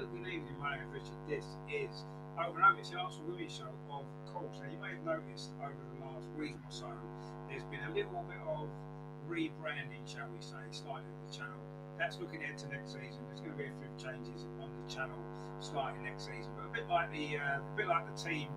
Good evening, my name is Richard. This is Over and Over. It's the Arsenal Women's Show, of course. Now, you may have noticed over the last week or so, there's been a little bit of rebranding, shall we say, starting with the channel. That's looking ahead to next season. There's going to be a few changes on the channel starting next season, but a bit like the team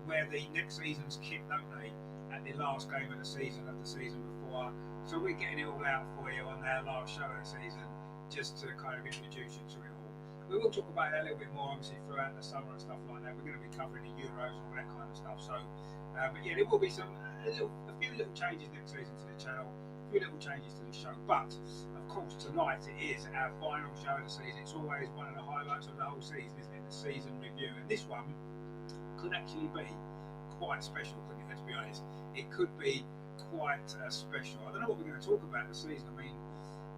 wear the next season's kit, don't they, at the last game of the season before. So we're getting it all out for you on our last show of the season, just to kind of introduce you to it all. We will talk about that a little bit more, obviously, throughout the summer and stuff like that. We're going to be covering the Euros and all that kind of stuff. So, but yeah, there will be a few little changes next season to the channel, a few little changes to the show. But of course, tonight it is our final show of the season. It's always one of the highlights of the whole season, isn't it? The season review, and this one could actually be quite special, couldn't it? Let's be honest. It could be quite special. I don't know what we're going to talk about this season. I mean,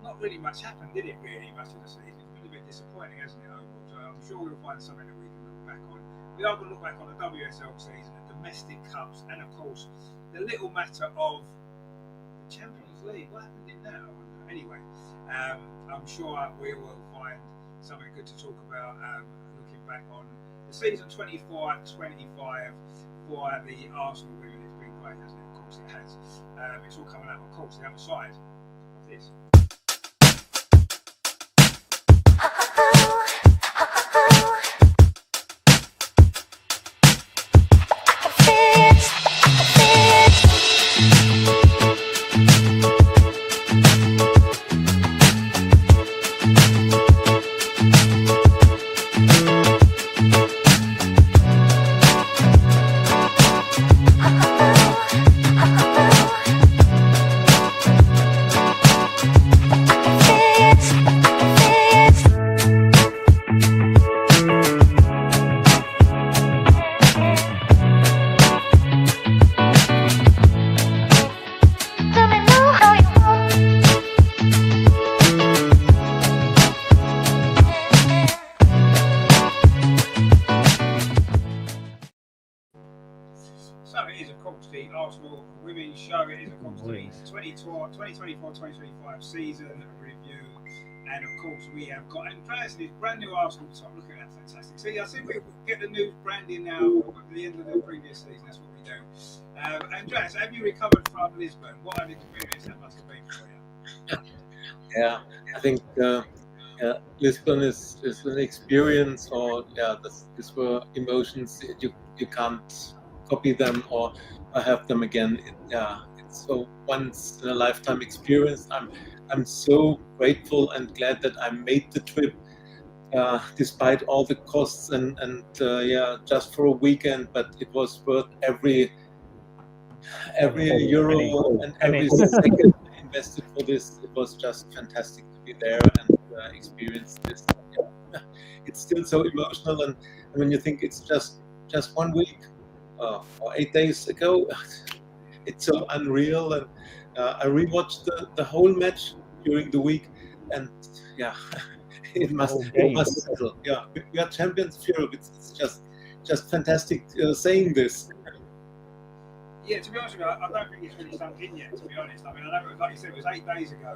not really much happened, did it? Really, much of the season. It's been a bit disappointing, hasn't it? Overall, so I'm sure we'll find something that we can look back on. We are going to look back on the WSL season, the domestic cups, and of course, the little matter of the Champions League. What happened in that? Anyway, I'm sure we will find something good to talk about. Looking back on the season 24-25 for the Arsenal women. It's been great, hasn't it? Of course it has. It's all coming out, of course, the other side of this. Arsenal Women's Show. It is, of course, the 2024-2025 season review. And, of course, we have got Andreas in his brand new Arsenal top. Look at that, fantastic. See, I think we get the new branding now at the end of the previous season. That's what we do. Andreas, have you recovered from Lisbon? What an experience that must have been for you. Yeah, I think Lisbon is an experience, or these were emotions. You can't copy them or have them again. It's a once in a lifetime experience. I'm so grateful and glad that I made the trip, despite all the costs and just for a weekend. But it was worth every euro and every second invested for this. It was just fantastic to be there and experience this. Yeah. It's still so emotional, and when you think it's just 1 week. Or 8 days ago, it's so unreal, and I rewatched the whole match during the week, and it must settle. Yeah, we are champions of Europe. It's just fantastic saying this. Yeah, to be honest with you, I don't think it's really sunk in yet. To be honest, I mean, I know, like you said, it was 8 days ago,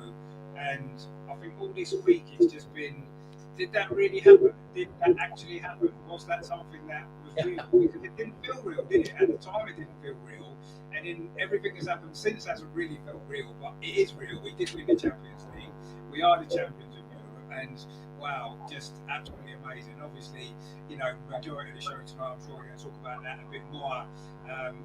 and I think all this week it's just been. Did that really happen? Did that actually happen? Was that something that was real? Because it didn't feel real, did it? At the time, it didn't feel real. And then everything that's happened since hasn't really felt real, but it is real. We did win the Champions League. We are the champions of Europe, and wow, just absolutely amazing. Obviously, you know, majority of the show tonight, I'm sure we're going to talk about that a bit more.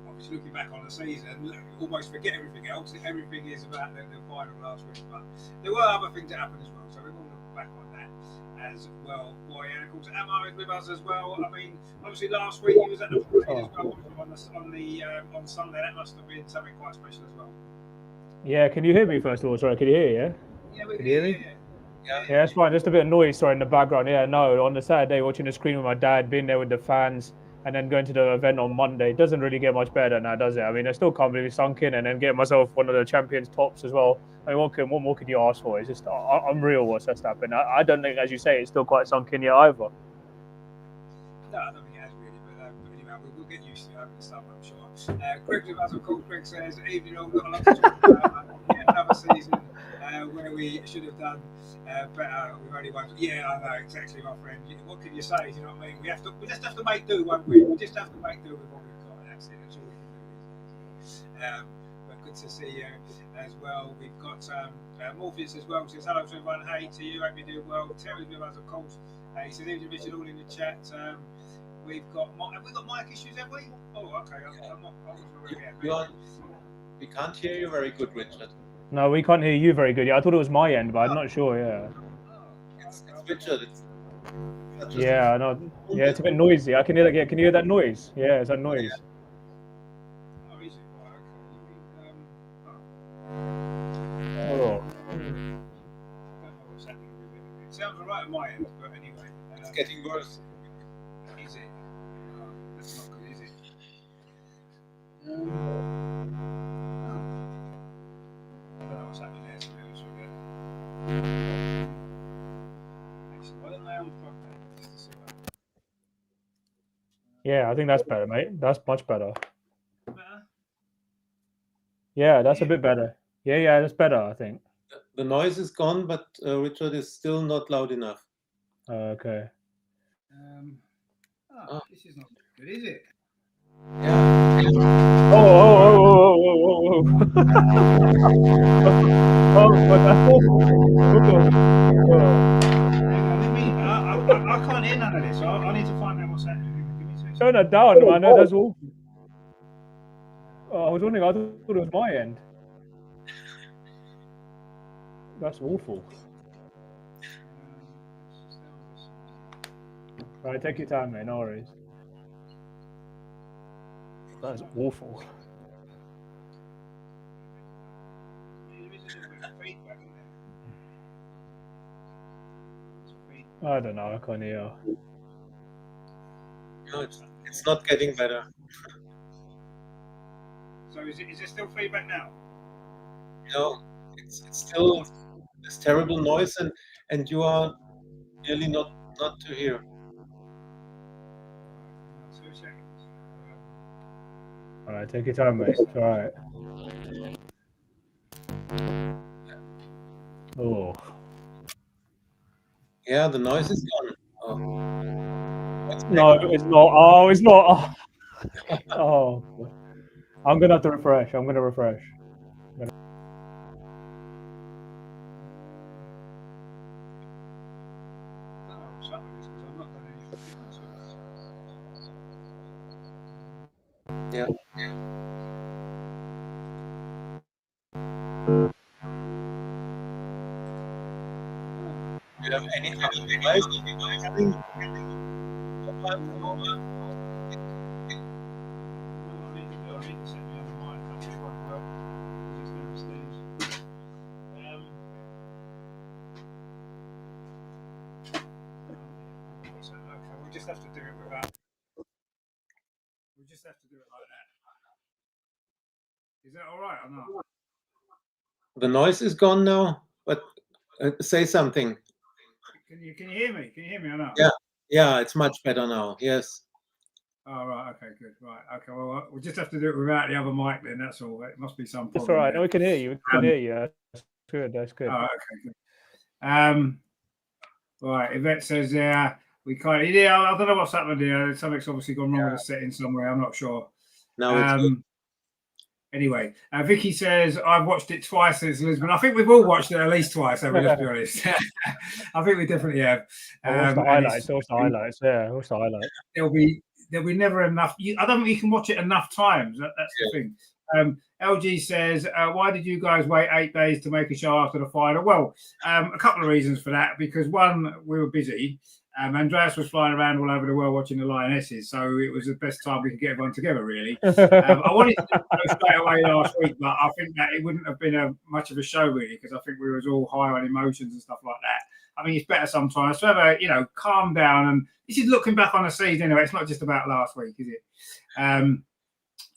Obviously, looking back on the season, almost forget everything else. Everything is about the final last week, but there were other things that happened as well, so we will look back on that as well. Boy, and of course, Amar is with us as well. I mean, obviously last week he was at the parade as well on Sunday. That must have been something quite special as well. Yeah, can you hear me first of all? Sorry, can you hear? Yeah, we can hear you. Yeah, that's fine. Just a bit of noise, sorry, in the background. Yeah, no, on the Saturday, watching the screen with my dad, being there with the fans, and then going to the event on Monday. It doesn't really get much better than that, does it? I mean, I still can't believe it's sunk in, and then getting myself one of the Champions tops as well. I mean, what more could you ask for? It's just unreal what's just happened. I don't think, as you say, it's still quite sunk in yet either. No, I don't think it has really, but anyway, we'll get used to it over the summer, I'm sure. Greg with us, of course. Greg says, evening all, got a lot to talk about. Another season where we should have done better. We've only won. Yeah, I know exactly, my friend. What can you say? Do you know what I mean? We just have to make do, won't we? We just have to make do with what we've got. That's it. That's all we can do. But good to see you as well. We've got Morpheus as well. Says hello to everyone. Hey to you. Hope you're doing well. Terry's with us, of course. He says individual all in the chat. We've got have we got mic issues, have we? Oh, okay. I wasn't aware. We can't hear you very good, Richard. No, we can't hear you very good. Yeah, I thought it was my end, but I'm not sure. Yeah. It's Richard. Yeah, I know. Yeah, it's a bit noisy. I can hear that. Yeah, can you hear that noise? Yeah, it's that noise. Oh, is it? Oh. It sounds alright on my end, but anyway. It's getting worse. Is it? That's not good, is it? I don't know what's happening there, to be honest with you. Actually, why don't they unplug that? Just to see what happens. Yeah, I think that's better, mate. That's much better. Better? Yeah, that's a bit better. Yeah, that's better, I think. The noise is gone, but Richard is still not loud enough. Okay. This is not good, is it? Yeah. Oh. Oh, but that's awful. I can't hear none of this. I need to find out what's happening. Give me 2 seconds. Turn that down, man. That's awful. Oh, I was wondering. I thought it was my end. That's awful. All right, take your time, mate. No worries. That's awful. I don't know. I can't hear. No, it's not getting better. So is there still feedback now? No, it's still this terrible noise, and you are really not to hear. 2 seconds. All right, take your time, mate. It's all right. Oh. Yeah, the noise is gone. Oh. No, it's not. Oh, it's not. Oh. I'm gonna have to refresh. I'm gonna refresh. Yeah. Do you have any other device? We'll just have to do it without. We'll just have to do it like that. Is that all right or not? The noise is gone now, but say something. Can you hear me? Can you hear me or not? Yeah, it's much better now. Yes. Oh, right. Okay, good. Right. Okay. Well, we'll just have to do it without the other mic then. That's all. It must be some problem. That's all right. No, we can hear you. We can hear you. That's good. That's good. Oh, okay, good. Right. Yvette says, we can't. Yeah, I don't know what's happened here. Something's obviously gone wrong with the settings somewhere. I'm not sure. Now it's good. Anyway, Vicky says, I've watched it twice since Lisbon. I think we've all watched it at least twice, let's be honest. I think we definitely have. Watch the highlights. Watch the highlights. Yeah, watch the highlights. There'll be never enough. I don't think you can watch it enough times. That's the thing. LG says, why did you guys wait 8 days to make a show after the final? Well, a couple of reasons for that. Because one, we were busy. Andreas was flying around all over the world watching the Lionesses, so it was the best time we could get everyone together, really. I wanted to go straight away last week, but I think that it wouldn't have been much of a show, really, because I think we was all high on emotions and stuff like that. I mean, it's better sometimes to have a, calm down. And this is looking back on the season anyway. It's not just about last week, is it?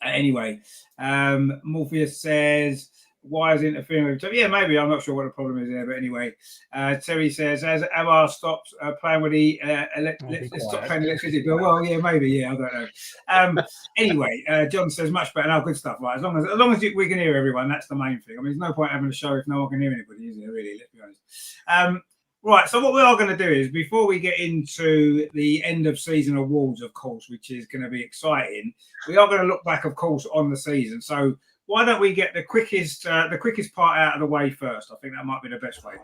Anyway, Morpheus says, wires interfering with each other. Yeah, maybe. I'm not sure what the problem is there, but anyway, Terry says, as Amar stops playing with the let's stop playing the electricity bill. Well, yeah, maybe. Yeah, I don't know. Anyway, John says much better now. Good stuff, right? As long as we can hear everyone, that's the main thing. I mean, there's no point having a show if no one can hear anybody, is there? Really, let's be honest. Right, so what we are going to do is, before we get into the end of season awards, of course, which is going to be exciting, we are going to look back, of course, on the season. So why don't we get the quickest part out of the way first? I think that might be the best way.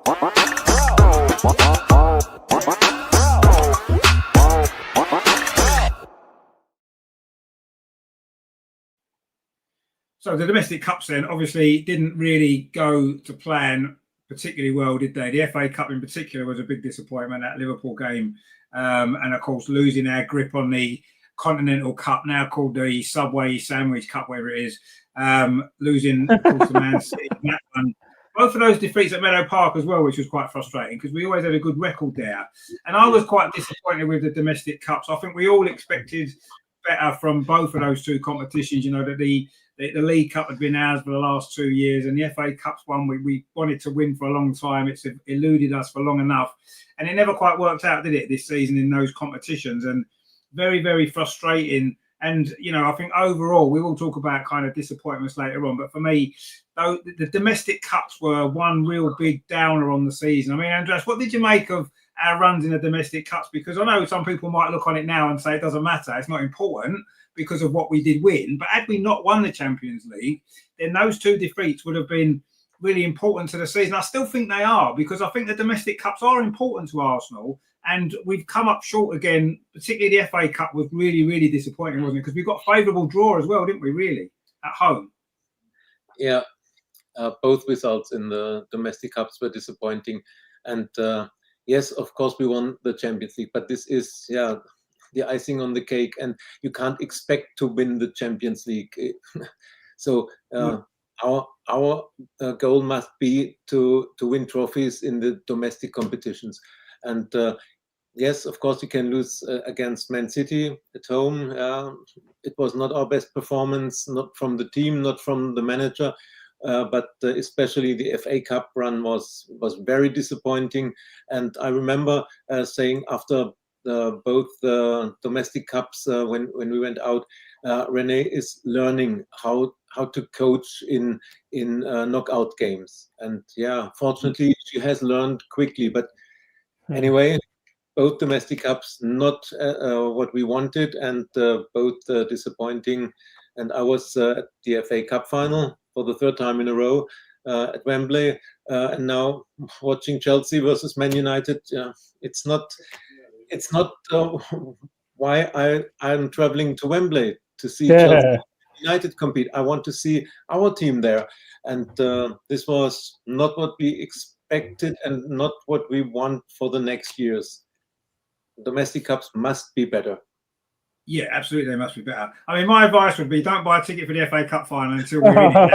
So the domestic cups then obviously didn't really go to plan particularly well, did they? The FA Cup in particular was a big disappointment, that Liverpool game. And of course, losing our grip on the Continental Cup, now called the Subway Sandwich Cup, whatever it is. Losing, of course, to Man City. That one. Both of those defeats at Meadow Park as well, which was quite frustrating because we always had a good record there. And I was quite disappointed with the domestic cups. I think we all expected better from both of those two competitions. You know, that the League Cup had been ours for the last 2 years, and the FA Cup's one we wanted to win for a long time. It's eluded us for long enough, and it never quite worked out, did it, this season in those competitions? And very, very frustrating. And, you know, I think overall, we will talk about kind of disappointments later on, but for me, though, the domestic cups were one real big downer on the season. I mean, Andreas, what did you make of our runs in the domestic cups? Because I know some people might look on it now and say it doesn't matter, it's not important because of what we did win. But had we not won the Champions League, then those two defeats would have been really important to the season. I still think they are, because I think the domestic cups are important to Arsenal, and we've come up short again. Particularly the FA Cup was really, really disappointing, wasn't it? Because we got a favourable draw as well, didn't we, really, at home? Yeah, both results in the domestic cups were disappointing. And yes, of course, we won the Champions League, but this is, the icing on the cake, and you can't expect to win the Champions League. So our goal must be to win trophies in the domestic competitions. And yes, of course, you can lose against Man City at home. It was not our best performance, not from the team, not from the manager, but especially the FA Cup run was very disappointing. And I remember saying after both the domestic cups, when we went out, Renee is learning how to coach in knockout games. And yeah, fortunately, she has learned quickly. But anyway, both domestic cups not what we wanted, and both disappointing. And I was at the FA Cup final for the third time in a row at Wembley, and now watching Chelsea versus Man United. It's not why I'm traveling to Wembley to see Chelsea United compete. I want to see our team there, and this was not what we expected and not what we want for the next years. Domestic cups must be better. Yeah, absolutely, they must be better. I mean, my advice would be don't buy a ticket for the FA Cup final until we're in it.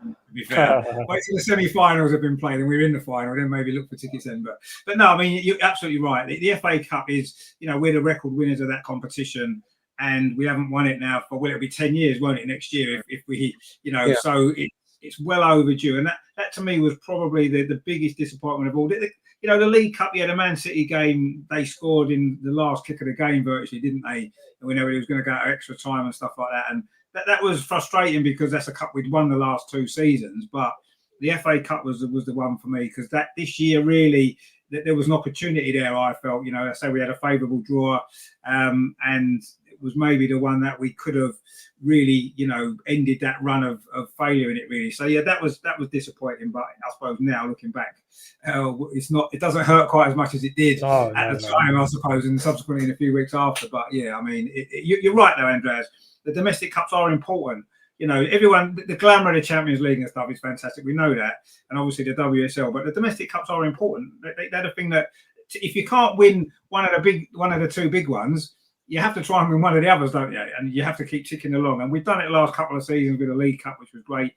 To be fair, wait till the semi-finals have been played and we're in the final, then maybe look for tickets then. But no, I mean, you're absolutely right. The FA Cup is, you know, we're the record winners of that competition, and we haven't won it now for, well, it'll be 10 years, won't it, next year if we, you know, so it's well overdue. And that to me was probably the biggest disappointment of all. You know, the League Cup, the Man City game, they scored in the last kick of the game virtually, didn't they? And we know it was going to go to extra time and stuff like that. And that was frustrating because that's a cup we'd won the last 2 seasons. But the FA Cup was the one for me, because that this year really, there was an opportunity there, I felt. You know, I say we had a favourable draw, and it was maybe the one that we could have really, you know, ended that run of failure in it, really. So yeah, that was disappointing. But I suppose now looking back, it doesn't hurt quite as much as it did at the time, I suppose, and subsequently in a few weeks after. But yeah, I mean, you're right though, Andreas. The domestic cups are important. You know, everyone, the glamour of the Champions League and stuff is fantastic. We know that, and obviously the WSL. But the domestic cups are important. They're the thing that, if you can't win one of the 2 big ones, you have to try and win one of the others, don't you? And you have to keep ticking along. And we've done it the last couple of seasons with the League Cup, which was great.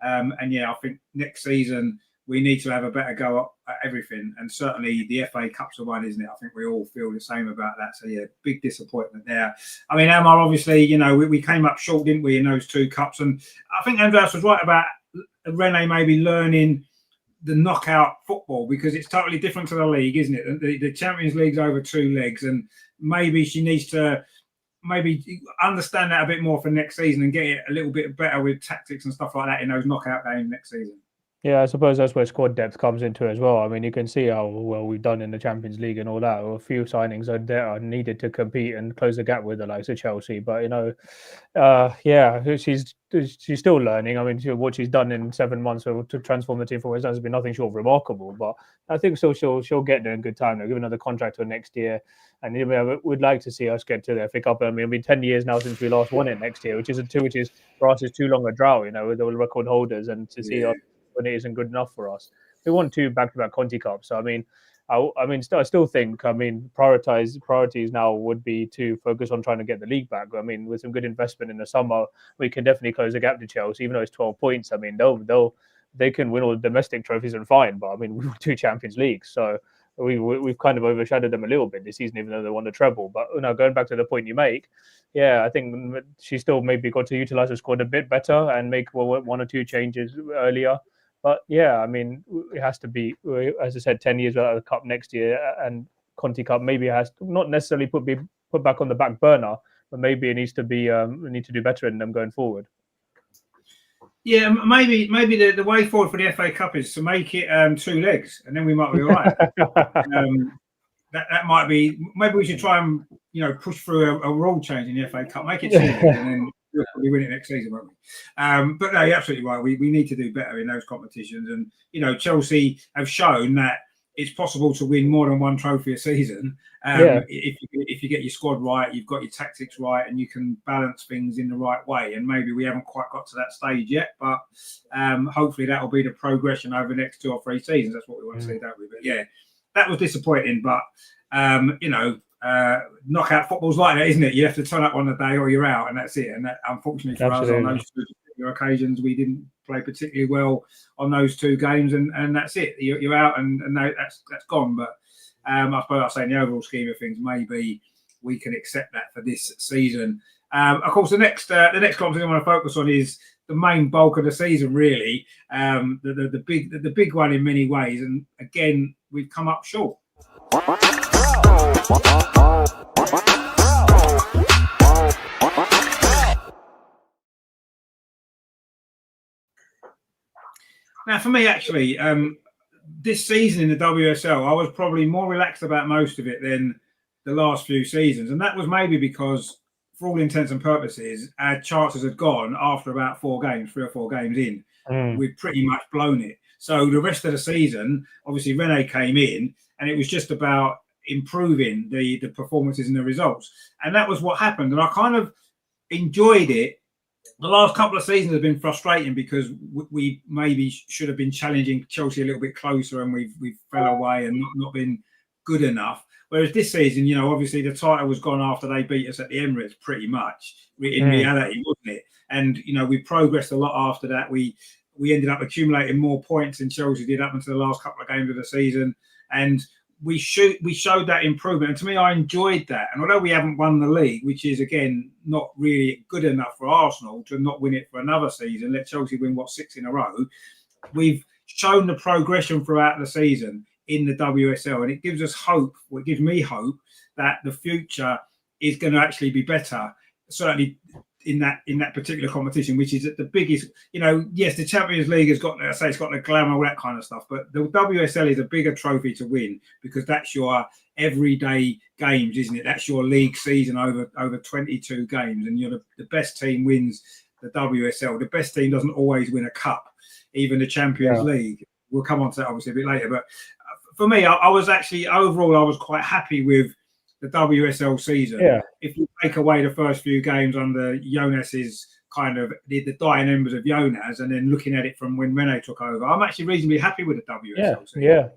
And yeah, I think next season we need to have a better go at everything. And certainly the FA Cup's the one, isn't it? I think we all feel the same about that. So yeah, big disappointment there. I mean, Amar, obviously, you know, we came up short, didn't we, in those 2 cups? And I think Andreas was right about Rene may be learning the knockout football, because it's totally different to the league, isn't it? The Champions League's over 2 legs, and maybe she needs to understand that a bit more for next season and get it a little bit better with tactics and stuff like that in those knockout games next season. Yeah, I suppose that's where squad depth comes into it as well. I mean, you can see how well we've done in the Champions League and all that. A few signings are needed to compete and close the gap with the likes of Chelsea. But she's still learning. I mean, what she's done in 7 months to transform the team for West Ham has been nothing short of remarkable. But I think she'll get there in good time. They'll give another contract to her next year, and we'd like to see us get to the FA Cup. I mean, it'll be 10 years now since we last won it next year, which is for us is too long a drought. With the record holders, and to see us when it isn't good enough for us. We won 2 back-to-back Conti Cups. So I still think priorities now would be to focus on trying to get the league back. I mean, with some good investment in the summer, we can definitely close the gap to Chelsea, even though it's 12 points. I mean, they can win all the domestic trophies and fine, but I mean, we won 2 Champions Leagues, so we've kind of overshadowed them a little bit this season, even though they won the treble. But going back to the point you make, I think she still maybe got to utilize the squad a bit better and make 1 or 2 changes earlier. But I mean, it has to be, as I said, 10 years without the cup next year, and Conti Cup maybe has to not necessarily be put back on the back burner, but maybe it needs to be we need to do better in them going forward. Yeah, maybe the way forward for the FA Cup is to make it 2 legs, and then we might be all right. That might be. Maybe we should try and push through a rule change in the FA Cup, make it 2 legs, and then we'll probably win it next season, won't we? But no, you're absolutely right. We need to do better in those competitions, and Chelsea have shown that it's possible to win more than 1 trophy a season. If you get your squad right, you've got your tactics right, and you can balance things in the right way. And maybe we haven't quite got to that stage yet, but hopefully that will be the progression over the next 2 or 3 seasons. That's what we want to see, don't we? But that was disappointing. But knockout football's like that, isn't it? You have to turn up on the day or you're out, and that's it. And that, unfortunately for us, on those 2 particular occasions, we didn't play particularly well on those 2 games, and that's it. You're out, and that's gone. But I suppose I'll say in the overall scheme of things, maybe we can accept that for this season. Of course, the next competition I want to focus on is the main bulk of the season, really. The big one in many ways, and again, we've come up short. Now, for me, actually, this season in the WSL, I was probably more relaxed about most of it than the last few seasons. And that was maybe because, for all intents and purposes, our chances had gone after about 3 or 4 games in. We'd pretty much blown it. So the rest of the season, obviously, Rene came in, and it was just about improving the performances and the results. And that was what happened. And I kind of enjoyed it. The last couple of seasons have been frustrating because we maybe should have been challenging Chelsea a little bit closer, and we've fell away and not been good enough. Whereas this season, obviously the title was gone after they beat us at the Emirates, pretty much in reality, wasn't it? And we progressed a lot after that. We ended up accumulating more points than Chelsea did up until the last couple of games of the season, and we showed that improvement. And to me, I enjoyed that. And although we haven't won the league, which is, again, not really good enough for Arsenal to not win it for another season, let Chelsea win, 6 in a row, we've shown the progression throughout the season in the WSL. And it gives us hope, or it gives me hope, that the future is going to actually be better, certainly in that particular competition, which is the biggest. Yes, the Champions League has got, it's got the glamour, all that kind of stuff, but the WSL is a bigger trophy to win because that's your everyday games, isn't it? That's your league season over 22 games, and you're the best team wins the WSL. The best team doesn't always win a cup, even the Champions League. We'll come on to that obviously a bit later, but for me, I was actually overall I was quite happy with the WSL season. If you take away the first few games under Jonas's kind of the dying embers of Jonas, and then looking at it from when Rene took over, I'm actually reasonably happy with the WSL season.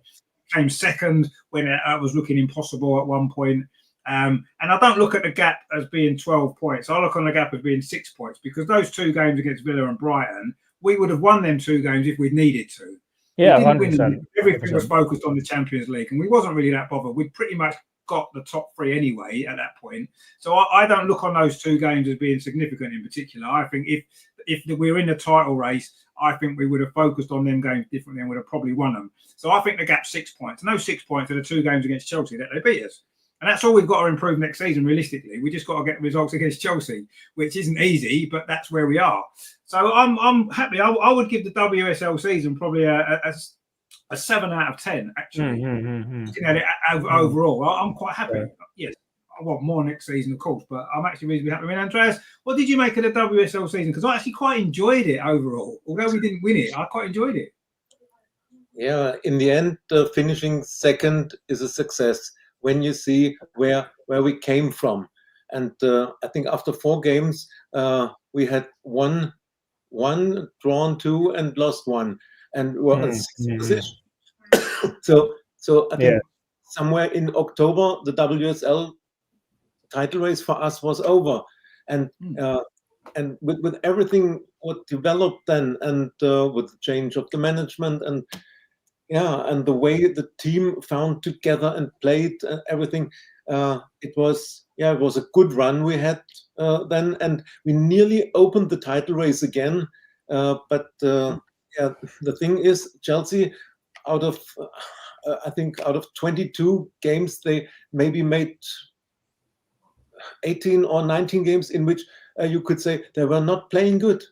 Came second when it was looking impossible at one point. And I don't look at the gap as being 12 points. I look on the gap as being 6 points, because those 2 games against Villa and Brighton, we would have won them 2 games if we'd needed to. 100%. Everything was focused on the Champions League, and we wasn't really that bothered. We'd pretty much got the top 3 anyway at that point. So I don't look on those 2 games as being significant in particular. I think if if we were in the title race, I think we would have focused on them games differently and would have probably won them. So I think the gap's 6 points. No 6 points for the 2 games against Chelsea that they beat us. And that's all we've got to improve next season, realistically. We just got to get results against Chelsea, which isn't easy, but that's where we are. So I'm happy. I would give the WSL season probably a 7 out of 10, actually. Looking at it overall, I'm quite happy. Yeah. Yes, I want more next season, of course, but I'm actually reasonably happy. I mean, Andreas, what did you make of the WSL season? Because I actually quite enjoyed it overall. Although we didn't win it, I quite enjoyed it. Yeah, in the end, finishing second is a success when you see where we came from. And I think after 4 games, we had won 1, drawn 2, and lost 1, and were in 6th position. So I think somewhere in October, the WSL title race for us was over, and with everything what developed then, and with the change of the management, and the way the team found together and played everything, it was a good run we had then, and we nearly opened the title race again. But the thing is, Chelsea, out of 22 games, they maybe made 18 or 19 games in which you could say they were not playing good.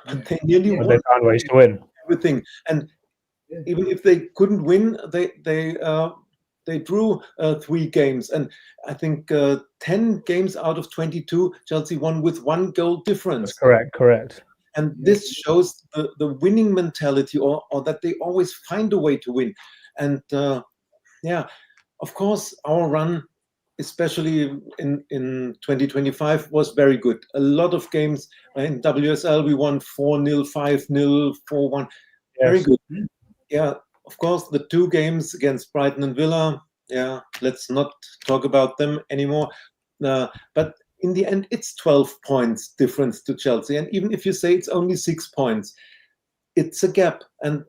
But they nearly won. They found ways to win everything, and even if they couldn't win, they drew 3 games, and I think 10 games out of 22, Chelsea won with 1 goal difference. That's correct. And this shows the winning mentality, or that they always find a way to win. And of course, our run, especially in 2025, was very good. A lot of games in WSL, we won 4-0, 5-0, 4-1. Very good. Yeah, of course, the 2 games against Brighton and Villa, let's not talk about them anymore. But in the end, it's 12 points difference to Chelsea. And even if you say it's only 6 points, it's a gap, and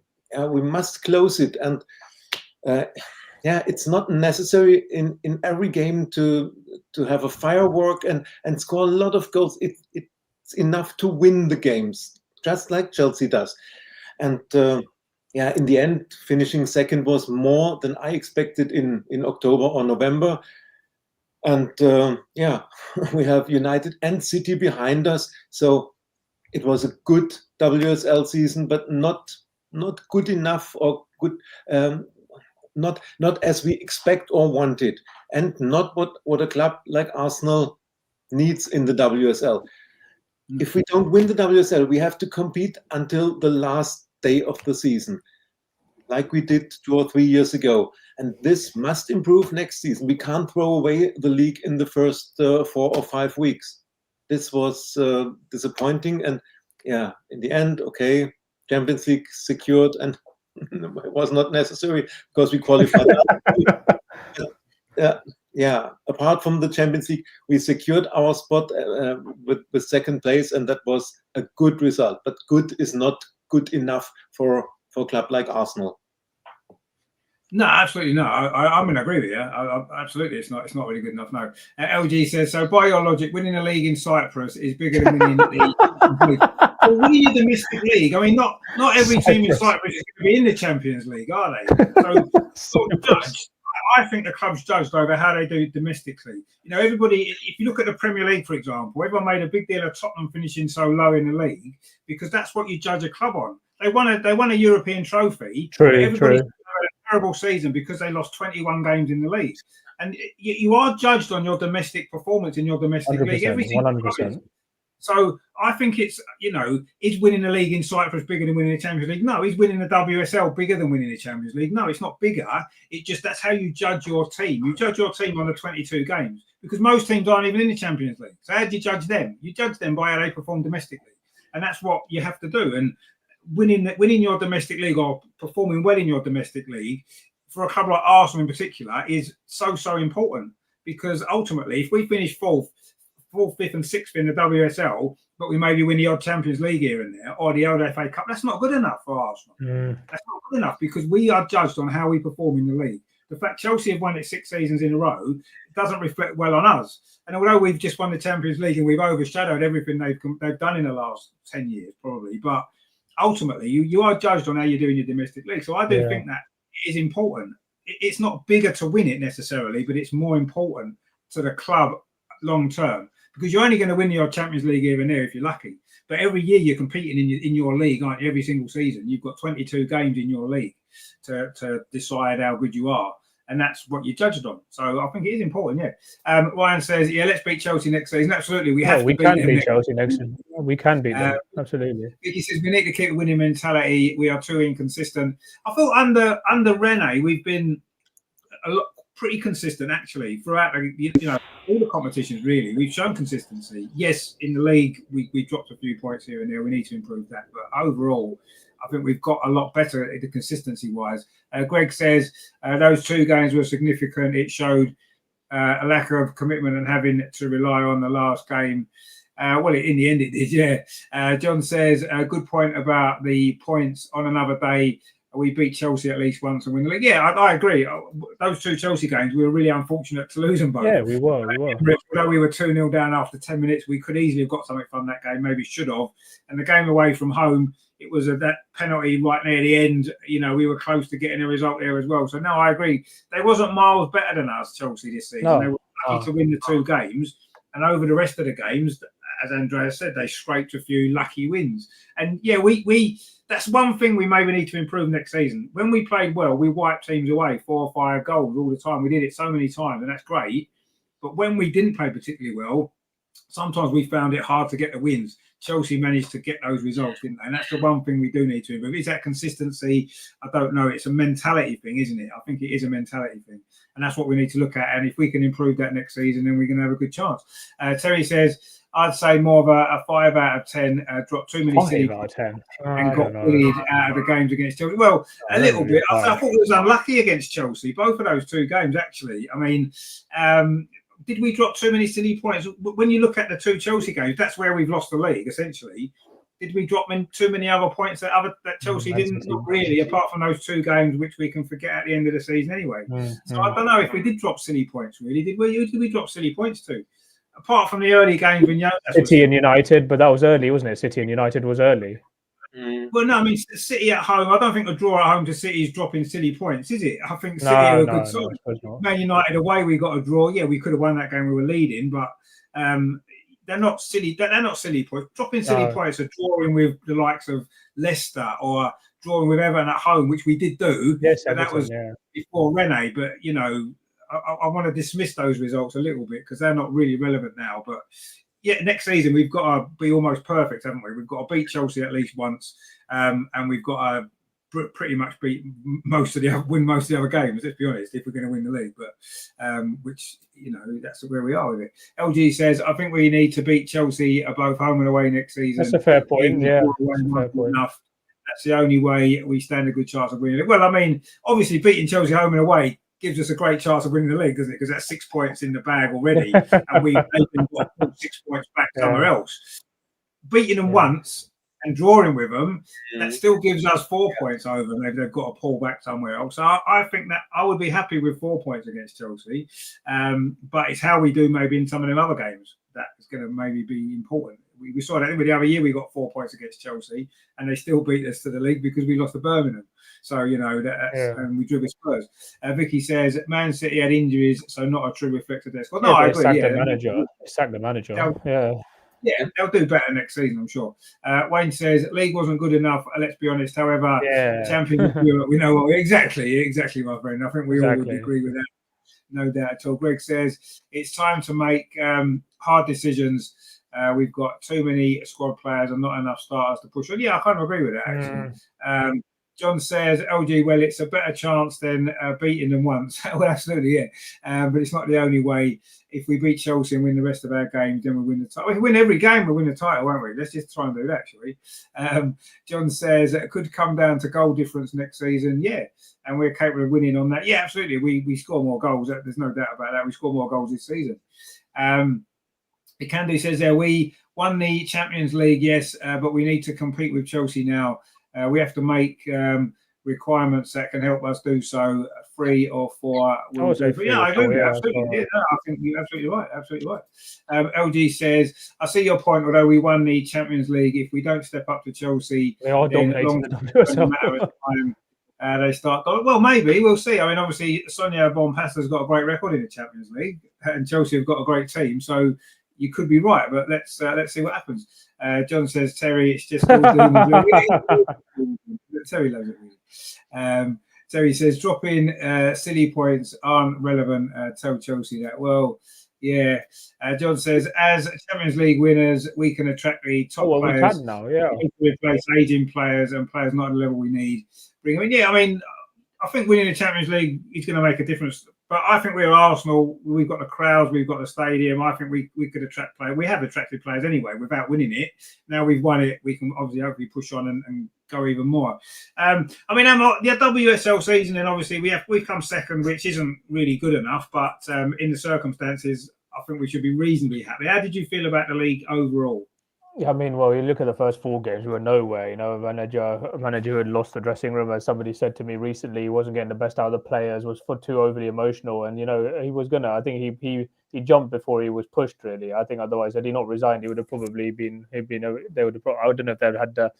we must close it. And it's not necessary in every game to have a firework and score a lot of goals. It's enough to win the games, just like Chelsea does. And in the end, finishing second was more than I expected in October or November. And we have United and City behind us. So it was a good WSL season, but not good enough, or good, not as we expect or wanted, and not what a club like Arsenal needs in the WSL. If we don't win the WSL, we have to compete until the last day of the season, like we did 2 or 3 years ago. And this must improve next season. We can't throw away the league in the first 4 or 5 weeks. This was disappointing. And in the end, okay, Champions League secured, and it was not necessary because we qualified. Apart from the Champions League, we secured our spot with second place, and that was a good result. But good is not good enough for a club like Arsenal. No, absolutely no. I'm going to agree with you. Absolutely, it's not really good enough. No. LG says, so by your logic, winning a league in Cyprus is bigger than winning the well, winning the domestic league. I mean, not every team in Cyprus is going to be in the Champions League, are they? So I think the club's judged over how they do domestically. You know, everybody, if you look at the Premier League, for example, everyone made a big deal of Tottenham finishing so low in the league because that's what you judge a club on. They won a European trophy. True. Terrible season because they lost 21 games in the league, and you are judged on your domestic performance in your domestic league. Everything 100%. So I think it's, is winning the league in Cyprus bigger than winning the Champions League? No. Is winning the WSL bigger than winning the Champions League? No, it's not bigger. It just, that's how you judge your team. You judge your team on the 22 games because most teams aren't even in the Champions League. So how do you judge them? You judge them by how they perform domestically, and that's what you have to do. And winning your domestic league or performing well in your domestic league for a club like Arsenal in particular is so important, because ultimately if we finish fourth, fifth and 6th in the WSL, but we maybe win the odd Champions League here and there or the odd FA Cup, that's not good enough for Arsenal. That's not good enough because we are judged on how we perform in the league. The fact Chelsea have won it 6 seasons in a row doesn't reflect well on us. And although we've just won the Champions League and we've overshadowed everything they've done in the last 10 years, probably, but ultimately you are judged on how you're doing your domestic league. So I do think that is important. It's not bigger to win it necessarily, but it's more important to the club long term, because you're only going to win your Champions League here and there if you're lucky. But every year you're competing in your league, aren't you? Every single season you've got 22 games in your league to decide how good you are, and that's what you're judged on. So I think it is important. Yeah. Ryan says, yeah, let's beat Chelsea next season. Absolutely, we can beat Chelsea next season. We can beat them. Absolutely. He says we need to keep the winning mentality. We are too inconsistent. I feel under Rene we've been pretty consistent actually throughout all the competitions. Really, we've shown consistency. Yes, in the league we dropped a few points here and there. We need to improve that, but overall I think we've got a lot better the consistency wise. Greg says those 2 games were significant. It showed a lack of commitment and having to rely on the last game. Well, in the end it did, yeah. John says a good point about the points. On another day we beat Chelsea at least once and win the league. Yeah, I agree. Those 2 Chelsea games, we were really unfortunate to lose them both. Yeah, we were. Although we were 2-0 down after 10 minutes, we could easily have got something from that game, maybe should have. And the game away from home, it was that penalty right near the end. We were close to getting a result there as well. So, no, I agree. They wasn't miles better than us, Chelsea, this season. No. They were lucky to win the 2 games. And over the rest of the games, as Andreas said, they scraped a few lucky wins. And, yeah, we that's one thing we maybe need to improve next season. When we played well, we wiped teams away 4 or 5 goals all the time. We did it so many times, and that's great. But when we didn't play particularly well, sometimes we found it hard to get the wins. Chelsea managed to get those results, didn't they? And that's the one thing we do need to improve. Is that consistency? I don't know. It's a mentality thing, isn't it? I think it is a mentality thing. And that's what we need to look at. And if we can improve that next season, then we're going to have a good chance. Terry says, I'd say more of a 5 out of 10. Dropped too many silly out of 10. and got bullied out of the games against Chelsea. Well, a little bit. I thought it was unlucky against Chelsea. Both of those 2 games, actually. I mean, did we drop too many silly points? When you look at the 2 Chelsea games, that's where we've lost the league, essentially. Did we drop too many other points that Chelsea didn't? Not really, apart from those 2 games, which we can forget at the end of the season anyway. So I don't know if we did drop silly points, really. Did we drop silly points too? Apart from the early games when City and United, but that was early, wasn't it? City and United was early. Well, no, I mean, City at home, I don't think a draw at home to City is dropping silly points, is it? I think City are a good side. Man United away, we got a draw. Yeah, we could have won that game, we were leading, but they're not silly. They're not silly points. Dropping silly points are drawing with the likes of Leicester or drawing with Everton at home, which we did do. Yes, that was before Rene, but, I want to dismiss those results a little bit because they're not really relevant now. But yeah, next season we've got to be almost perfect, haven't we? We've got to beat Chelsea at least once, and we've got to pretty much win most of the other games. Let's be honest, if we're going to win the league. But which that's where we are with it. LG says, I think we need to beat Chelsea both home and away next season. That's a fair point. Yeah, fair point. That's the only way we stand a good chance of winning it. Well, I mean, obviously beating Chelsea home and away gives us a great chance of winning the league, doesn't it? Because that's 6 points in the bag already, and we've got 6 points back somewhere else. Beating them once and drawing with them, that still gives us 4 points over, and they've got to pull back somewhere else. So I think that I would be happy with 4 points against Chelsea, but it's how we do maybe in some of them other games that is going to maybe be important. We saw that the other year we got 4 points against Chelsea, and they still beat us to the league because we lost to Birmingham. So, and we drew with Spurs. Vicky says, Man City had injuries, so not a true reflection of their squad. No, I agree. Sack the manager. Yeah, they'll do better next season, I'm sure. Wayne says, league wasn't good enough, let's be honest. However, Champions Europe, we know what exactly, my friend. I think we all would agree with that. No doubt at all. Greg says, it's time to make hard decisions. We've got too many squad players and not enough starters to push on. Yeah, I kind of agree with that, actually. John says, LG, well, it's a better chance than beating them once. Well, absolutely, yeah. But it's not the only way. If we beat Chelsea and win the rest of our games, then we win the title. If we win every game, we'll win the title, won't we? Let's just try and do that, shall we? John says, it could come down to goal difference next season. Yeah, and we're capable of winning on that. Yeah, absolutely. We score more goals. There's no doubt about that. We score more goals this season. Candy says there, we won the Champions League, yes, but we need to compete with Chelsea now. We have to make requirements that can help us do so. 3 or 4 will do. But yeah, I agree with you. Absolutely. Yeah, no, I think you're absolutely right. Absolutely right. LG says, I see your point, although we won the Champions League, if we don't step up to Chelsea, they are dominating the WSL. They start. Well, maybe we'll see. I mean, obviously, Sonia Bonpassa's got a great record in the Champions League, and Chelsea have got a great team. So you could be right, but let's see what happens. John says, Terry, it's just all doom and gloom. Terry loves it. Really. Terry says, dropping silly points aren't relevant. Tell Chelsea that. Well, yeah. John says, as Champions League winners, we can attract the top players. We can now, yeah. We replace aging players and players not at the level we need. Bring them in. Yeah, I mean, I think winning the Champions League is going to make a difference. But I think we're Arsenal. We've got the crowds. We've got the stadium. I think we could attract players. We have attracted players anyway without winning it. Now we've won it. We can obviously hopefully push on and go even more. I mean, the WSL season, and obviously we've come second, which isn't really good enough. But in the circumstances, I think we should be reasonably happy. How did you feel about the league overall? Yeah, I mean, well, you look at the first 4 games, we were nowhere. You know, a manager who had lost the dressing room, as somebody said to me recently, he wasn't getting the best out of the players, was too overly emotional, and you know, he was gonna. I think he jumped before he was pushed. Really, I think otherwise, had he not resigned, he would have probably been. They would have. I don't know if they'd had the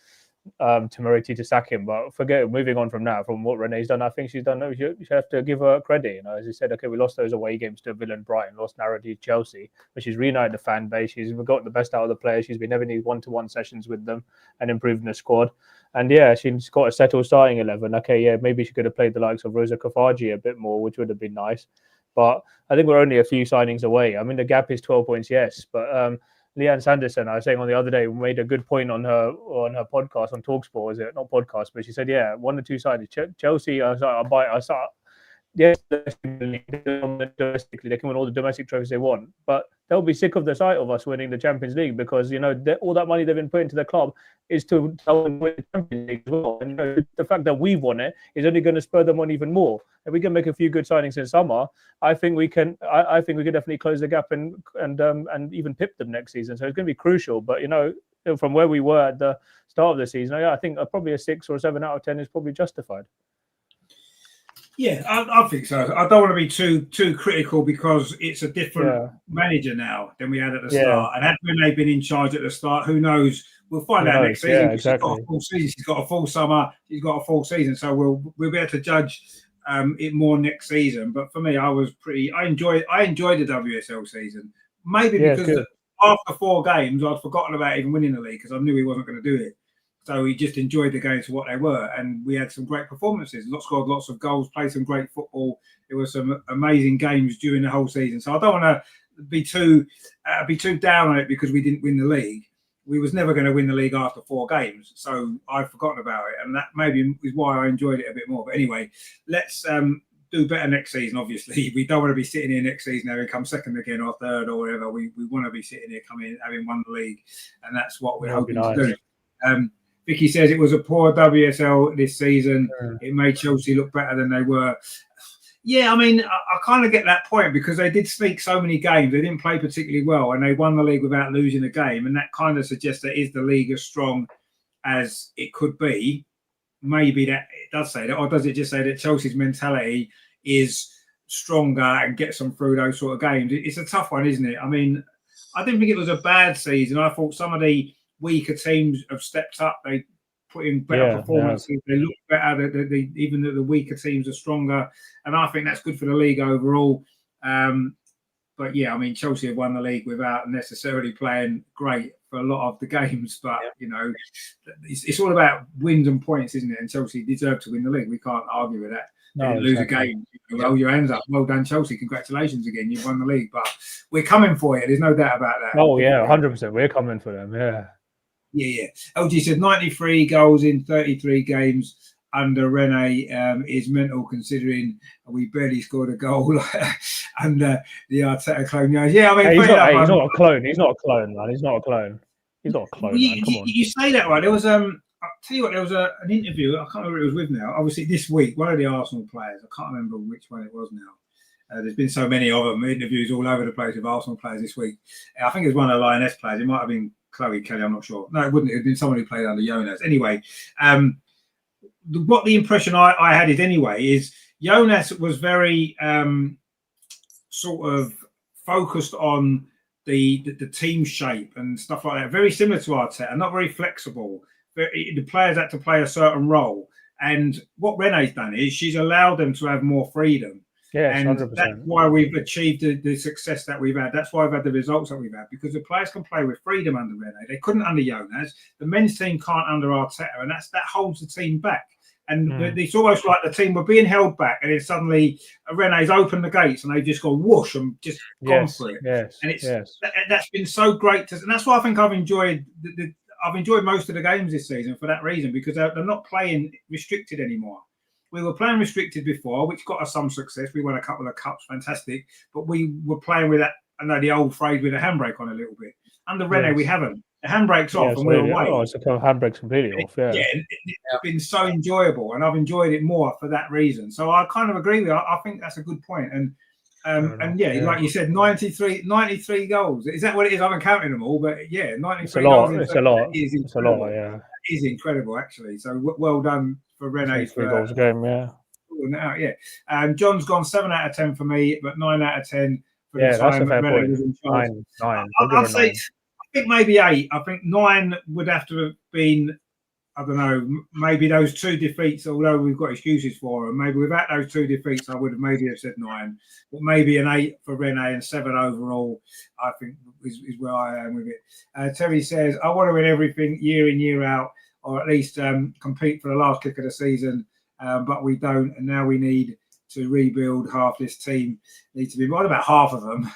temerity to sack him, but moving on from now, from what Renee's done, I think she's done. You have to give her credit. You know, as you said, okay, we lost those away games to Villa and Brighton, lost narrowly to Chelsea, but she's reunited the fan base. She's got the best out of the players. She's been having these one-to-one sessions with them and improving the squad. And yeah, she's got a settled starting 11. Okay, yeah, maybe she could have played the likes of Rosa Kafaji a bit more, which would have been nice. But I think we're only a few signings away. I mean, the gap is 12 points, yes, but Leanne Sanderson, I was saying on the other day, made a good point on her podcast on TalkSport. Is it not podcast? But she said, yeah, 1 or 2 signings. Chelsea, yes, domestically, they can win all the domestic trophies they want, but they'll be sick of the sight of us winning the Champions League because, you know, all that money they've been putting into the club is to win the Champions League as well. And you know, the fact that we've won it is only going to spur them on even more. If we can make a few good signings in summer, I think we can. I think we can definitely close the gap and even pip them next season. So it's going to be crucial. But you know, from where we were at the start of the season, I think probably a 6 or a 7 out of 10 is probably justified. Yeah, I think so. I don't want to be too critical because it's a different manager now than we had at the start. And had Renee been in charge at the start, who knows? We'll find out next season. Yeah, exactly. She's got a full summer. She's got a full season. So we'll be able to judge it more next season. But for me, I enjoyed the WSL season. Maybe because after 4 games, I'd forgotten about even winning the league because I knew he wasn't going to do it. So we just enjoyed the games for what they were, and we had some great performances. Scored lots of goals, played some great football. There were some amazing games during the whole season. So I don't want to be too down on it because we didn't win the league. We was never going to win the league after 4 games, so I've forgotten about it, and that maybe is why I enjoyed it a bit more. But anyway, let's do better next season. Obviously, we don't want to be sitting here next season having come second again or third or whatever. We want to be sitting here having won the league, and that's what we're hoping to do. Vicky says it was a poor WSL this season. It made Chelsea look better than they were. Yeah, I mean, I kind of get that point because they did sneak so many games. They didn't play particularly well, and they won the league without losing a game. And that kind of suggests that is the league as strong as it could be? Maybe that it does say that, or does it just say that Chelsea's mentality is stronger and gets them through those sort of games? It's a tough one, isn't it? I mean, I didn't think it was a bad season. I thought some of the weaker teams have stepped up. They put in better performances. Yeah. They look better. Even the weaker teams are stronger, and I think that's good for the league overall. But yeah, I mean, Chelsea have won the league without necessarily playing great for a lot of the games. But you know, it's all about wins and points, isn't it? And Chelsea deserve to win the league. We can't argue with that. They didn't lose a game. Roll your hands up. Well done, Chelsea. Congratulations again. You've won the league. But we're coming for you. There's no doubt about that. Oh yeah, 100%. We're coming for them. Yeah. Yeah. LG said 93 goals in 33 games under Renee is mental, considering we barely scored a goal under the Arteta clone. Yeah, I mean, he's not a clone. He's not a clone, man. He's not a clone. He's not a clone. Man. Come on. You say that right. There was I'll tell you what. There was an interview. I can't remember who it was with now. Obviously, this week, one of the Arsenal players. I can't remember which one it was now. There's been so many of them. Interviews all over the place with Arsenal players this week. I think it was one of the Lioness players. It might have been Chloe Kelly, I'm not sure. No, it wouldn't. It would have been someone who played under Jonas. Anyway, what the impression I had is anyway is Jonas was very sort of focused on the team shape and stuff like that. Very similar to Arteta, not very flexible. The players had to play a certain role. And what Rene's done is she's allowed them to have more freedom. Yes, and 100%. that's why we've achieved the success that we've had. That's why we've had the results that we've had, because the players can play with freedom under Rene. They couldn't under Jonas. The men's team can't under Arteta, and that holds the team back. And it's almost like the team were being held back, and then suddenly Rene's opened the gates, and they've just gone whoosh and just gone for it. Yes, and that's been so great. And that's why I think I've enjoyed I've enjoyed most of the games this season for that reason, because they're not playing restricted anymore. We were playing restricted before, which got us some success. We won a couple of cups, fantastic. But we were playing with that, I know the old phrase, with a handbrake on a little bit. Under Rene, we haven't. The handbrake's off and we're away. Oh, it's a handbrake's completely off, yeah. It's been so enjoyable, and I've enjoyed it more for that reason. So I kind of agree with you. I think that's a good point. And like you said, 93 goals. Is that what it is? I haven't counted them all, but 93 goals. It's a lot. It's a lot, yeah. It is incredible, actually. So well done for Rene. 3 goals a game, yeah. John's gone 7 out of 10 for me, but 9 out of 10 for the time. That's a fair Rene point. was in charge. 9. I'd say, I think maybe 8. I think 9 would have to have been, I don't know, maybe those 2 defeats, although we've got excuses for them. Maybe without those 2 defeats, I would have maybe have said 9. But maybe an 8 for Rene and 7 overall, I think is where I am with it. Terry says, I want to win everything year in, year out, or at least compete for the last kick of the season, but we don't. And now we need to rebuild. Half this team need to be, what about half of them?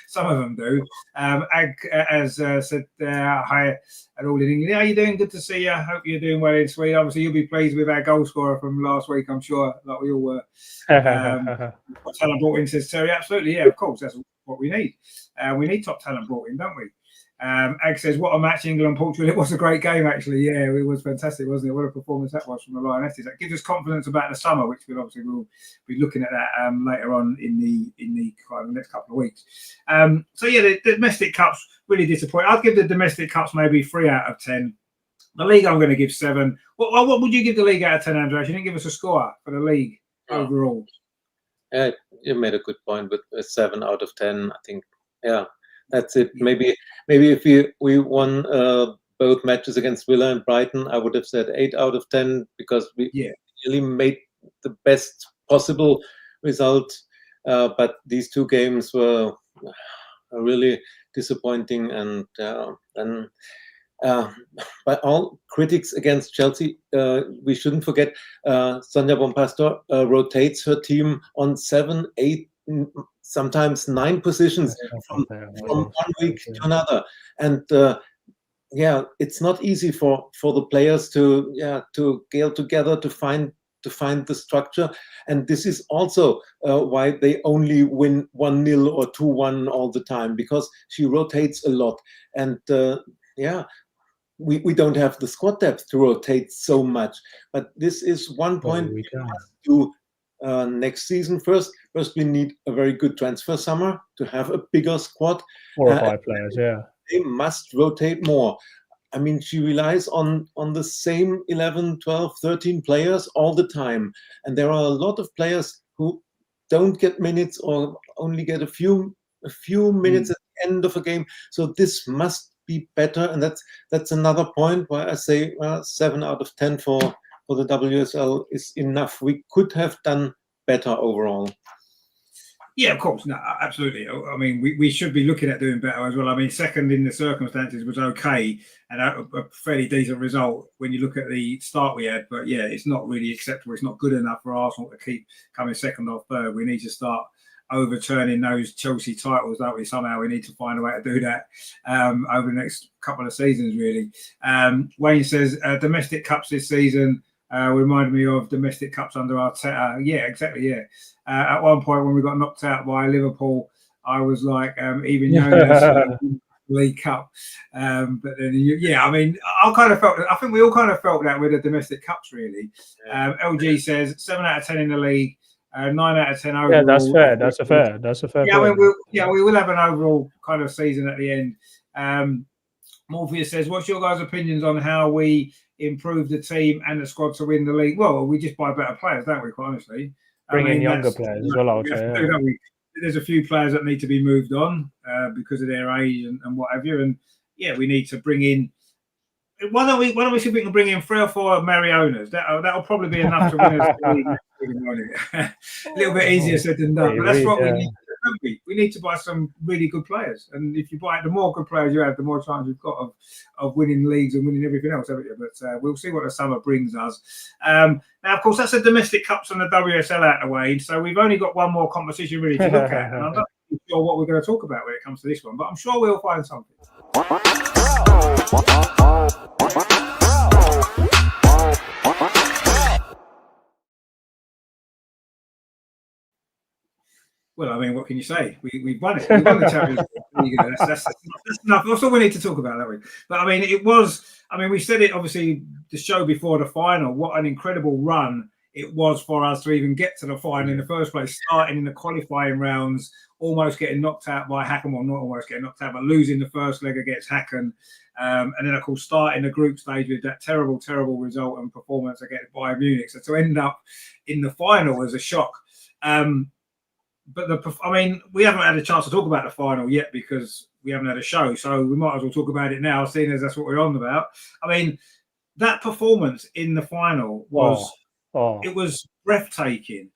Some of them do. As said, hi at all in England. How are you doing? Good to see you. Hope you're doing well in Sweden. Obviously, you'll be pleased with our goal scorer from last week, I'm sure, like we all were. Top talent brought in, says Terry. Absolutely, yeah, of course. That's what we need. We need top talent brought in, don't we? Ag says, what a match, England, Portugal. It was a great game, actually. Yeah, it was fantastic, wasn't it? What a performance that was from the Lionesses. That gives us confidence about the summer, which we'll be looking at that later on in the next couple of weeks. So yeah, the domestic cups really disappointing. I'd give the domestic cups maybe 3 out of 10. The league, I'm going to give 7. What would you give the league out of 10, Andreas? You didn't give us a score for the league overall. Yeah, you made a good point with 7 out of 10. I think, that's it. Maybe if we won both matches against Villa and Brighton, I would have said 8 out of 10, because we really made the best possible result. But these 2 games were really disappointing. And by all critics against Chelsea, we shouldn't forget Sonia Bompastor rotates her team on 7, 8, sometimes 9 positions from one week to another, and it's not easy for the players to gel together to find the structure. And this is also why they only win 1-0 or 2-1 all the time, because she rotates a lot. And we don't have the squad depth to rotate so much. But this is one point we must do next season. First we need a very good transfer summer to have a bigger squad. 4 or 5 players, They must rotate more. I mean, she relies on the same 11, 12, 13 players all the time. And there are a lot of players who don't get minutes or only get a few minutes at the end of a game. So this must be better. And that's another point why I say 7 out of 10 for the WSL is enough. We could have done better overall. Yeah, of course. No, absolutely. I mean, we should be looking at doing better as well. I mean, second in the circumstances was okay, and a fairly decent result when you look at the start we had. But yeah, it's not really acceptable. It's not good enough for Arsenal to keep coming second or third. We need to start overturning those Chelsea titles, don't we? Somehow we need to find a way to do that over the next couple of seasons, really. Wayne says domestic cups this season reminded me of domestic cups under Arteta. Yeah, exactly. Yeah. At one point when we got knocked out by Liverpool, I was like, even Jonas League Cup. But then, I mean, I think we all kind of felt that with the domestic cups, really. LG says 7 out of 10 in the league, 9 out of 10 overall. Yeah, that's fair. That's a fair. Yeah, I mean, we will have an overall kind of season at the end. Morpheus says, what's your guys' opinions on how we improve the team and the squad to win the league? Well, we just buy better players, don't we? Quite honestly, Bring in younger players as well. I would say. There's a few players that need to be moved on because of their age and what have you. And yeah, we need to bring in. Why don't we see if we can bring in 3 or 4 Marionas? That'll probably be enough to win us the league. A little bit easier said than done. But that's what we need. We need to buy some really good players, and if you buy, the more good players you have, the more chance you've got of winning leagues and winning everything else, haven't you? But we'll see what the summer brings us. Now, of course, that's the domestic cups and the WSL out of the way, so we've only got one more competition really to look at, and I'm not sure what we're going to talk about when it comes to this one, but I'm sure we'll find something. Well, I mean, what can you say? We've won it. We won the Champions League. That's enough. That's all we need to talk about, that week. But I mean, it was. I mean, we said it obviously the show before the final. What an incredible run it was for us to even get to the final in the first place. Starting in the qualifying rounds, almost getting knocked out by Häcken. Well, not almost getting knocked out, but losing the first leg against Häcken. And then, of course, starting the group stage with that terrible result and performance against Bayern Munich. So to end up in the final was a shock. But I mean, we haven't had a chance to talk about the final yet because we haven't had a show. So we might as well talk about it now, seeing as that's what we're on about. I mean, that performance in the final was it was breathtaking.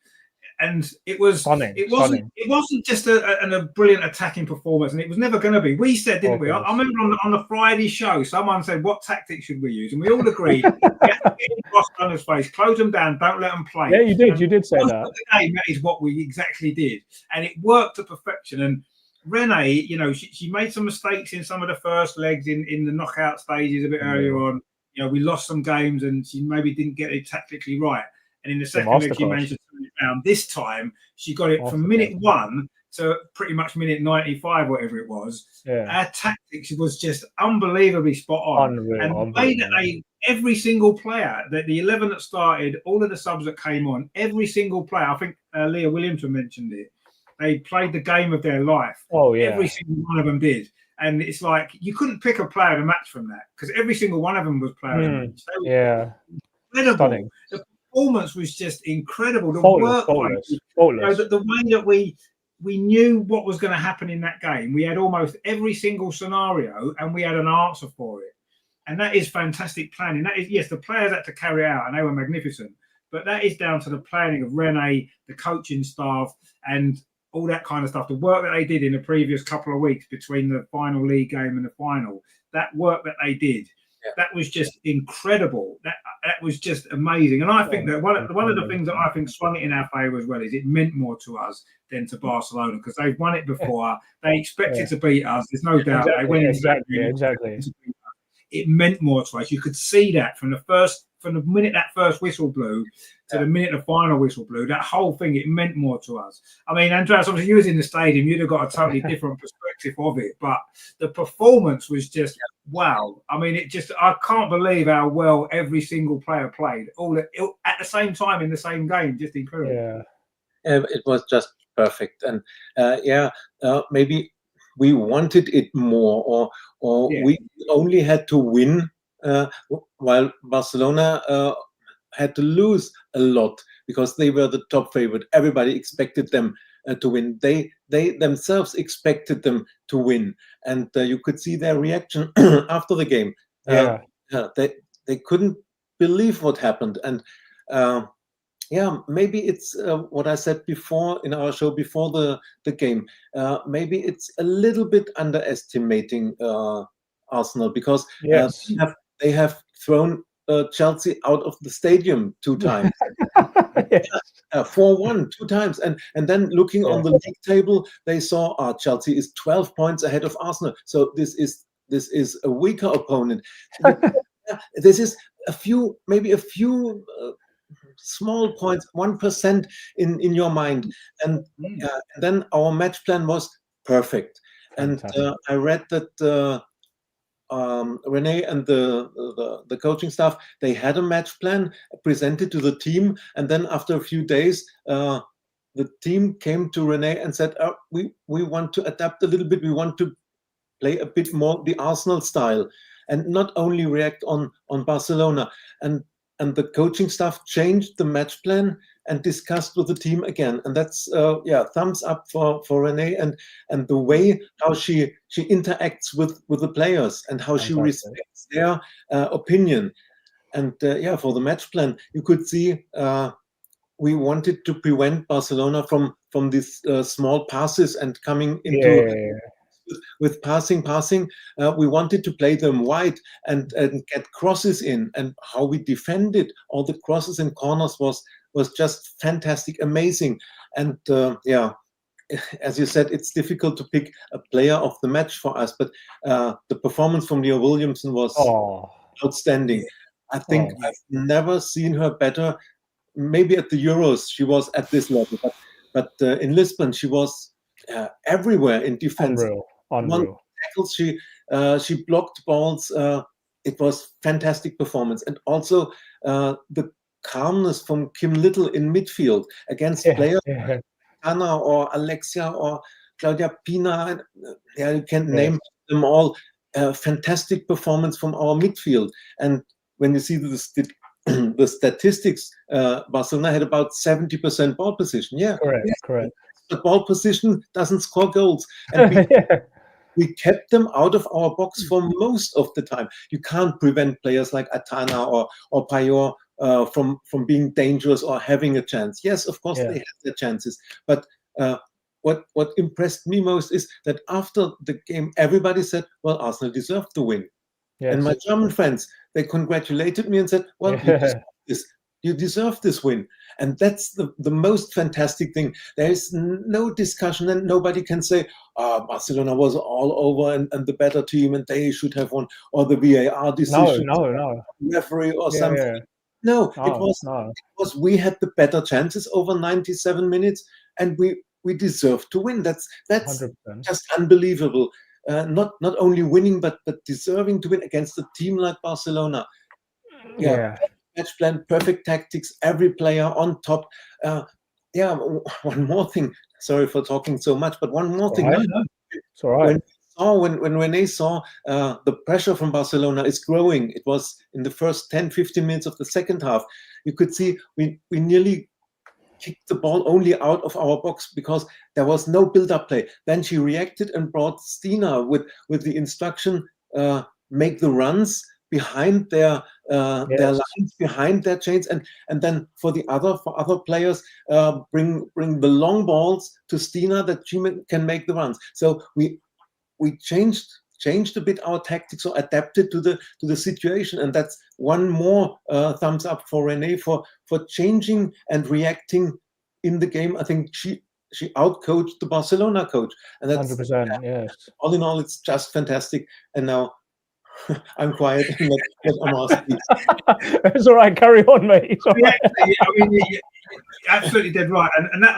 And it was stunning. It wasn't just a brilliant attacking performance, and it was never going to be. We said, didn't we? I remember on the Friday show, someone said, "What tactics should we use?" And we all agreed, cross runner's face, close them down, don't let them play. Yeah, you did. You did say that. The game, that is what we exactly did, and it worked to perfection. And Renee, you know, she made some mistakes in some of the first legs in the knockout stages a bit earlier on. You know, we lost some games, and she maybe didn't get it tactically right. And in the second leg, she managed to turn it around. This time, she got it from minute 1 to pretty much minute 95, whatever it was. Yeah. Our tactics was just unbelievably spot on. And the way that every single player, the 11 that started, all of the subs that came on, every single player, I think Leah Williamson mentioned it, they played the game of their life. Oh, yeah. Every single one of them did. And it's like, you couldn't pick a player to match from that because every single one of them was player to match. Yeah. Incredible. Stunning. Performance was just incredible. The work rate, the way that we knew what was going to happen in that game. We had almost every single scenario, and we had an answer for it. And that is fantastic planning. That is, yes, the players had to carry out, and they were magnificent. But that is down to the planning of Renee, the coaching staff, and all that kind of stuff. The work that they did in the previous couple of weeks between the final league game and the final. That work that they did. That was just incredible. That was just amazing. And I think that one of the things that I think swung it in our favour as well is it meant more to us than to Barcelona because they've won it before. They expected to beat us. There's no doubt. They went exactly. It meant more to us. You could see that from the minute that first whistle blew to the minute the final whistle blew, that whole thing, it meant more to us. I mean, Andreas, obviously you was in the stadium, you'd have got a totally different perspective of it, but the performance was just wow. I mean, I can't believe how well every single player played all at the same time in the same game. Just incredible. Yeah, it was just perfect. And maybe we wanted it more or we only had to win while Barcelona had to lose a lot because they were the top favorite. Everybody expected them to win. They themselves expected them to win, and you could see their reaction after the game. They couldn't believe what happened, and maybe it's what I said before in our show before the game. Maybe it's a little bit underestimating Arsenal because they have thrown Chelsea out of the stadium 2 times. 4-1 2 times, and then looking on the league table, they saw Chelsea is 12 points ahead of Arsenal. So this is a weaker opponent. This is maybe a few small points, 1% in your mind, and then our match plan was perfect. And I read that. Renee and the coaching staff, they had a match plan presented to the team, and then after a few days the team came to Renee and said, we want to adapt a little bit, we want to play a bit more the Arsenal style, and not only react on Barcelona. And the coaching staff changed the match plan and discussed with the team again. And that's thumbs up for Renee and the way how she interacts with the players and how she respects their opinion. And for the match plan, you could see we wanted to prevent Barcelona from these small passes and coming into with passing. We wanted to play them wide and get crosses in, and how we defended all the crosses and corners was just fantastic, amazing. And as you said, it's difficult to pick a player of the match for us, but the performance from Leah Williamson was outstanding. I think I've never seen her better. Maybe at the Euros she was at this level, but in Lisbon she was everywhere in defense. Unreal. Tackles, she blocked balls. It was fantastic performance, and also the calmness from Kim Little in midfield against players like Anna or Alexia or Claudia Pina. You can't name them all. Fantastic performance from our midfield. And when you see the statistics, Barcelona had about 70% ball position. Correct. But ball position doesn't score goals. And we kept them out of our box for most of the time. You can't prevent players like Atana or Payor from being dangerous or having a chance. Yes, of course they have their chances. But what impressed me most is that after the game, everybody said, well, Arsenal deserved the win. Yes. And my German friends, they congratulated me and said, well, you deserve this win. And that's the most fantastic thing. There is no discussion, and nobody can say, Barcelona was all over and the better team and they should have won, or the VAR decision, no. referee or something. No, it was we had the better chances over 97 minutes, and we deserved to win. That's 100%. Just unbelievable. Not only winning, but deserving to win against a team like Barcelona. Match plan, perfect tactics, every player on top. One more thing. Sorry for talking so much, but one more thing. It's all right. When Renee saw the pressure from Barcelona is growing, it was in the first 10-15 minutes of the second half. You could see we nearly kicked the ball only out of our box because there was no build-up play. Then she reacted and brought Stina with the instruction, make the runs behind their lines, behind their chains, and then for other players, bring the long balls to Stina that she can make the runs. So we changed a bit our tactics or adapted to the situation, and that's one more thumbs up for Renee for changing and reacting in the game. I think she outcoached the Barcelona coach, and that's 100%. Yes. All in all, it's just fantastic. And now I'm quiet. Let Omar speak. It's all right. Carry on, mate. You're absolutely dead right, and that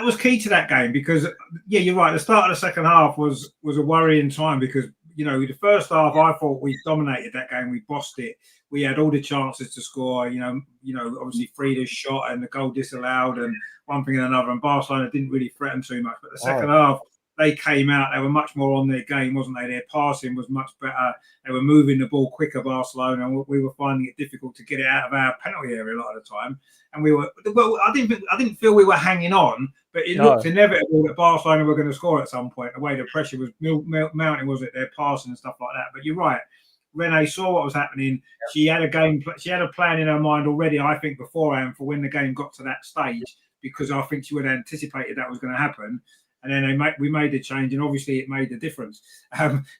was key to that game, because you're right. The start of the second half was a worrying time, because the first half I thought we dominated that game. We bossed it. We had all the chances to score. Obviously Frida's shot and the goal disallowed, and one thing and another. And Barcelona didn't really threaten too much. But the second half, they came out. They were much more on their game, wasn't they? Their passing was much better. They were moving the ball quicker, Barcelona, and we were finding it difficult to get it out of our penalty area a lot of the time. And I didn't feel we were hanging on, but it looked inevitable that Barcelona were going to score at some point. The way the pressure was mounting, was it? Their passing and stuff like that. But you're right. Renee saw what was happening. She had a plan in her mind already, I think, beforehand for when the game got to that stage, because I think she would have anticipated that was going to happen. And then we made the change, and obviously it made the difference.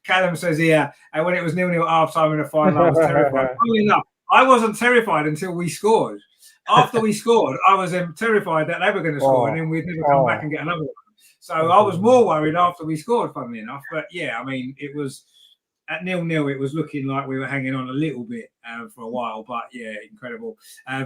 Callum says here, and when it was 0-0 at half-time in the final, I was terrified. Funny enough, I wasn't terrified until we scored. After we scored, I was terrified that they were going to score, and then we'd never come back and get another one. So I was more worried after we scored, funnily enough. But it was at 0-0. It was looking like we were hanging on a little bit for a while. But incredible.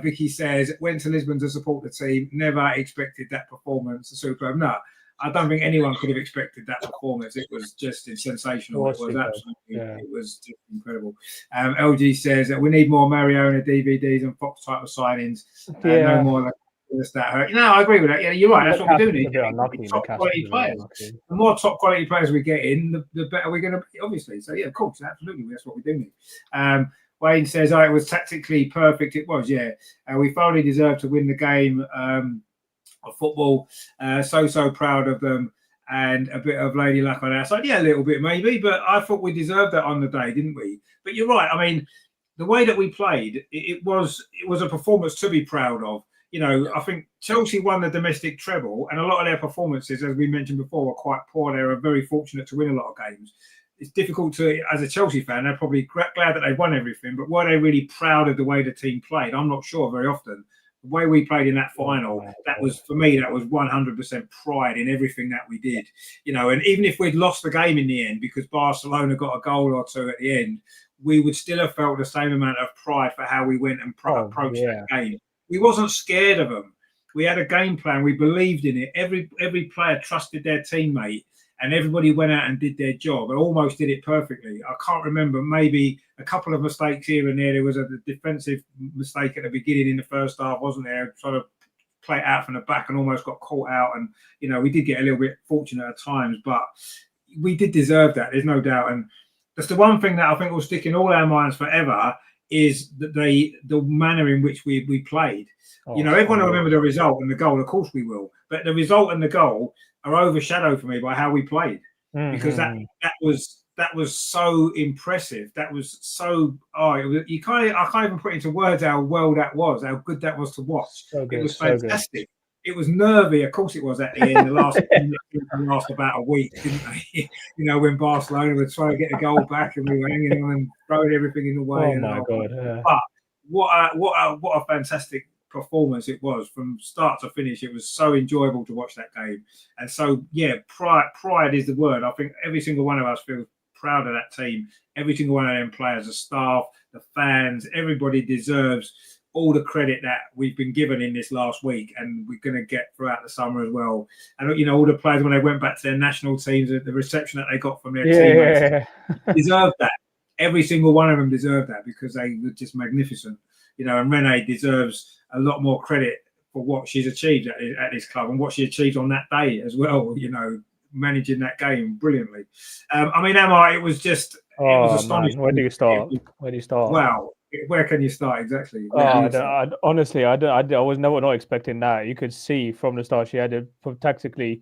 Vicky says, went to Lisbon to support the team. Never expected that performance. Superb. No, I don't think anyone could have expected that performance. It was just sensational. It was absolutely, it was just incredible. LG says that we need more Mariona DVDs and Fox type of signings. No more hurt. No, I agree with that. Yeah, you're right. That's what we do need. A bit unlucky. Top quality players. The more top quality players we get in, the better we're going to be, obviously. So yeah, of course, absolutely, that's what we do need. Wayne says, "Oh, it was tactically perfect." It was, yeah. We thoroughly deserved to win the game of football. So proud of them. And a bit of lady luck on our side. Yeah, a little bit maybe, but I thought we deserved that on the day, didn't we? But you're right. I mean, the way that we played, it was a performance to be proud of. You know, I think Chelsea won the domestic treble, and a lot of their performances, as we mentioned before, were quite poor. They were very fortunate to win a lot of games. It's difficult to, as a Chelsea fan, they're probably glad that they won everything, but were they really proud of the way the team played? I'm not sure very often. The way we played in that final, that was, for me, that was 100% pride in everything that we did. You know, and even if we'd lost the game in the end because Barcelona got a goal or two at the end, we would still have felt the same amount of pride for how we went and approached that game. We wasn't scared of them. We had a game plan. We believed in it. Every player trusted their teammate, and everybody went out and did their job and almost did it perfectly. I can't remember, maybe a couple of mistakes here and there. There was a defensive mistake at the beginning in the first half, wasn't there? Trying to play it out from the back and almost got caught out. And, you know, we did get a little bit fortunate at times, but we did deserve that. There's no doubt. And that's the one thing that I think will stick in all our minds forever is that the manner in which we played. You know, everyone will remember the result and the goal. Of course we will. But the result and the goal are overshadowed for me by how we played, because that was so impressive. That was so I can't even put into words how well that was, how good that was to watch. It was fantastic. It was nervy, of course it was at the end. The last about a week, didn't they? You know, when Barcelona were trying to get a goal back and we were hanging on and throwing everything in the way. Oh my God! Yeah. But what a fantastic performance it was from start to finish. It was so enjoyable to watch that game. And so, yeah, pride is the word. I think every single one of us feels proud of that team. Every single one of them players, the staff, the fans, everybody deserves all the credit that we've been given in this last week, and we're going to get throughout the summer as well. And, you know, all the players, when they went back to their national teams, the reception that they got from their teammates deserved that. Every single one of them deserved that because they were just magnificent. You know, and Renee deserves a lot more credit for what she's achieved at this club and what she achieved on that day as well, you know, managing that game brilliantly. I mean, Emma, it was just, it was astonishing. Man. Where do you start? Wow. Where can you start exactly? Honestly, I was never not expecting that. You could see from the start she had it tactically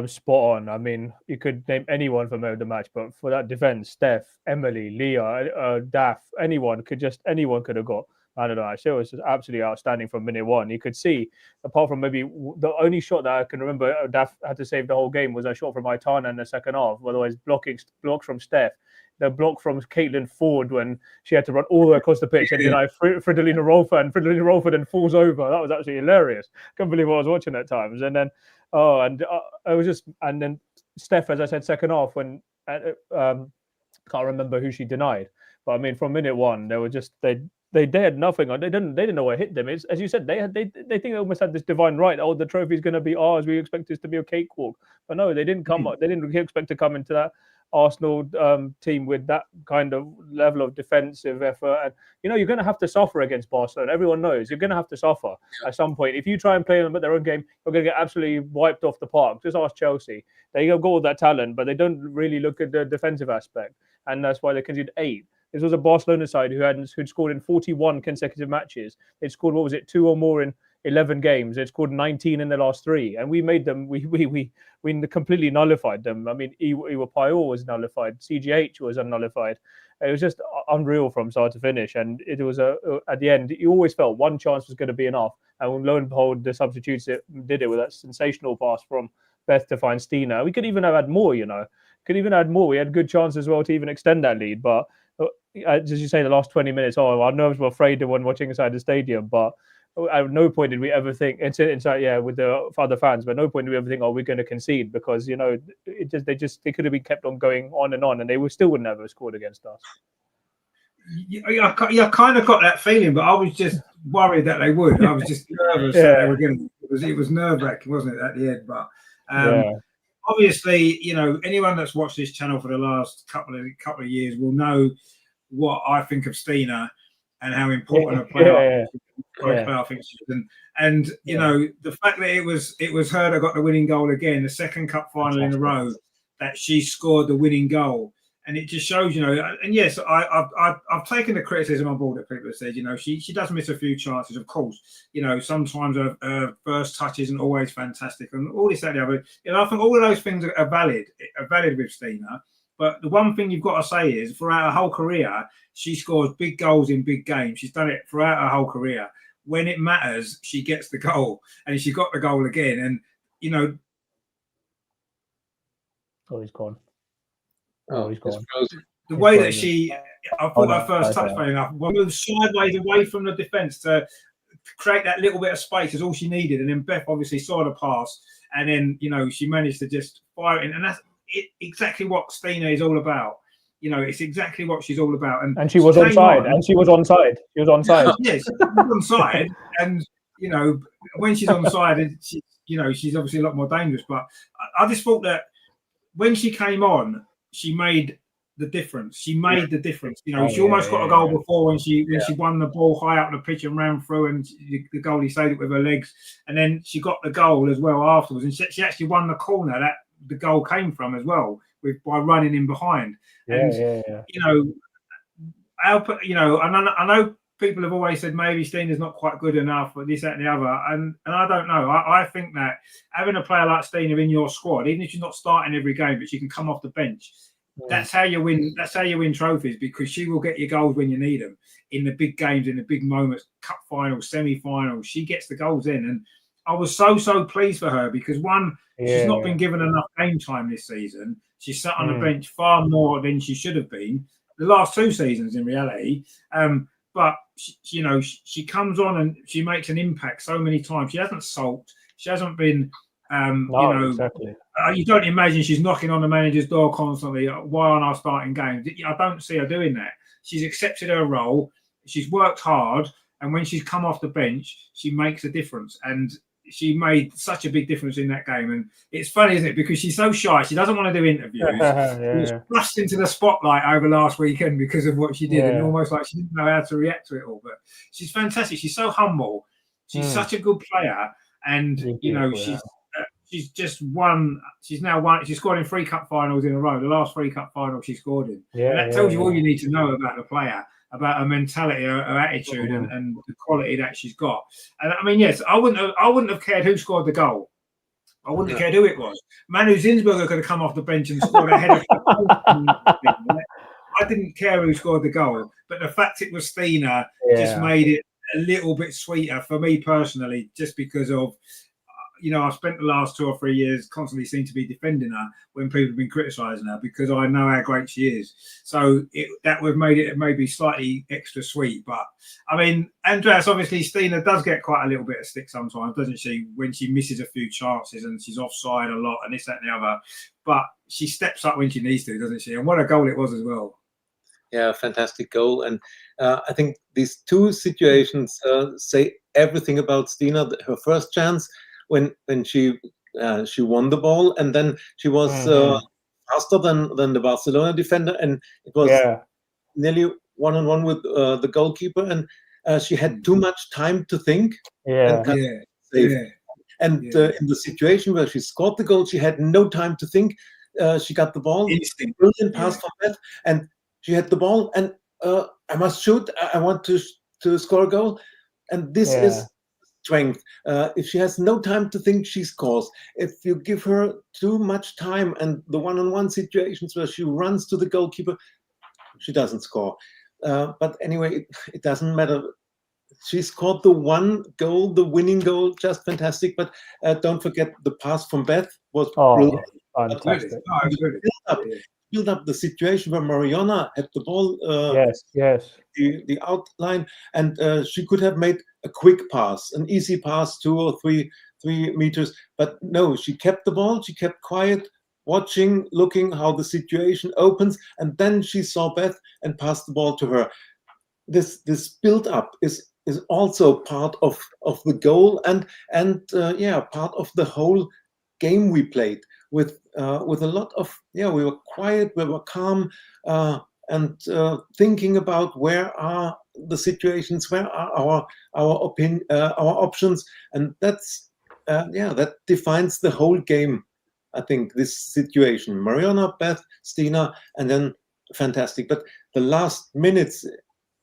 spot on. I mean, you could name anyone from the match, but for that defense, Steph, Emily, Leah, Daph, anyone could have got. I don't know. Actually, it was just absolutely outstanding from minute one. You could see, apart from maybe the only shot that I can remember, Daph had to save the whole game was a shot from Aitana in the second half. Otherwise, blocks from Steph. The block from Caitlin Ford when she had to run all the way across the pitch, and Fridolina Rolford then falls over. That was actually hilarious. Couldn't believe what I was watching at times. And then, it was just, and then Steph, as I said, second half when can't remember who she denied, but I mean from minute one they were just they had nothing on. They didn't know what hit them. It's, as you said, they think they almost had this divine right. Oh, the trophy's going to be ours. We expect this to be a cakewalk, but no, they didn't come. They didn't expect to come into that Arsenal team with that kind of level of defensive effort. And you know, you're going to have to suffer against Barcelona. Everyone knows you're going to have to suffer at some point. If you try and play them at their own game, you're going to get absolutely wiped off the park. Just ask Chelsea. They got all that talent, but they don't really look at the defensive aspect, and that's why they conceded 8. This was a Barcelona side who'd scored in 41 consecutive matches. They'd scored, 2 or more in 11 games. They'd scored 19 in the last 3, and we made them. We completely nullified them. I mean, Iwa Payol was nullified. CGH was nullified. It was just unreal from start to finish. And it was at the end, you always felt one chance was going to be enough. And when lo and behold, the substitutes did it with that sensational pass from Beth to find Stina. We could even have had more. You know, We had good chance as well to even extend that lead, but. As you say, the last 20 minutes, our nerves were afraid when watching inside the stadium. But at no point did we ever think, inside, with the other fans, but at no point did we ever think, we're going to concede, because you know, they could have been kept on going on, and they still would never have scored against us. I kind of got that feeling, but I was just worried that they would. I was just nervous that they were going to. It was nerve-wracking, wasn't it, at the end? But obviously, you know, anyone that's watched this channel for the last couple of years will know what I think of Stina. and how important a player Yeah. playoff fixtures. And you know, the fact that it was her that got the winning goal again, the second cup final in a row that she scored the winning goal. And it just shows, you know, and yes, I've taken the criticism on board that people have said, you know, she does miss a few chances, of course. You know, sometimes her first touch isn't always fantastic, and all this, that, and the other. You know, I think all of those things are valid with Stina. But the one thing you've got to say is, throughout her whole career, she scores big goals in big games. She's done it throughout her whole career. When it matters, she gets the goal, and she got the goal again. And you know, he's gone. He's gone. The way that I thought her first touch, funny enough, moved sideways away from the defence to create that little bit of space is all she needed. And then Beth obviously saw the pass, and then, you know, she managed to just fire it in. And that's exactly what Stina is all about. You know, it's exactly what she's all about. And she was onside. And she was onside. She was onside. Yes, she was onside. And, you know, when she's onside, you know, she's obviously a lot more dangerous. But I just thought that when she came on, she made the difference. She made the difference. You know, she almost got a goal before when she won the ball high up the pitch and ran through, and the goalie saved it with her legs. And then she got the goal as well afterwards. And she actually won the corner that the goal came from as well, by running in behind. You know, I know people have always said maybe Stina's not quite good enough, or this, that, and the other. And I don't know. I think that having a player like Stina in your squad, even if she's not starting every game, but she can come off the bench, that's how you win. That's how you win trophies, because she will get you goals when you need them in the big games, in the big moments, cup finals, semi-finals. She gets the goals in, and I was so pleased for her, because she's not been given enough game time this season. She's sat on the bench far more than she should have been the last 2 seasons, in reality. But she comes on and she makes an impact so many times. She hasn't sulked. She hasn't been. Exactly. You don't imagine she's knocking on the manager's door constantly. Why aren't I starting games? I don't see her doing that. She's accepted her role. She's worked hard, and when she's come off the bench, she makes a difference. And she made such a big difference in that game. And it's funny, isn't it? Because she's so shy. She doesn't want to do interviews. She was thrust into the spotlight over last weekend because of what she did, and almost like she didn't know how to react to it all. But she's fantastic. She's so humble. She's such a good player. And, she's just won. She's now won. She's scored in 3 cup finals in a row. The last 3 cup finals she scored in. And that tells you all you need to know about the player, about her mentality, her attitude, and the quality that she's got. And I mean, yes, I wouldn't have cared who scored the goal. I wouldn't have cared who it was. Manu Zinsberger could have come off the bench and scored a header. I didn't care who scored the goal, but the fact it was Stina just made it a little bit sweeter for me personally, just because of, I've spent the last 2 or 3 years constantly seem to be defending her when people have been criticising her, because I know how great she is. So that would have made it maybe slightly extra sweet. But I mean, Andreas, obviously Stina does get quite a little bit of stick sometimes, doesn't she? When she misses a few chances and she's offside a lot and this, that, and the other. But she steps up when she needs to, doesn't she? And what a goal it was as well. Yeah, fantastic goal. And I think these 2 situations say everything about Stina. Her first chance, when she won the ball, and then she was faster than the Barcelona defender, and it was nearly 1-on-1 with the goalkeeper, and she had too much time to think. And in the situation where she scored the goal, she had no time to think. She got the ball, brilliant pass from Beth, and she had the ball, and I must shoot. I want to score a goal, and this is strength. If she has no time to think, she scores. If you give her too much time and the 1-on-1 situations where she runs to the goalkeeper, she doesn't score. But anyway, it doesn't matter. She scored the 1 goal, the winning goal, just fantastic. But don't forget, the pass from Beth was brilliant. Fantastic. Build up the situation where Mariona had the ball, the outline, and she could have made a quick pass, an easy pass, 2 or 3 meters. But no, she kept the ball, she kept quiet, watching, looking how the situation opens, and then she saw Beth and passed the ball to her. This build up is also part of the goal, and part of the whole game we played with a lot of we were quiet, we were calm, and thinking about where are the situations, where are our options, and that's that defines the whole game. I think this situation, Mariona, Beth, Stina, and then fantastic. But the last minutes,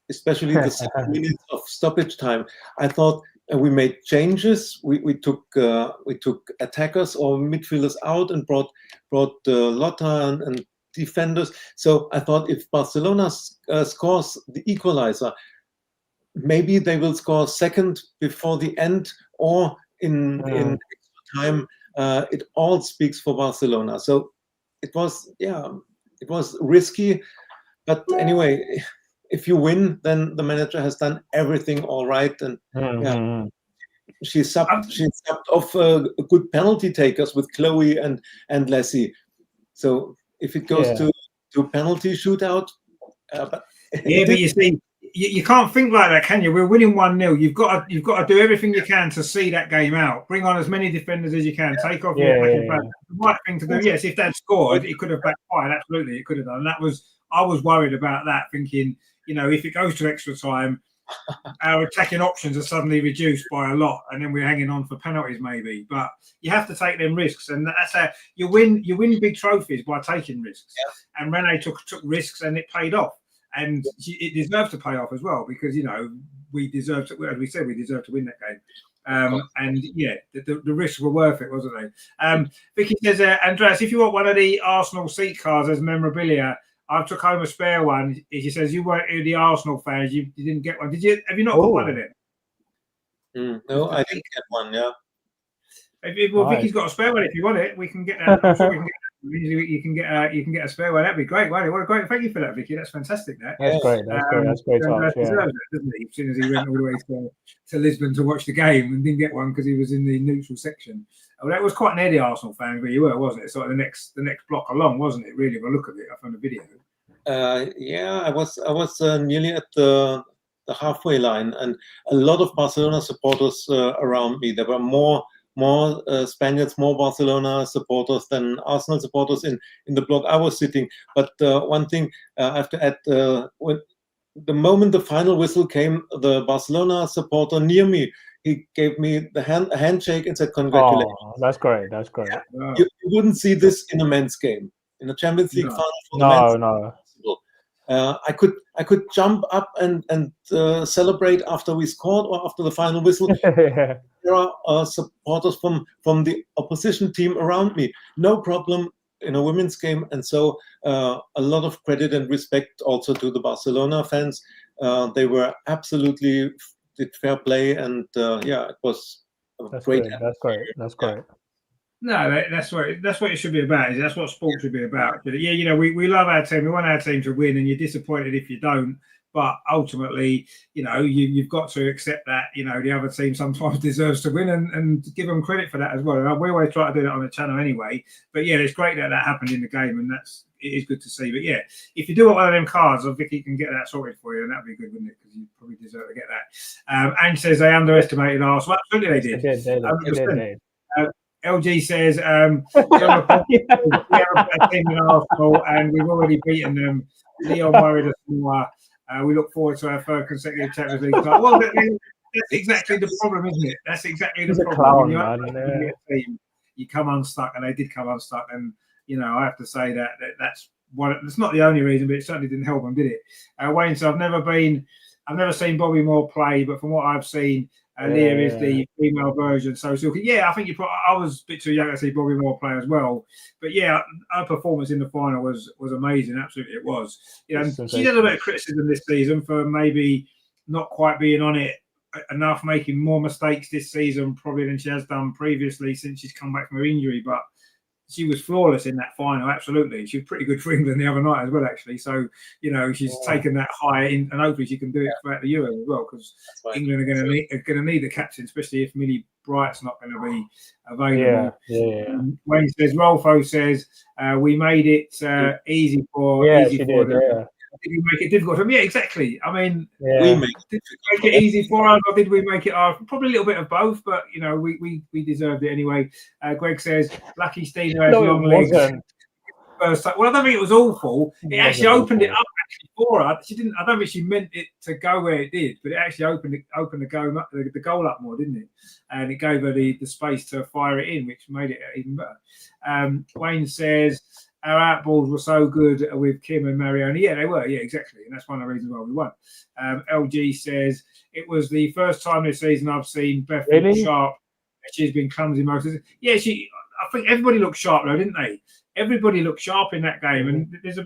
especially the 7 minutes of stoppage time, I thought we made changes. We took attackers or midfielders out and brought Lotta and defenders. So I thought if Barcelona scores the equalizer, maybe they will score second before the end or in extra time. It all speaks for Barcelona. So it was risky, but anyway, if you win, then the manager has done everything all right, and she subbed off good penalty takers with Chloe and Lassie. So if it goes to penalty shootout, but you see, you can't think like that, can you? We're winning 1-0. You've got to do everything you can to see that game out. Bring on as many defenders as you can. Take off your attacking players. The right thing to do. Yes, if they'd scored, it could have backfired. Absolutely, it could have done. I was worried about that, thinking, if it goes to extra time, our attacking options are suddenly reduced by a lot, and then we're hanging on for penalties maybe. But you have to take them risks, and that's how you win. You win big trophies by taking risks. Yeah. And Renee took risks, and it paid off. And it deserves to pay off as well, because we deserve to, as we said, we deserve to win that game. And the risks were worth it, wasn't they? Vicky says, Andreas, if you want one of the Arsenal seat cards as memorabilia, I took home a spare one. She says you weren't the Arsenal fans, you didn't get one. Have you not got one of it? No, I didn't get one. Yeah. Vicky's got a spare one. If you want it, we can get that. I'm sure we can get. You can get a spare one. That'd be great. Wow, what a great! Thank you for that, Vicky. That's fantastic. That's great. That's great. Touch, deserves it, doesn't he? As soon as he went all the way to Lisbon to watch the game and didn't get one because he was in the neutral section. Well, that was quite near the Arsenal fan where you were, wasn't it? Sort of the next block along, wasn't it? Really, by the look of it, from the video. I was nearly at the halfway line, and a lot of Barcelona supporters around me. There were more Spaniards, more Barcelona supporters than Arsenal supporters in the block I was sitting. But one thing I have to add, when the moment the final whistle came, the Barcelona supporter near me, he gave me a handshake and said, "Congratulations." Oh, that's great. Wow. You wouldn't see this in a men's game. In a Champions League final for the men's I could jump up and celebrate after we scored or after the final whistle. There are supporters from the opposition team around me. No problem in a women's game. And so a lot of credit and respect also to the Barcelona fans. They were absolutely did fair play, and it was great. That's great. No, that's what it should be about. That's what sport should be about. But we love our team. We want our team to win, and you're disappointed if you don't. But ultimately, you've got to accept that the other team sometimes deserves to win, and give them credit for that as well. We always try to do that on the channel anyway. But it's great that happened in the game, and it is good to see. But if you do want one of them cards, I think you can get that sorted for you, and that'd be good, wouldn't it? Because you probably deserve to get that. Ange says they underestimated Arsenal. Absolutely, they did. They did. LG says, we have a team in Arsenal and we've already beaten them. Leon worried us more. We look forward to our third consecutive Champions League title. Well, that's exactly the problem, isn't it? That's exactly the problem. You come unstuck, and they did come unstuck. And I have to say that's one. It's not the only reason, but it certainly didn't help them, did it? Wayne said, I've never seen Bobby Moore play, but from what I've seen, Leah is the female version. So I think I was a bit too young to see Bobby Moore play as well. But her performance in the final was amazing. Absolutely, it was. And she did a bit of criticism this season for maybe not quite being on it enough, making more mistakes this season probably than she has done previously since she's come back from her injury. But she was flawless in that final. Absolutely, she was pretty good for England the other night as well. Actually, so she's taken that high in, and hopefully she can do it throughout the Euro as well. Because England are going to need the captain, especially if Millie Bright's not going to be available. Wayne says, Rolfo says, we made it easy for them. Did we make it difficult for them? Yeah, exactly. I mean, we make it easy for us, or did we make it hard? Probably a little bit of both, but we deserved it anyway. Greg says, lucky Stina has long legs. first time. Well, I don't think it was awful. It It actually wasn't opened it awful. up actually for her. She didn't. I don't think she meant it to go where it did, but it actually opened the goal up more, didn't it? And it gave her the space to fire it in, which made it even better. Wayne says our outballs were so good with Kim and Mariona. Yeah, they were. Yeah, exactly. And that's one of the reasons why we won. LG says it was the first time this season I've seen Beth look sharp. She's been clumsy most of it. Yeah, I think everybody looked sharp though, didn't they? Everybody looked sharp in that game, and there's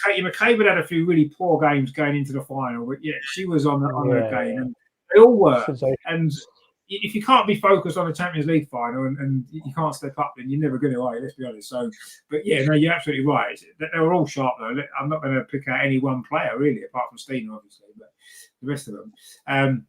Katie McCabe had a few really poor games going into the final, but yeah, she was on her game, and they all were. And if you can't be focused on the Champions League final and you can't step up, then you're never going to, are you? Let's be honest. So, but yeah, no, you're absolutely right. They were all sharp though. I'm not going to pick out any one player really, apart from Stina, obviously, but the rest of them.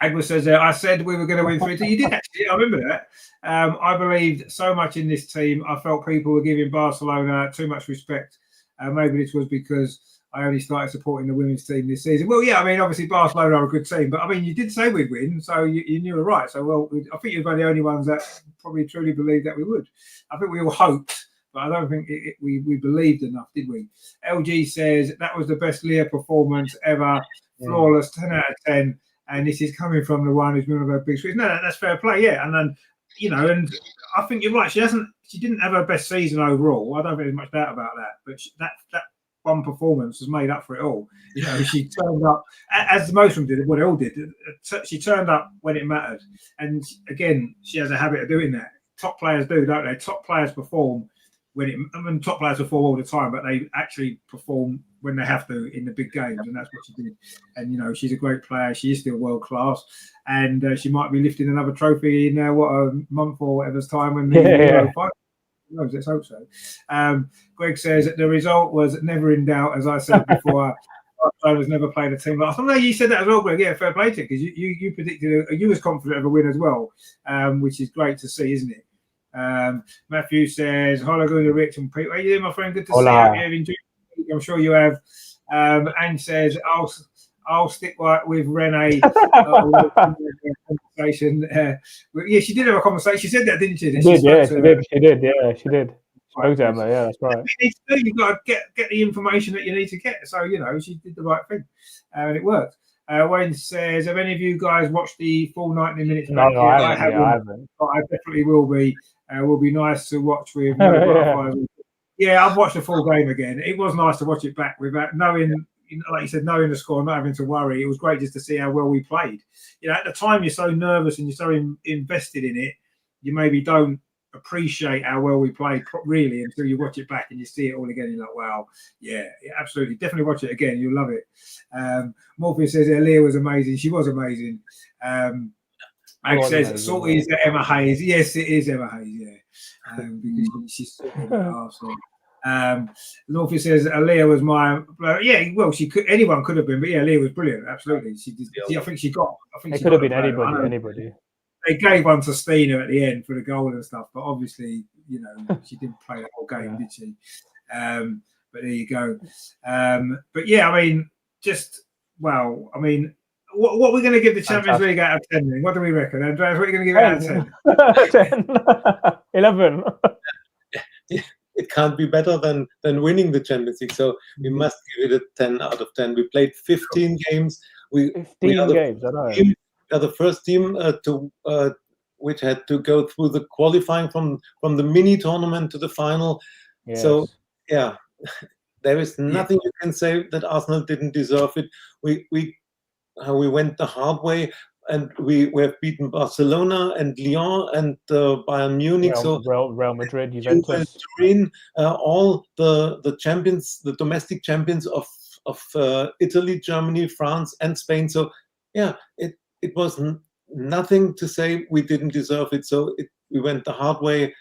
Agnes says, I said we were going to win 3-2. You did actually. I remember that. I believed so much in this team. I felt people were giving Barcelona too much respect. Maybe this was because I only started supporting the women's team this season. Well, yeah, I mean, obviously Barcelona are a good team, but I mean, you did say we'd win, so you knew it right. So, well, I think you're the only ones that probably truly believed that we would. I think we all hoped, but I don't think we believed enough, did we? LG says that was the best Leah performance ever. Flawless, 10 out of 10. And this is coming from the one who's one of her big streets. No, that's fair play, yeah. And then, and I think you're right. She didn't have her best season overall. I don't think there's much doubt about that. But that one performance has made up for it all. She turned up as most of them did. What they all did. She turned up when it mattered. And again, she has a habit of doing that. Top players do, don't they? Top players perform top players perform all the time, but they actually perform when they have to in the big games, and that's what she did. And she's a great player. She is still world class, and she might be lifting another trophy in a month or whatever's time when the Euro final. Let's hope so. Greg says that the result was never in doubt, as I said before. Barcelona's never played a team like. I know you said that as well, Greg. Yeah, fair play to you, because you predicted you was confident of a win as well, which is great to see, isn't it? Matthew says, "Hello, good Rich and Pete. How are you doing, my friend? Good to see you. Hope you have enjoyed. I'm sure you have." And says, "I'll stick with Renee." Conversation. Yeah, she did have a conversation. She said that, didn't she? She did. Yeah, she did. Yeah, she did. Spoke to Emma. Yeah, that's right. You've got to get the information that you need to get. So she did the right thing, and it worked. Wayne says, "Have any of you guys watched the full 90 minutes?" No, I haven't. But I definitely will be. Will be nice to watch with. Yeah, I've watched the full game again. It was nice to watch it back without knowing, like you said, knowing the score, not having to worry. It was great just to see how well we played. At the time you're so nervous and you're so invested in it, you maybe don't appreciate how well we played really until you watch it back and you see it all again. You're like, wow, yeah, absolutely, definitely watch it again. You'll love it. Morpheus says Leah was amazing. She was amazing. Ag says Salty is Emma Hayes. Yes, it is Emma Hayes. Yeah, because she's so Morpheus says Leah was my. Yeah, well, anyone could have been, but yeah, Leah was brilliant. Absolutely, she did. I think she got. It could have been anybody. They gave one to Stina at the end for the goal and stuff, but obviously, she didn't play the whole game, did she? But there you go. But yeah, I mean, what are we going to give the Champions League out of 10? Then? What do we reckon, Andreas? What are you going to give it out of 10? 10. 11. It can't be better than winning the Champions League. So we must give it a 10 out of 10. We played 15 games. 15 games, I know. We are the first team which had to go through the qualifying from the mini tournament to the final. Yes. So yeah, there is nothing you can say that Arsenal didn't deserve it. We went the hard way, and we have beaten Barcelona and Lyon and Bayern Munich. Real Madrid, Juventus, Turin, all the champions, the domestic champions of Italy, Germany, France, and Spain. So yeah, it was nothing to say we didn't deserve it. So we went the hard way.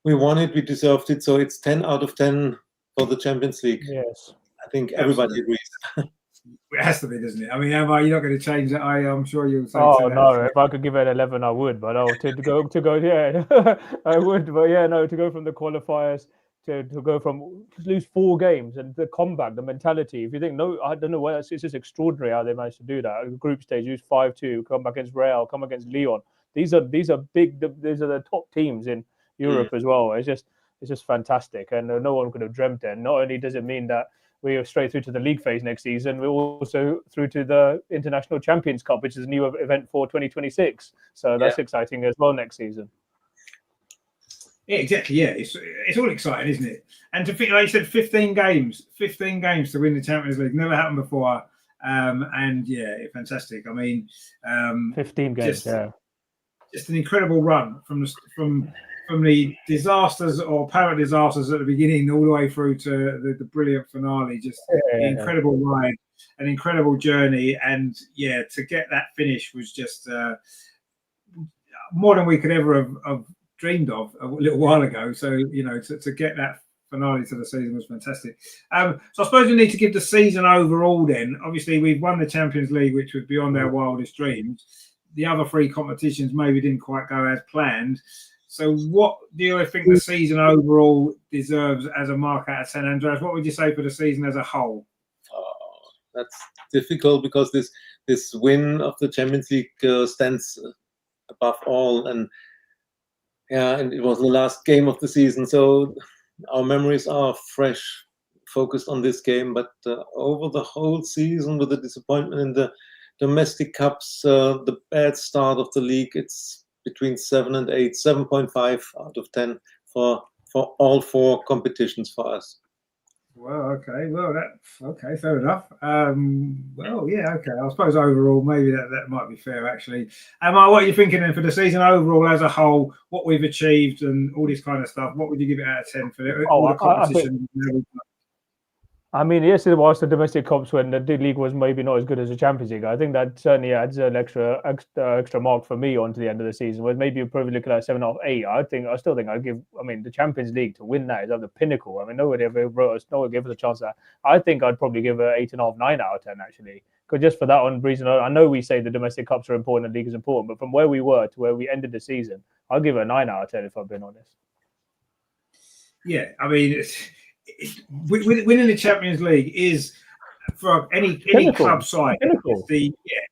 We won it. We deserved it. So it's 10 out of 10 for the Champions League. Yes, I think everybody agrees. It has to be, doesn't it? I mean, Emma, you're not going to change that. I'm sure you'll say. Oh no! If I could give it 11, I would. But to go, yeah, I would. But yeah, no, to go from the qualifiers to go from lose 4 games and the comeback, the mentality. If you think I don't know, it's just extraordinary how they managed to do that. Group stage, lose 5-2, come back against Real, come against Lyon. These are big. These are the top teams in Europe as well. It's just It's just fantastic, and no one could have dreamt it. And not only does it mean that we are straight through to the league phase next season, we're also through to the International Champions Cup, which is a new event for 2026. So that's exciting as well next season. Yeah, exactly. Yeah, it's all exciting, isn't it? And to think, like you said, 15 games to win the Champions League, never happened before. And yeah, fantastic. I mean, 15 games, just an incredible run from the disasters or apparent disasters at the beginning all the way through to the brilliant finale. Just an incredible ride, an incredible journey, and yeah, to get that finish was just more than we could ever have dreamed of a little while ago. So to get that finale to the season was fantastic. So I suppose we need to give the season overall then. Obviously we've won the Champions League, which was beyond our wildest dreams. The other 3 competitions maybe didn't quite go as planned. So what do you think the season overall deserves as a mark out of 10? Andreas, what would you say for the season as a whole? That's difficult because this win of the Champions League stands above all, and it was the last game of the season, so our memories are fresh, focused on this game. But over the whole season, with the disappointment in the domestic cups, the bad start of the league, it's between 7 and 8, 7.5 out of 10 for all 4 competitions for us. Well, okay. Well, okay. Fair enough. Well, yeah. Okay. I suppose overall, maybe that might be fair, actually. Emma, what are you thinking then for the season overall as a whole? What we've achieved and all this kind of stuff. What would you give it out of 10 for all the competition? I mean, yes, it was the domestic cups when the league was maybe not as good as the Champions League. I think that certainly adds an extra mark for me onto the end of the season. Whereas maybe you're probably looking at 7 or 8. I still think I'd give. I mean, the Champions League to win that is at the pinnacle. I mean, nobody ever wrote us. No one gave us a chance at that. I think I'd probably give it 8.5, 9 out of 10 actually. Because just for that one reason, I know we say the domestic cups are important, the league is important, but from where we were to where we ended the season, I'll give it a 9 out of 10 if I've been honest. Yeah, I mean. Winning the Champions League is for any club side.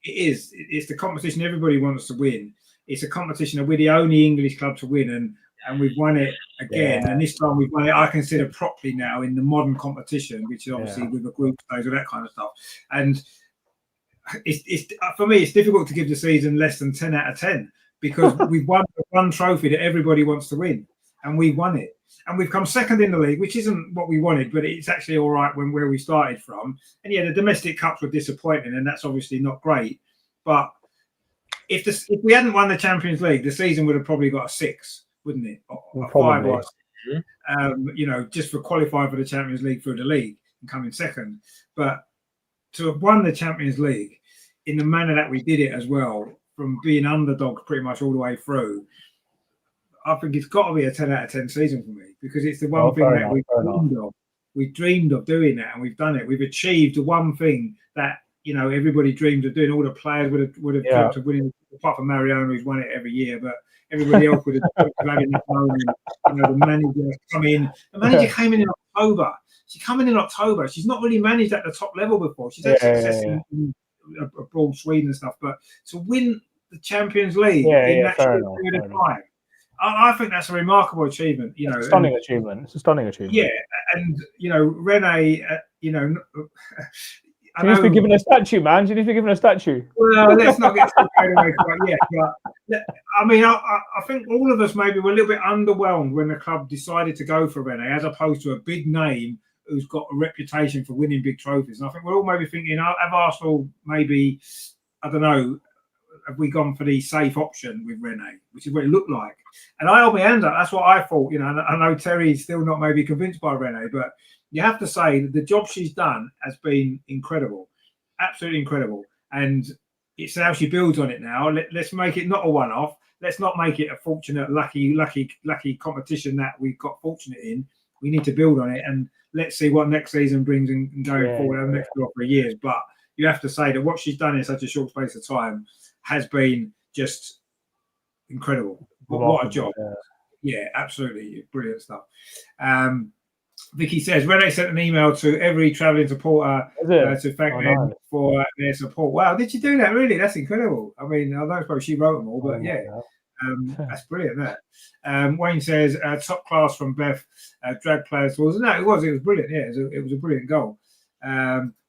It's the competition everybody wants to win. It's a competition that we're the only English club to win, and we've won it again. And this time we've won it, I consider, properly now in the modern competition, which is obviously with a group stage or that kind of stuff. And it's for me, it's difficult to give the season less than 10 out of 10 because we've won one trophy that everybody wants to win, and we won it. And we've come second in the league, which isn't what we wanted, but it's actually all right where we started from. And yeah, the domestic cups were disappointing, and that's obviously not great. But if we hadn't won the Champions League, the season would have probably got a 6, wouldn't it? Or 5 or 6. Just for qualifying for the Champions League through the league and coming second. But to have won the Champions League in the manner that we did it as well, from being underdogs pretty much all the way through, I think it's got to be a 10 out of 10 season for me because it's the one thing that we dreamed of doing that, and we've done it. We've achieved the one thing that everybody dreamed of doing. All the players would have dreamt of winning, apart from Mariano, who's won it every year, but everybody else would have dreamt of having that moment. The manager come in. The manager came in October. She came in October. She's not really managed at the top level before. She's had success in abroad, Sweden and stuff, but to win the Champions League in that short period of time. I think that's a remarkable achievement. It's a stunning achievement. It's a stunning achievement. Yeah, and Rene, She needs to be given a statue, man. She needs to be given a statue. Well, let's not get too carried away quite yet. But I mean, I think all of us maybe were a little bit underwhelmed when the club decided to go for Rene, as opposed to a big name who's got a reputation for winning big trophies. And I think we're all maybe thinking, have Arsenal maybe, I don't know, have we gone for the safe option with Rene, which is what it looked like. And I hold my hands up. That's what I thought. I know Terry's still not maybe convinced by Rene, but you have to say that the job she's done has been incredible, absolutely incredible. And it's how she builds on it now. Let's make it not a one-off. Let's not make it a fortunate, lucky competition that we've got fortunate in. We need to build on it, and let's see what next season brings and going forward over the next 2 or 3 years. But you have to say that what she's done in such a short space of time has been just incredible. What a job. Yeah, absolutely. Brilliant stuff. Vicky says, Rene sent an email to every travelling supporter to thank them for their support. Wow, did you do that? Really? That's incredible. I mean, I don't suppose she wrote them all, but That's brilliant. That Wayne says top class from Beth. Drag players towards. No, it was brilliant. Yeah, it was a brilliant goal.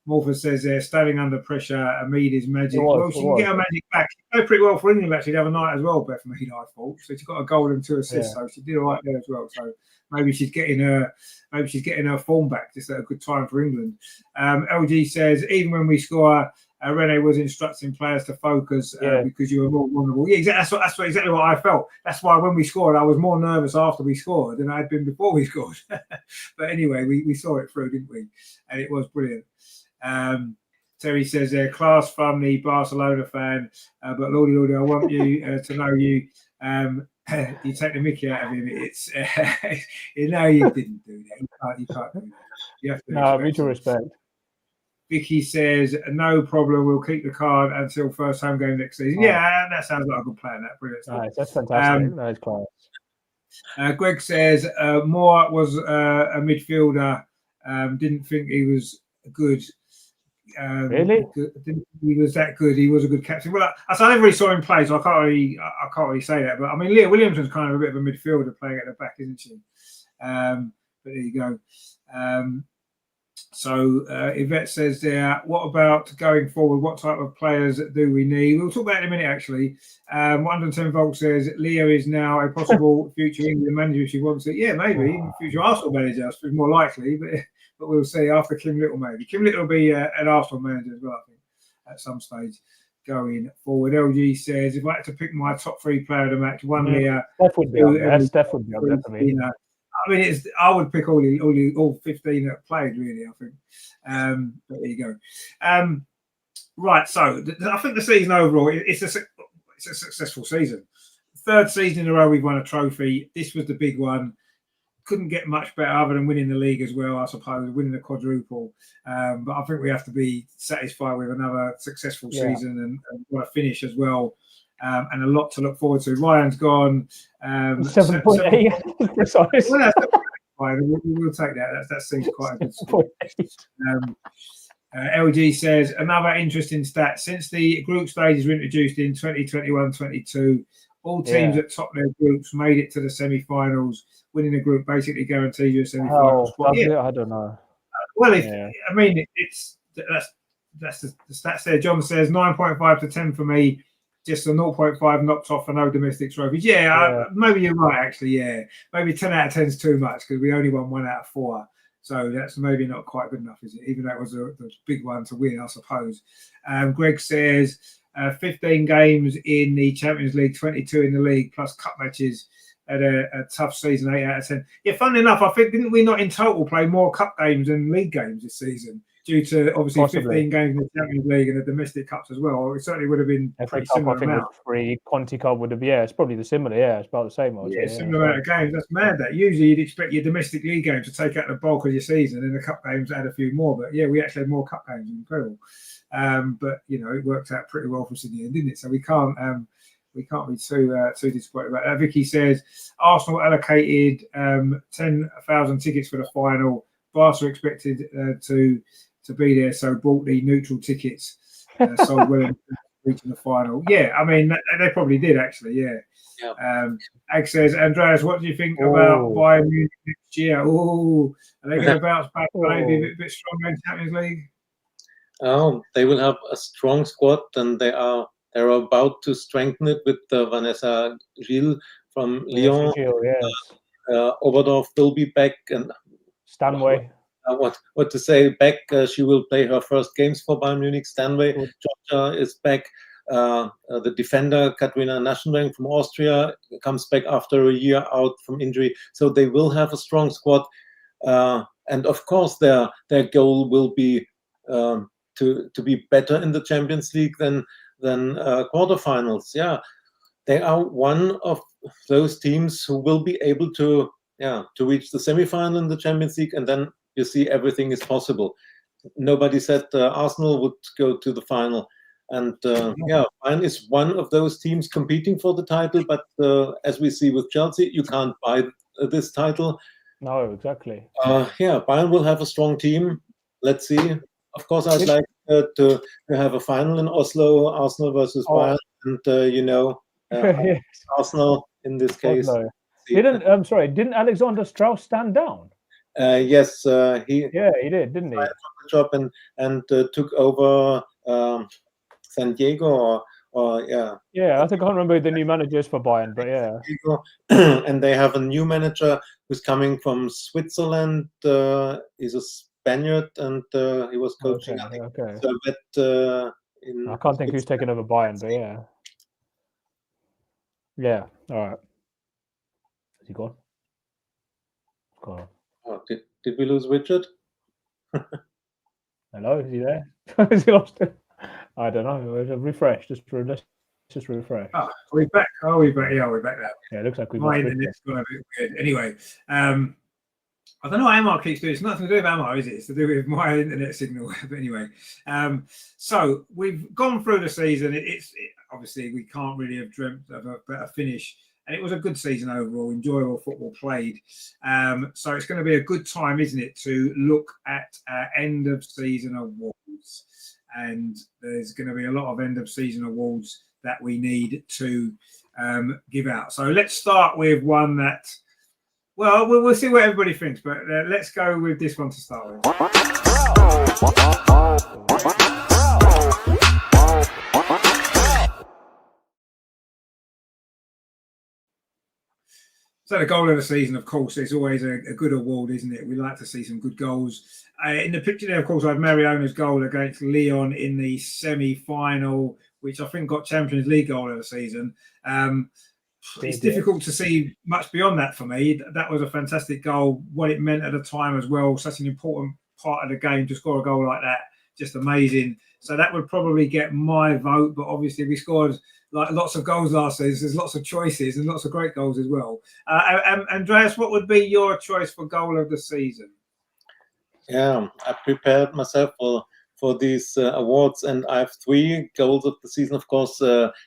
Morpher says they're standing under pressure. Mead is magic. Well, she can get her magic back. She played pretty well for England actually the other night as well, Beth Mead, I thought. So she got a goal and 2 assists. So she did all right there as well. So maybe she's getting her form back just at a good time for England. LG says even when we score, Rene was instructing players to focus because you were more vulnerable. Yeah, exactly. That's exactly what I felt. That's why when we scored, I was more nervous after we scored than I had been before we scored. But anyway, we saw it through, didn't we? And it was brilliant. Terry says class from the Barcelona fan, but Lordy, I want you to know you take the mickey out of him. It's you didn't do that. You can't do that. You have to mutual respect. Vicky says no problem. We'll keep the card until first home game next season. Yeah, that sounds like a good plan. That brilliant. Nice, that's fantastic. Nice class. Greg says Moore was a midfielder. Didn't think he was good. Really? He was that good. He was a good captain. Well, I never really saw him play, so I can't really say that. But I mean, Leah Williamson's kind of a bit of a midfielder playing at the back, isn't she? But there you go. So Yvette says there, what about going forward? What type of players do we need? We'll talk about it in a minute, actually. 110 Volt says Leah is now a possible future England manager if she wants it. Yeah, maybe. Even future Arsenal manager, I suppose, more likely. But we'll see after Kim Little, maybe. Kim Little will be an Arsenal manager as well, I think, at some stage going forward. LG says, if I had to pick my top 3 player of the match, one Leah. Steph would be on there. Steph would be on there for me. I mean, I would pick all 15 that played, really, I think. But there you go. Right, so I think the season overall, it's a successful season. 3rd season in a row we've won a trophy. This was the big one. Couldn't get much better other than winning the league as well, I suppose, winning the quadruple. But I think we have to be satisfied with another successful season and what a finish as well. And a lot to look forward to. Ryan's gone. 7.8. Precise. Well, we'll take that. That seems quite a good score. LG says another interesting stat. Since the group stages were introduced in 2021-22, all teams at top their groups made it to the semi-finals. Winning a group basically guarantees you a semi-final spot. I don't know. Well, I mean, that's the stats there. John says 9.5 to 10 for me. Just a 0.5 knocked off for no domestic trophies. Maybe you're right, actually. Yeah, maybe 10 out of 10 is too much because we only won 1 out of 4. So that's maybe not quite good enough, is it? Even though it was the big one to win, I suppose. Greg says 15 games in the Champions League, 22 in the league, plus cup matches. Had a tough season, 8 out of 10. Yeah, funnily enough, I think didn't we not in total play more cup games than league games this season? Due to obviously possibly 15 games in the Champions League and the domestic cups as well. It certainly would have been pretty similar amount. 3 Conti Cup would have been, it's probably the similar, it's about the same. Similar amount of games. That's mad that. Usually you'd expect your domestic league games to take out the bulk of your season and the cup games add a few more. But yeah, we actually had more cup games. Incredible. But it worked out pretty well for Sydney, didn't it? So we can't be too disappointed about that. Vicky says Arsenal allocated 10,000 tickets for the final. Barca expected to be there, so bought the neutral tickets, sold well in reaching the final. Yeah, I mean they probably did actually. Yeah. Ag says, Andreas, what do you think about Bayern Munich next year? Oh, are they going to bounce back? Maybe a bit stronger in Champions League? Oh, they will have a strong squad, and they're about to strengthen it with Vanessa Gilles from Lyon. Oberdorf will be back, and Stanway. What to say? Back, she will play her first games for Bayern Munich. Stanway, Georgia is back. The defender Katrina Naschenweng from Austria comes back after a year out from injury. So they will have a strong squad, and of course their goal will be to be better in the Champions League than quarterfinals. Yeah, they are one of those teams who will be able to reach the semifinal in the Champions League, and then you see everything is possible. Nobody said Arsenal would go to the final, and Bayern is one of those teams competing for the title. But as we see with Chelsea, you can't buy this title. No, exactly. Bayern will have a strong team. Let's see. Of course, I'd like to have a final in Oslo, Arsenal versus Bayern, and Yes. Arsenal in this case. Oslo. Didn't Alexander Strauss stand down? Yes, he Yeah, he did, didn't he? the job and took over San Diego or yeah. Yeah, I think I can't remember who the new manager is for Bayern, but yeah. And they have a new manager who's coming from Switzerland. He's a Spaniard, and he was coaching. Okay, I think okay. Servette, in I can't think who's taken over Bayern, but yeah. Yeah, all right. Is he gone? Gone. Oh, did we lose Richard? Hello, is he there? Is he lost it? I don't know. Refresh. Let's just refresh. Oh, are we back? Oh, we're back. Yeah, we're back now. Yeah, it looks like we've My lost Richard. internet's gone a bit weird. Anyway, I don't know what Amar keeps doing. It's nothing to do with Amar, is it? It's to do with my internet signal. But anyway, so we've gone through the season. Obviously, we can't really have dreamt of a better finish. And it was a good season overall, enjoyable football played. So it's going to be a good time, isn't it, to look at end of season awards. And there's going to be a lot of end of season awards that we need to give out. So let's start with one that, well, we'll see what everybody thinks, but let's go with this one to start with. So the goal of the season, of course, is always a good award, isn't it? We like to see some good goals. In the picture there, of course, I have Mariona's goal against Lyon in the semi-final, which I think got Champions League goal of the season. It's difficult to see much beyond that for me. That was a fantastic goal. What it meant at the time as well, such an important part of the game to score a goal like that, just amazing. So that would probably get my vote, but obviously we scored like lots of goals last season. There's lots of choices and lots of great goals as well. Andreas, what would be your choice for goal of the season? Yeah, I prepared myself for these awards, and I have 3 goals of the season. Of course,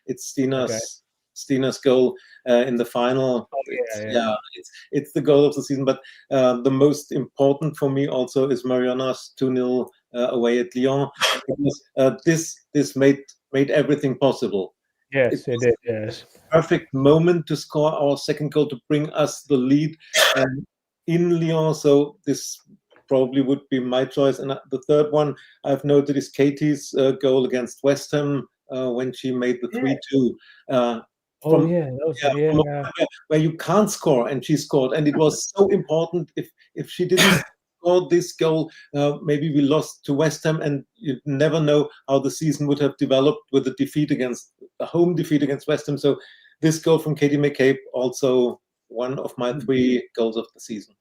it's Stina's goal in the final. It's the goal of the season. But the most important for me also is Mariona's 2-0 away at Lyon, because this made everything possible. Yes, it did. Yes, perfect moment to score our second goal to bring us the lead in Lyon. So this probably would be my choice. And the third one I've noted is Katie's goal against West Ham when she made the 3-2. Where you can't score, and she scored, and it was so important. If she didn't score this goal, maybe we lost to West Ham, and you never know how the season would have developed with a home defeat against West Ham. So this goal from Katie McCabe, also one of my 3 goals of the season.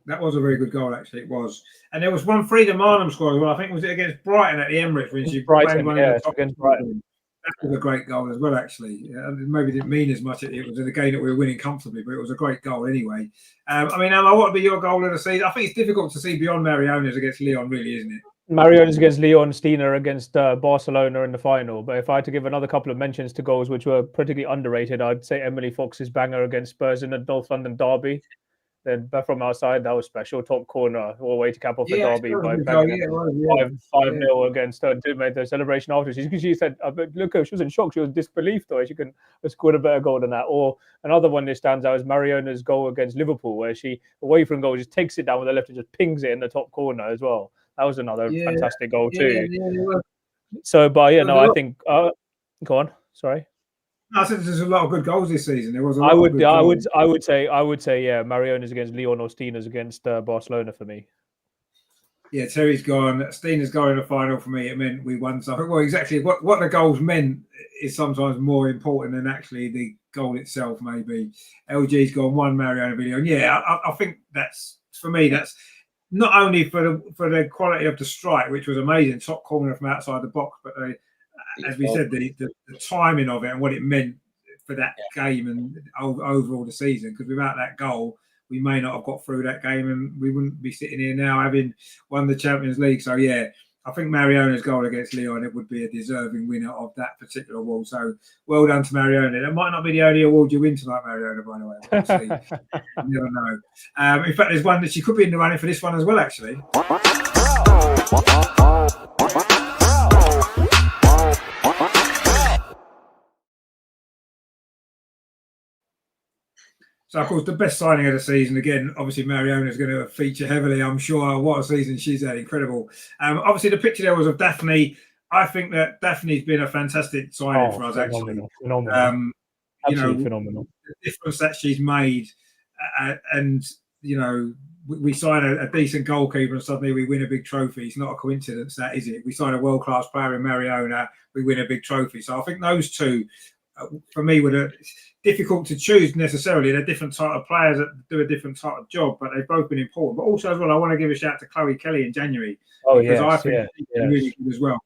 That was a very good goal, actually. It was, and there was one Frida Marnham score as well. I think was it against Brighton at the Emirates when she Brighton, against Brighton. That was a great goal as well, actually. Maybe didn't mean as much. It was in a game that we were winning comfortably, but it was a great goal anyway. I mean, Emma, what would be your goal of the season? I think it's difficult to see beyond Mariona's against Lyon, really, isn't it? Mariona's against Lyon, Stina against Barcelona in the final. But if I had to give another couple of mentions to goals which were particularly underrated, I'd say Emily Fox's banger against Spurs in the North London derby. Then from outside, that was special. Top corner, all the way to cap off the derby by 5-0 against her. Made the celebration after. She said, "Look, she was in shock. She was disbelief though. She can have scored a better goal than that." Or another one that stands out is Mariona's goal against Liverpool, where she away from goal just takes it down with the left and just pings it in the top corner as well. That was another fantastic goal too. So, but I think. Go on. Sorry. I said there's a lot of good goals this season. There was. I would say, yeah, Mariona's against Lyon or Stina's against Barcelona for me. Yeah, Terry's gone. Stina's gone in the final for me. It meant we won something. Well, exactly what the goals meant is sometimes more important than actually the goal itself. Maybe LG's gone 1, Mariona Lyon. Yeah, I think that's for me. That's not only for the quality of the strike, which was amazing, top corner from outside the box, but as we said, the timing of it and what it meant for that game and overall the season. Because without that goal, we may not have got through that game, and we wouldn't be sitting here now having won the Champions League. So yeah, I think Mariona's goal against Lyon, it would be a deserving winner of that particular award. So well done to Mariona. That might not be the only award you win tonight, Mariona, by the way. Obviously. You never know. In fact, there's one that she could be in the running for this one as well, actually. So, of course, the best signing of the season, again, obviously Mariona is going to feature heavily, I'm sure. What a season she's had, incredible. Obviously, the picture there was of Daphne. I think that Daphne's been a fantastic signing for us, actually. Phenomenal. Absolutely phenomenal. The difference that she's made, and, you know, we sign a decent goalkeeper and suddenly we win a big trophy. It's not a coincidence, that, is it? We sign a world-class player in Mariona, we win a big trophy. So I think those two, for me, were difficult to choose necessarily. They're different type of players that do a different type of job, but they've both been important. But also as well, I want to give a shout to Chloe Kelly in January. Because I think she's been really good as well.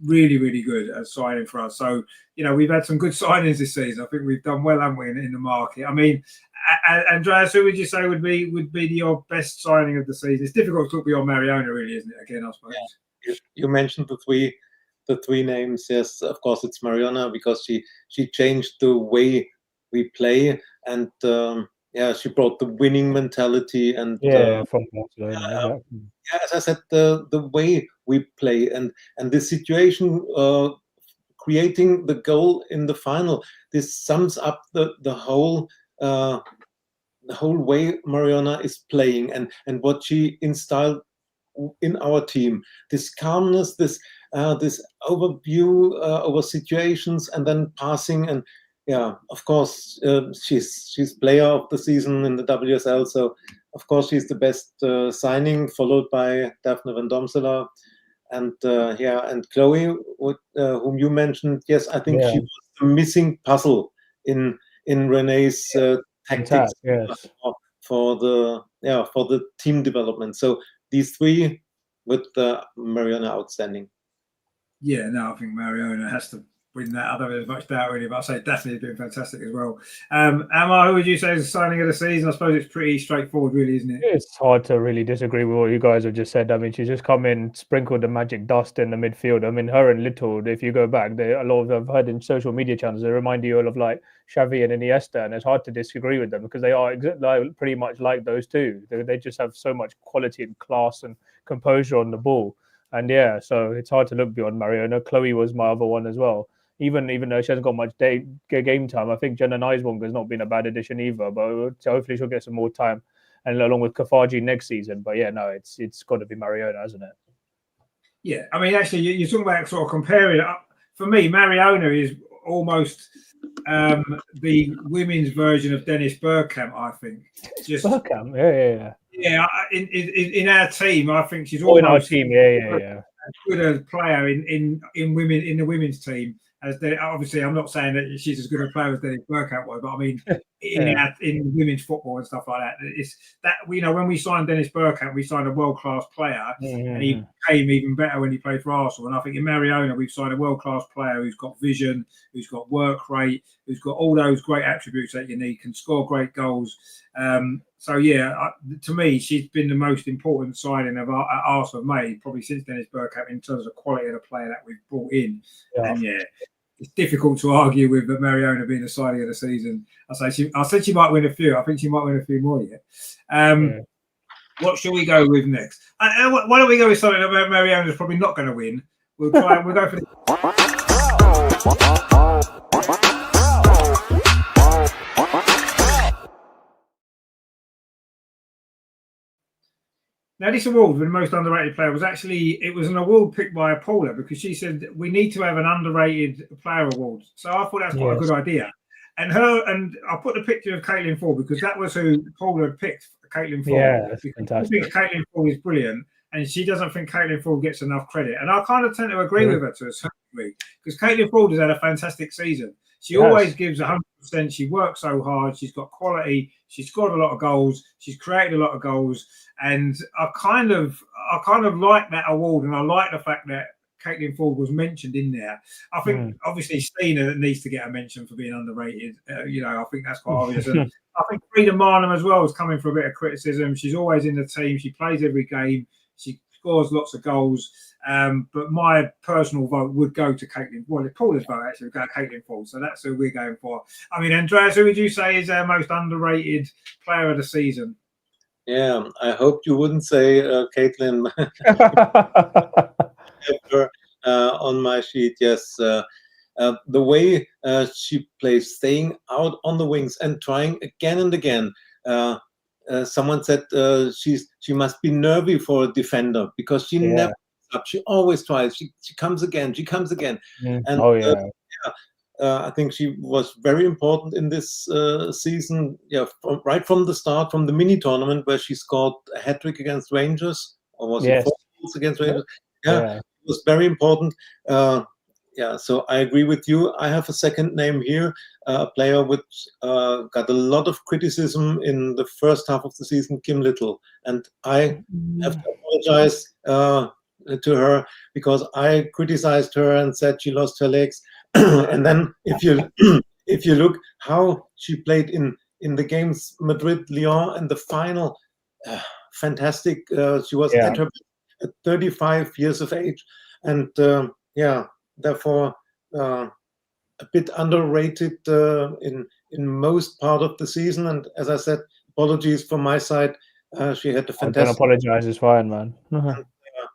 Really, really good at signing for us. So, you know, we've had some good signings this season. I think we've done well, haven't we, in the market? I mean, Andreas, who would you say would be your best signing of the season? It's difficult to talk beyond Mariona, really, isn't it? Again, I suppose. Yeah. You mentioned the three names. Yes, of course, it's Mariona, because she changed the way we play, and she brought the winning mentality, and from Barcelona. as I said, the way we play and the situation, creating the goal in the final. This sums up the whole way Mariona is playing, and what she instilled in our team. This calmness, this overview over situations, and then passing, and of course, she's player of the season in the WSL. So of course she's the best signing, followed by Daphne Van Domselaar, and and Chloe, whom you mentioned. Yes, I think she was the missing puzzle in Renee's tactics for the team development. So these three with Mariona outstanding. Yeah, no, I think Mariona has to win that. I don't have much doubt really, but I say definitely been fantastic as well. Amar, who would you say is the signing of the season? I suppose it's pretty straightforward, really, isn't it? It's hard to really disagree with what you guys have just said. I mean, she's just come in, sprinkled the magic dust in the midfield. I mean, her and Little, if you go back, a lot of I've heard in social media channels, they remind you all of like Xavi and Iniesta, and it's hard to disagree with them because they are pretty much like those two. They just have so much quality and class and composure on the ball. And so it's hard to look beyond Mariona. Chloe was my other one as well. Even though she hasn't got much game time, I think Jenna Neiswonga has not been a bad addition either. But hopefully she'll get some more time, and along with Kafaji next season. But it's got to be Mariona, hasn't it? Yeah, I mean, actually, you're talking about sort of comparing. For me, Mariona is almost the women's version of Dennis Bergkamp. I think. Just Bergkamp, yeah. Yeah, in our team, I think she's almost in our team. Yeah. Good a player in the women's team. Obviously, I'm not saying that she's as good a player as Dennis Bergkamp was, but I mean, in women's football and stuff like that, it's that when we signed Dennis Bergkamp, we signed a world-class player, and he became even better when he played for Arsenal. And I think in Mariona, we've signed a world-class player who's got vision, who's got work rate, who's got all those great attributes that you need, can score great goals. To me, she's been the most important signing of Arsenal made probably since Dennis Bergkamp in terms of quality of the player that we've brought in. And it's difficult to argue with Mariona being the signing of the season. I said she might win a few. I think she might win a few more yet. What shall we go with next? Why don't we go with something that Mariona's probably not going to win? We'll go for the. Now, this award for the most underrated player was an award picked by Paula because she said we need to have an underrated player award. So I thought that's quite a good idea. And I'll put the picture of Caitlin Ford because that was who Paula had picked, Caitlin Ford. Yeah, that's fantastic. She thinks Caitlin Ford is brilliant, and she doesn't think Caitlin Ford gets enough credit. And I kind of tend to agree with her to a certain degree because Caitlin Ford has had a fantastic season. She always gives 100%. She works so hard. She's got quality. She's scored a lot of goals. She's created a lot of goals. And I kind of like that award, and I like the fact that Caitlin Ford was mentioned in there. I think obviously Stina needs to get a mention for being underrated. I think that's quite obvious. And I think Frida Marnham as well is coming for a bit of criticism. She's always in the team. She plays every game. She scores lots of goals. But my personal vote would go to Caitlin. Well, Paula's vote actually would go to Caitlin Ford. So that's who we're going for. I mean, Andreas, who would you say is our most underrated player of the season? Yeah, I hoped you wouldn't say Caitlin on my sheet. Yes, the way she plays, staying out on the wings and trying again and again. Someone said she must be nervy for a defender because she never gives up. She always tries. She comes again. She comes again. And I think she was very important in this season. Yeah, right from the start, from the mini tournament where she scored a hat trick against Rangers, or was it 4 goals against Rangers? Yeah, it was very important. Yeah, so I agree with you. I have a second name here, a player which got a lot of criticism in the first half of the season, Kim Little, and I have to apologize to her because I criticized her and said she lost her legs. And then if you look how she played in the games Madrid, Lyon, and the final, fantastic. She was at her 35 years of age, and therefore a bit underrated in most part of the season. And as I said, apologies from my side. She had a fantastic. I don't apologize. It's fine, man.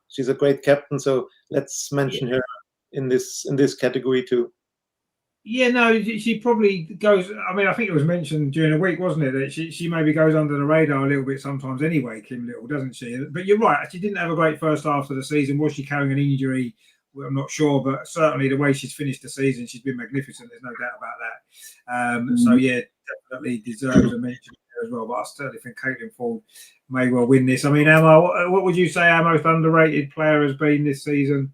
She's a great captain, so let's mention her in this category too. Yeah, no, she probably goes. I mean, I think it was mentioned during the week, wasn't it, that she maybe goes under the radar a little bit sometimes anyway, Kim Little, doesn't she? But you're right, she didn't have a great first half of the season. Was she carrying an injury? Well, I'm not sure, but certainly the way she's finished the season, she's been magnificent. There's no doubt about that. So yeah, definitely deserves a mention there as well. But I certainly think Caitlin Foord may well win this. I mean, Emma, what would you say our most underrated player has been this season?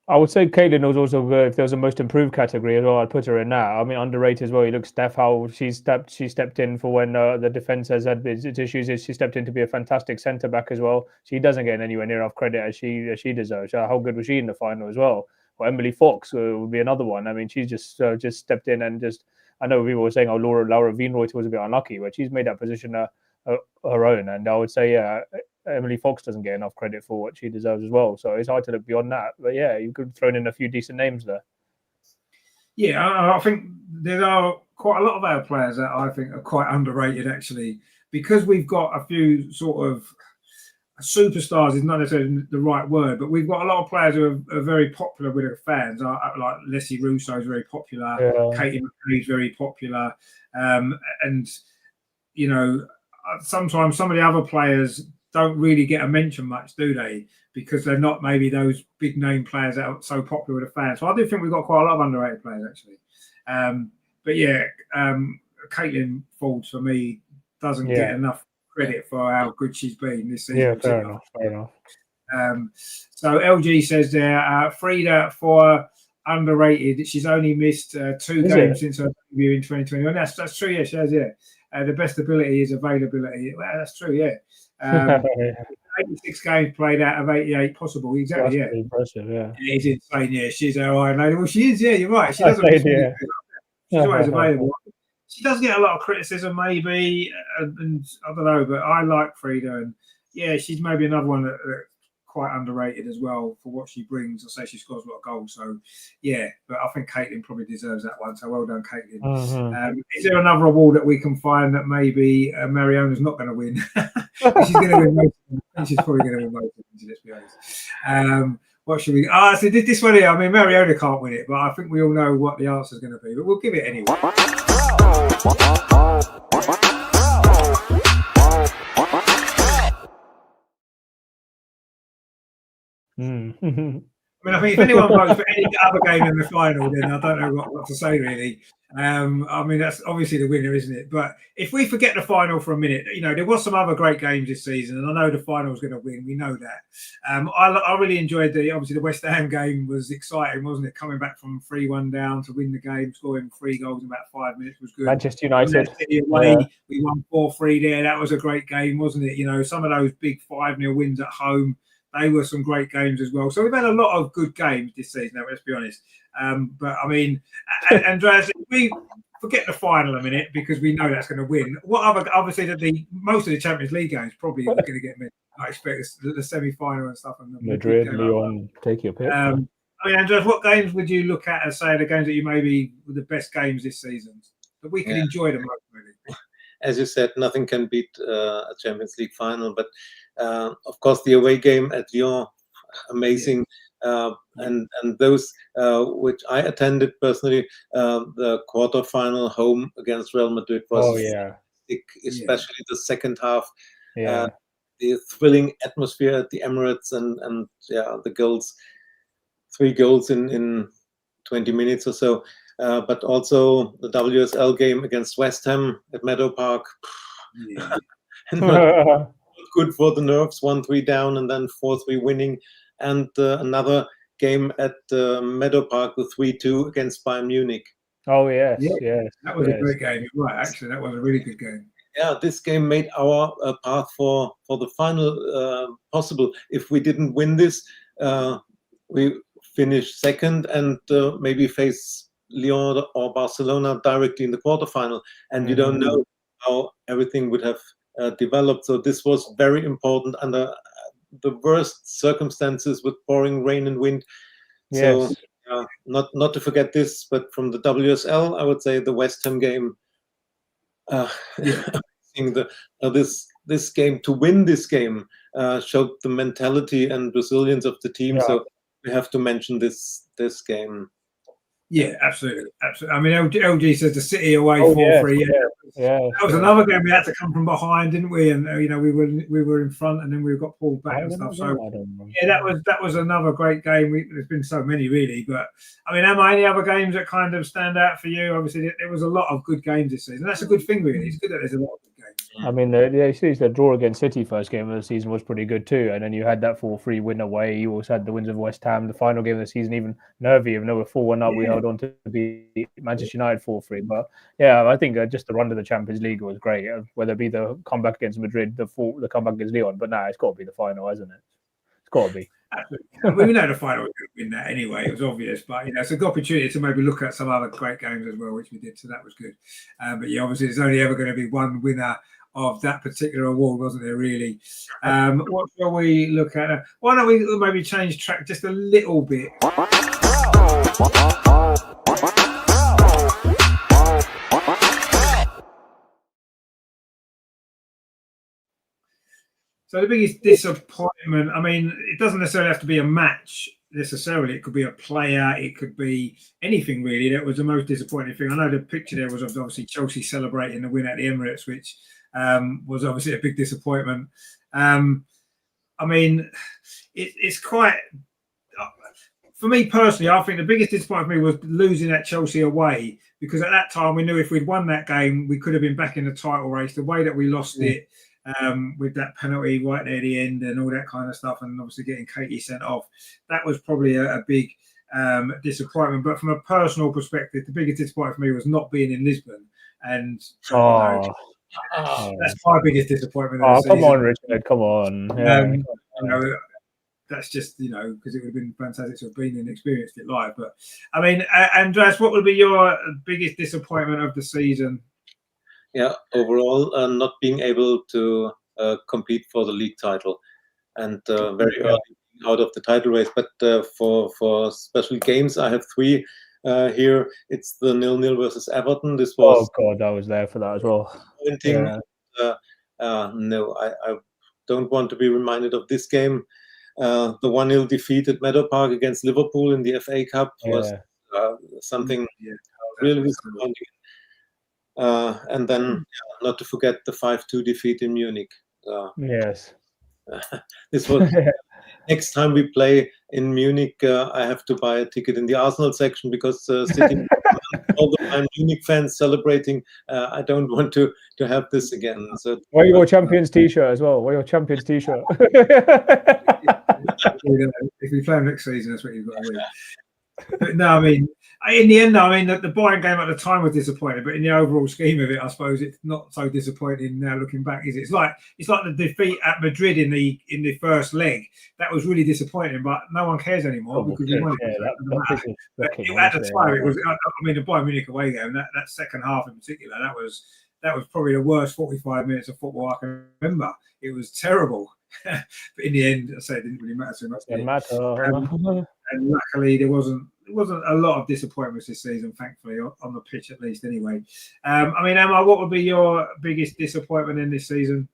I would say Caitlin was also good. If there was a most improved category as well, I'd put her in that. I mean, underrated as well. You look, Steph, how she stepped in for when the defense has had its issues. She stepped in to be a fantastic centre back as well. She doesn't get anywhere near enough credit as she deserves. How good was she in the final as well? Well, Emily Fox would be another one. I mean, she's just stepped in and just. I know people were saying, "Oh, Laura Wienreuter was a bit unlucky," but she's made that position her own. And I would say, Emily Fox doesn't get enough credit for what she deserves as well. So it's hard to look beyond that. But yeah, you could throw in a few decent names there. Yeah, I think there are quite a lot of our players that I think are quite underrated actually, because we've got a few sort of superstars is not necessarily the right word, but we've got a lot of players who are very popular with their fans. Like Leslie Russo is very popular, Katie McCabe is very popular, and you know, sometimes some of the other players don't really get a mention much, do they? Because they're not maybe those big name players that are so popular with the fans. So I do think we've got quite a lot of underrated players actually. But yeah, Caitlin Foord for me doesn't get enough credit for how good she's been this season. Yeah, fair enough. So LG says there, Frida for underrated. She's only missed 2 games since her debut in 2021. That's true. Yeah, she has. Yeah, the best ability is availability. Well, that's true. Yeah. 86 games played out of 88 possible. Exactly. That's impressive. Yeah, it's insane. Yeah, she's our Iron Lady. Well, she is. Yeah, you're right. She doesn't. She's always available. She does get a lot of criticism, maybe, and I don't know, but I like Frida, and yeah, she's maybe another one that quite underrated as well for what she brings. I say she scores a lot of goals, so yeah, but I think Caitlin probably deserves that one. So well done, Caitlin. Is there another award that we can find that maybe Mariona's not going to win? She's going to win most of them. She's probably going to win most of them, let's be honest. What should we? So this one here. I mean, Mariona can't win it, but I think we all know what the answer is going to be. But we'll give it anyway. I mean, I think if anyone votes for any other game in the final, then I don't know what to say really. I mean, that's obviously the winner, isn't it? But if we forget the final for a minute, you know, there was some other great games this season, and I know the final was going to win. We know that. I really enjoyed obviously the West Ham game was exciting, wasn't it? Coming back from 3-1 down to win the game, scoring 3 goals in about 5 minutes was good. Manchester United. Away, we won 4-3 there. That was a great game, wasn't it? You know, some of those big 5-0 wins at home. They were some great games as well. So we've had a lot of good games this season, now, let's be honest. But I mean, Andreas, if we forget the final a minute because we know that's going to win. What other? Obviously, most of the Champions League games probably are going to get missed. I expect the semi-final and stuff. And Madrid, Lyon, take your pick. I mean, Andreas, what games would you look at as say the games that you maybe were the best games this season that we can enjoy the most? Really? As you said, nothing can beat a Champions League final, but of course the away game at Lyon, amazing. and those which I attended personally, the quarterfinal home against Real Madrid was fantastic, especially the second half. The thrilling atmosphere at the Emirates, and the goals, 3 goals in 20 minutes or so. But also the WSL game against West Ham at Meadow Park. Not good for the nerves, 1-3 down and then 4-3 winning. And another game at Meadow Park, the 3-2 against Bayern Munich. Oh, yes. That was a great game. You're right, actually. That was a really good game. Yeah, this game made our path for the final possible. If we didn't win this, we finish second and maybe face Lyon or Barcelona directly in the quarterfinal, and you don't know how everything would have developed. So this was very important under the worst circumstances with pouring rain and wind. So not to forget this, but from the WSL, I would say the West Ham game. This game, to win this game, showed the mentality and resilience of the team. So we have to mention this game. Yeah, absolutely. I mean, LG said the City away 4-3. That was another game we had to come from behind, didn't we? And we were in front, and then we got pulled back and stuff. So that was another great game. There's been so many really, but I mean, any other games that kind of stand out for you? Obviously, there was a lot of good games this season. That's a good thing, really. It's good that there's a lot of good games. I mean, the draw against City first game of the season was pretty good too, and then you had that 4-3 win away. You also had the wins of West Ham. The final game of the season, even nervy, even though we're 4-1 up, we held on to beat Manchester United 4-3. But I think just the run to the Champions League was great. Whether it be the comeback against Madrid, the comeback against Lyon, but it's got to be the final, hasn't it? It's got to be. Absolutely. We know the final was going to win that anyway. It was obvious, but it's a good opportunity to maybe look at some other great games as well, which we did. So that was good. But obviously, there's only ever going to be one winner of that particular award, wasn't there, really? What shall we look at? Why don't we maybe change track just a little bit? So the biggest disappointment, I mean, it doesn't necessarily have to be a match necessarily. It could be a player. It could be anything, really. That was the most disappointing thing. I know the picture there was obviously Chelsea celebrating the win at the Emirates, which was obviously a big disappointment. I mean, it's quite... For me personally, I think the biggest disappointment for me was losing at Chelsea away, because at that time we knew if we'd won that game, we could have been back in the title race. The way that we lost it, with that penalty right there at the end and all that kind of stuff, and obviously getting Katie sent off, that was probably a big disappointment. But from a personal perspective, the biggest disappointment for me was not being in Lisbon. And that's my biggest disappointment. Come on, Richard, come on. That's just, because it would have been fantastic to have been and experienced it live. But I mean, Andreas, what would be your biggest disappointment of the season? Yeah, overall, not being able to compete for the league title, and very early out of the title race. But for special games, I have 3 here. It's the 0-0 versus Everton. This was... Oh God, I was there for that as well. No, I don't want to be reminded of this game. The 1-0 defeat at Meadow Park against Liverpool in the FA Cup was something really disappointing. And then, not to forget the 5-2 defeat in Munich. Yes. This was... Next time we play in Munich, I have to buy a ticket in the Arsenal section, because sitting all the Munich fans celebrating, I don't want to have this again. So wear your Champions T-shirt as well. Wear your Champions T-shirt. If we play next season, that's what you've got to wear. But no, I mean, in the end, the Bayern game at the time was disappointing, but in the overall scheme of it, I suppose it's not so disappointing now looking back, is it? It's like the defeat at Madrid in the first leg. That was really disappointing, but no one cares anymore because we won it. At the time, it was. The Bayern Munich away game, that second half in particular, that was probably the worst 45 minutes of football I can remember. It was terrible. But in the end, I say it didn't really matter so much. And luckily, there wasn't a lot of disappointments this season, thankfully, on the pitch at least. Anyway, Emma, what would be your biggest disappointment in this season?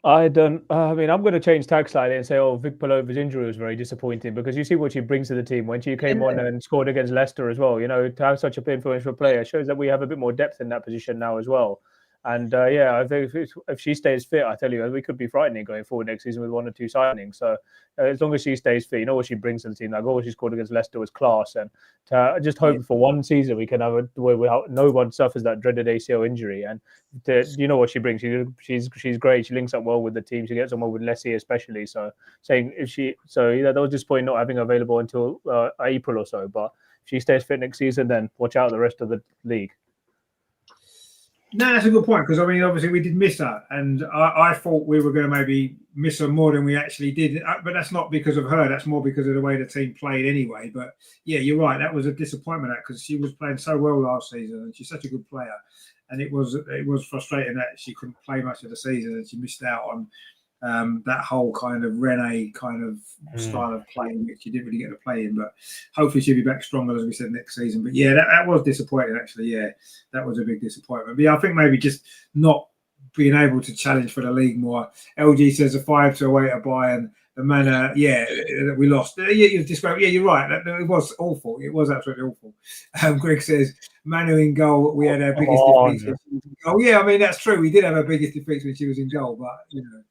I don't. I mean, I'm going to change tack slightly and say, oh, Vic Palova's injury was very disappointing because you see what she brings to the team when she came on and scored against Leicester as well. You know, to have such a influential player shows that we have a bit more depth in that position now as well. And yeah, I think if she stays fit, I tell you, we could be frightening going forward next season with 1 or 2 signings. So as long as she stays fit, you know what she brings to the team. That goal she scored against Leicester was class, and to just hope for one season we can have a where no one suffers that dreaded ACL injury. And you know what she brings. She's great. She links up well with the team. She gets on well with Leslie especially. So saying if she that was disappointing not having her available until April or so. But if she stays fit next season, then watch out the rest of the league. No, that's a good point because I mean, obviously, we did miss her, and I thought we were going to maybe miss her more than we actually did. But that's not because of her; that's more because of the way the team played anyway. But yeah, you're right. That was a disappointment because she was playing so well last season, and she's such a good player. And it was frustrating that she couldn't play much of the season, and she missed out on that whole kind of Renee kind of style of playing, which she didn't really get to play in. But hopefully she'll be back stronger, as we said, next season. But yeah, that was disappointing, actually. Yeah, that was a big disappointment. But yeah, I think maybe just not being able to challenge for the league more. LG says a 5-2 away to Bayern. The manner, that we lost. You've described. Yeah, you're right. It was awful. It was absolutely awful. Greg says Manu in goal. We had our biggest defeats. When she was in goal. Yeah, I mean that's true. We did have our biggest defeats when she was in goal, but you know.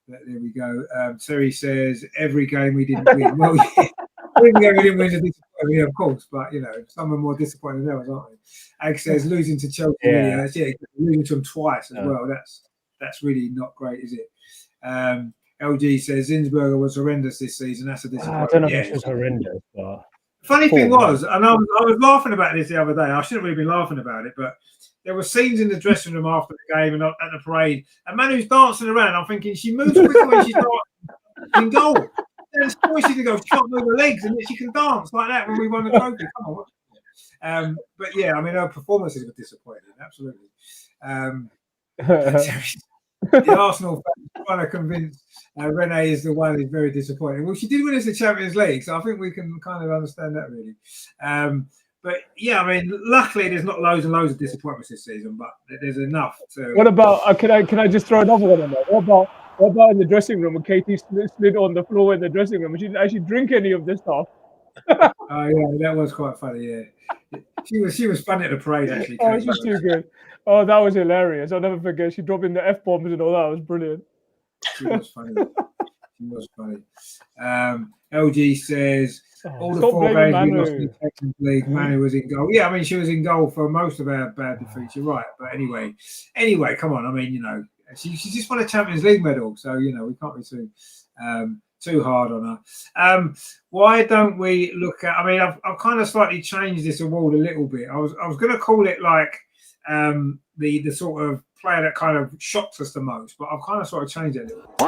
But there we go. Terry says every game we didn't win. Well, yeah, every game we didn't win is disappointing, yeah, of course. But you know, some are more disappointing than others, aren't they? Ag says losing to Chelsea, losing to them twice as well. That's really not great, is it? LG says Zinsberger was horrendous this season. That's a disappointment. I don't know if it was horrendous, but funny thing was, and I was laughing about this the other day. I shouldn't really be laughing about it, but there were scenes in the dressing room after the game and at the parade, and Manu's dancing around. I'm thinking she moves quicker when she's in goal. There's choices to go. She can't move her legs, and yet she can dance like that when we won the trophy. Come on. But yeah, I mean her performances were disappointing. Absolutely. The Arsenal fans trying to convince Renee is the one who's very disappointing. Well, she did win us the Champions League, so I think we can kind of understand that really. But yeah, I mean, luckily there's not loads and loads of disappointments this season, but there's enough to. What about? Can I just throw another one in there? What about in the dressing room when Katie slid on the floor in the dressing room and she didn't actually drink any of this stuff? Oh yeah, that was quite funny. Yeah, she was funny at the parade actually. Oh, she's too good. Oh, that was hilarious. I'll never forget. She dropped in the F-bombs and all that. It was brilliant. She was funny. She was funny. LG says all the 4 games we lost in the Champions League, Manu was in goal. Yeah, I mean she was in goal for most of our bad defeats. You're right, but anyway, come on. I mean, you know, she just won a Champions League medal, so you know we can't be too hard on her. Why don't we look at? I mean, I've kind of slightly changed this award a little bit. I was going to call it like the sort of player that kind of shocked us the most, but I've kind of sort of changed it a little bit.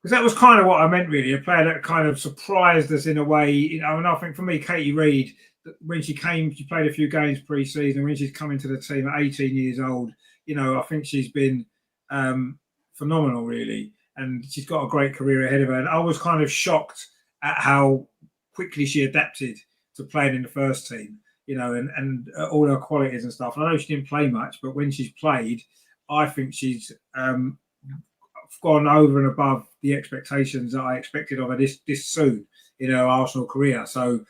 Because that was kind of what I meant, really. A player that kind of surprised us in a way. You know, and I think for me, Katie Reid, when she came, she played a few games pre-season. When she's come into the team at 18 years old, you know, I think she's been phenomenal, really. And she's got a great career ahead of her. And I was kind of shocked at how quickly she adapted to playing in the first team, you know, and all her qualities and stuff. I know she didn't play much, but when she's played, I think she's gone over and above the expectations that I expected of her this soon in her Arsenal career. So,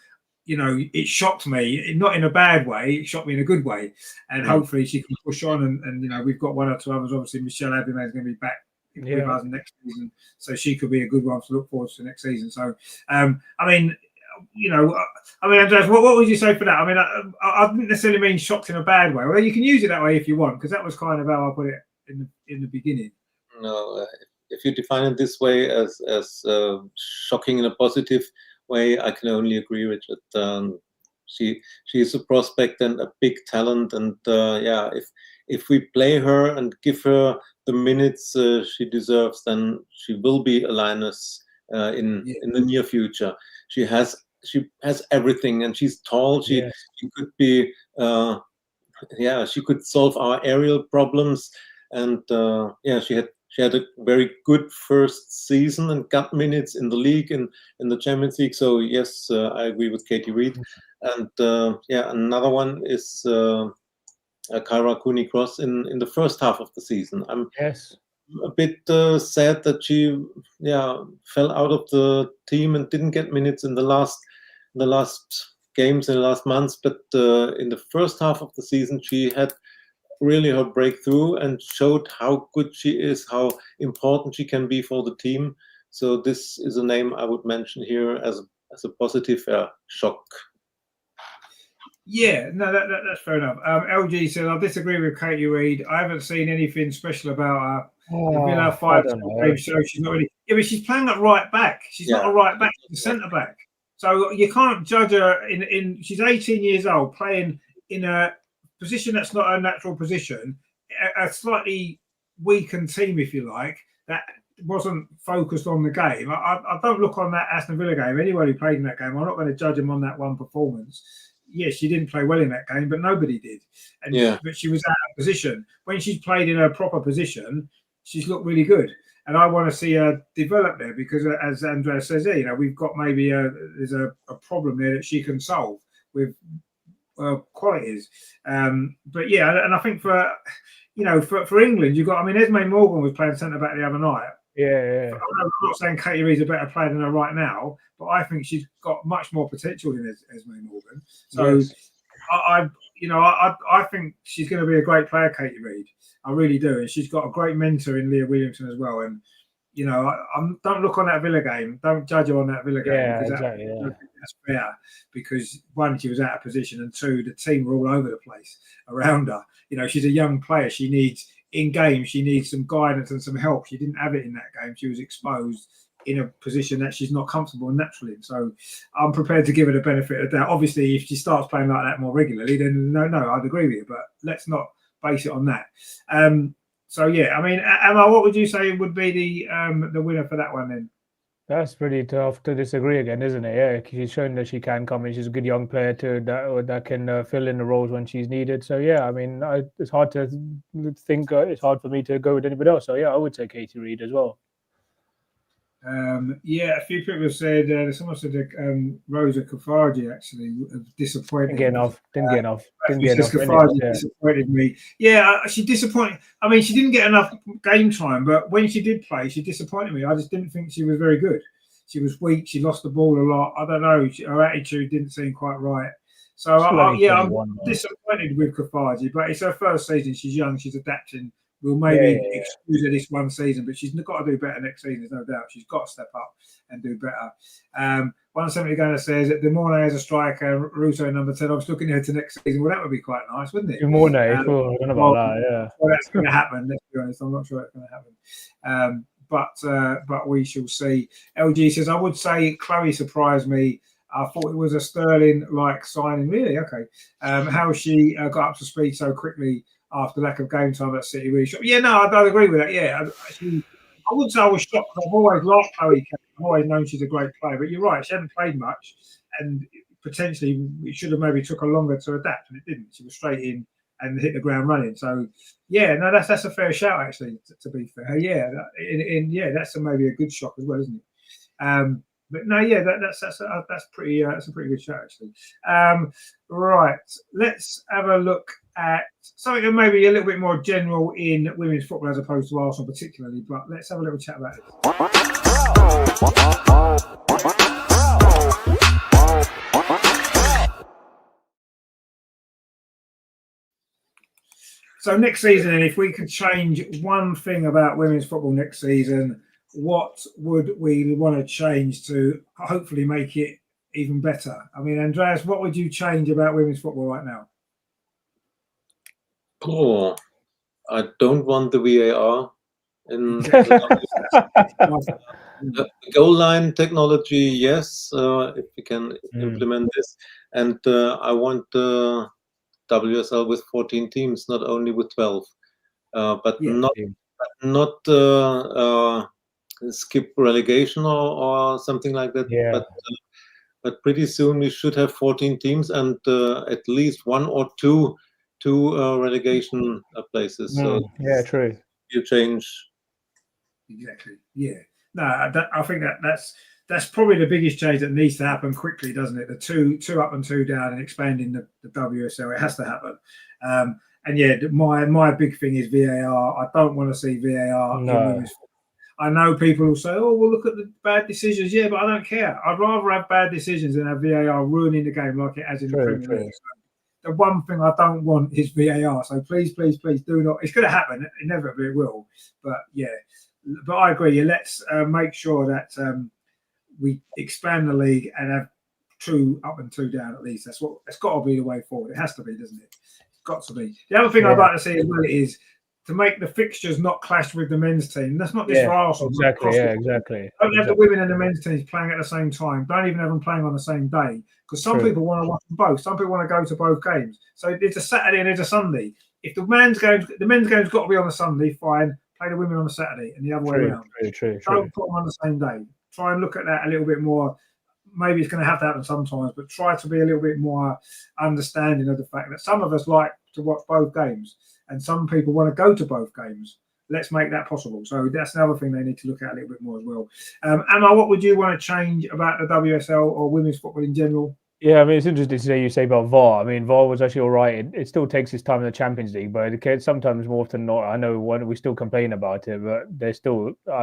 you know, it shocked me, not in a bad way, it shocked me in a good way. And hopefully she can push on. And you know, we've got 1 or 2 others. Obviously, Michelle Aubameyang is going to be back with us next season. So she could be a good one to look forward to next season. So, I mean, you know, Andreas, what would you say for that? I mean, I didn't necessarily mean shocked in a bad way. Well, you can use it that way if you want, because that was kind of how I put it in the beginning. No, if you define it this way as shocking in a positive way, I can only agree with it. She is a prospect and a big talent, and if we play her and give her the minutes she deserves, then she will be a lioness in the near future. She has everything, and she's tall. She could be she could solve our aerial problems, and she had she had a very good first season and got minutes in the league, in the Champions League. So yes, I agree with Katie Reed. And another one is Kyra Cooney-Cross in the first half of the season. I'm a bit sad that she fell out of the team and didn't get minutes in the last games in the last months. But in the first half of the season, she had really her breakthrough and showed how good she is, how important she can be for the team. So this is a name I would mention here as a positive shock. Yeah, no, that's fair enough. LG said, I disagree with Katie Reed. I haven't seen anything special about her. There's been her 5 games show. She's not really. Yeah, but she's playing at right back. She's not a right back. She's a centre back. So you can't judge her in. She's 18 years old, playing in a position that's not her natural position. A slightly weakened team, if you like, that wasn't focused on the game. I don't look on that Aston Villa game. Anyone who played in that game, I'm not going to judge him on that one performance. Yes, she didn't play well in that game, but nobody did. But she was out of position. When she's played in her proper position, she's looked really good. And I want to see her develop there because, as Andreas says there, we've got maybe there's a problem there that she can solve with qualities. But yeah, and I think for England, you've got. I mean, Esme Morgan was playing centre back the other night. Yeah. I'm not saying Katie Reed's a better player than her right now, but I think she's got much more potential than Esme Morgan. So yes. I think she's going to be a great player, Katie Reed. I really do, and she's got a great mentor in Leah Williamson as well. And don't look on that Villa game. Don't judge her on that Villa game. Yeah, exactly. That's fair because one, she was out of position, and two, the team were all over the place around her. She's a young player. She needs some guidance and some help. She didn't have it in that game. She was exposed in a position that she's not comfortable and natural in. So I'm prepared to give her the benefit of the doubt. Obviously, if she starts playing like that more regularly, then no, I'd agree with you. But let's not base it on that. So yeah, I mean, Emma, what would you say would be the winner for that one then? That's pretty tough to disagree again, isn't it? Yeah, she's shown that she can come in. She's a good young player too that can fill in the roles when she's needed. So yeah, I mean, it's hard to think. It's hard for me to go with anybody else. So yeah, I would say Katie Reed as well. A few people said someone said Rosa Kafarji actually disappointed. Didn't get enough. Disappointed me. Yeah, she disappointed. I mean, she didn't get enough game time, but when she did play, she disappointed me. I just didn't think she was very good. She was weak. She lost the ball a lot. I don't know. Her attitude didn't seem quite right. So I'm disappointed with Kafarji, but it's her first season. She's young. She's adapting. We'll maybe excuse her this one season, but she's got to do better next season. There's no doubt. She's got to step up and do better. 170 Gunner says that Demornay as a striker, Russo number 10. I was looking ahead to next season. Well, that would be quite nice, wouldn't it? Demornay. I don't know about that. Yeah. Well, that's going to happen. Let's be honest. I'm not sure that's going to happen. But we shall see. LG says, I would say Chloe surprised me. I thought it was a Sterling-like signing. Really? Okay. How she got up to speed so quickly after lack of game time at City, really shocked. Yeah, no, I'd agree with that. Yeah, I wouldn't say I was shocked. I've always liked Chloe. I've always known she's a great player. But you're right, she hadn't played much, and potentially it should have maybe took her longer to adapt, and it didn't. She was straight in and hit the ground running. So yeah, no, that's a fair shout actually. To be fair, yeah, that's maybe a good shock as well, isn't it? But no, yeah, that's a pretty good shout actually. Right, let's have a look at something that maybe a little bit more general in women's football as opposed to Arsenal particularly. But let's have a little chat about it. So next season, and if we could change one thing about women's football next season, what would we want to change to hopefully make it even better? I mean, Andreas, what would you change about women's football right now? Oh, I don't want the VAR in the goal line technology. Yes, if we can implement this, and I want WSL with 14 teams, not only with 12, but not skip relegation or something like that. Yeah. But pretty soon we should have 14 teams and at least one or two relegation places. So yeah, true. You change Exactly. Yeah. No, I think that's probably the biggest change that needs to happen quickly, doesn't it? The two up and two down and expanding the WSL. It has to happen. And yeah, my big thing is VAR. I don't want to see VAR in women's football. I know people will say, "Oh, well, look at the bad decisions." Yeah, but I don't care. I'd rather have bad decisions than have VAR ruining the game like it has in the Premier League. So the one thing I don't want is VAR. So please, please, please do not. It's going to happen. Inevitably, it will. But yeah, but I agree. Yeah, let's make sure that we expand the league and have two up and two down at least. That's got to be the way forward. It has to be, doesn't it? It's got to be. The other thing I'd like to see as well is to make the fixtures not clash with the men's team. That's not just for Arsenal. Exactly. Yeah, exactly. Don't have the women and the men's teams playing at the same time. Don't even have them playing on the same day. Because some people want to watch them both. Some people want to go to both games. So it's a Saturday and it's a Sunday. If the men's game's got to be on a Sunday, fine. Play the women on a Saturday and the other way around. Don't put them on the same day. Try and look at that a little bit more. Maybe it's going to have to happen sometimes, but try to be a little bit more understanding of the fact that some of us like to watch both games and some people want to go to both games. Let's make that possible. So that's another thing they need to look at a little bit more as well. Emma, what would you want to change about the WSL or women's football in general? Yeah, I mean, it's interesting to say you say about VAR. I mean, VAR was actually all right. It still takes its time in the Champions League, but it sometimes more often than not. I know we still complain about it, but I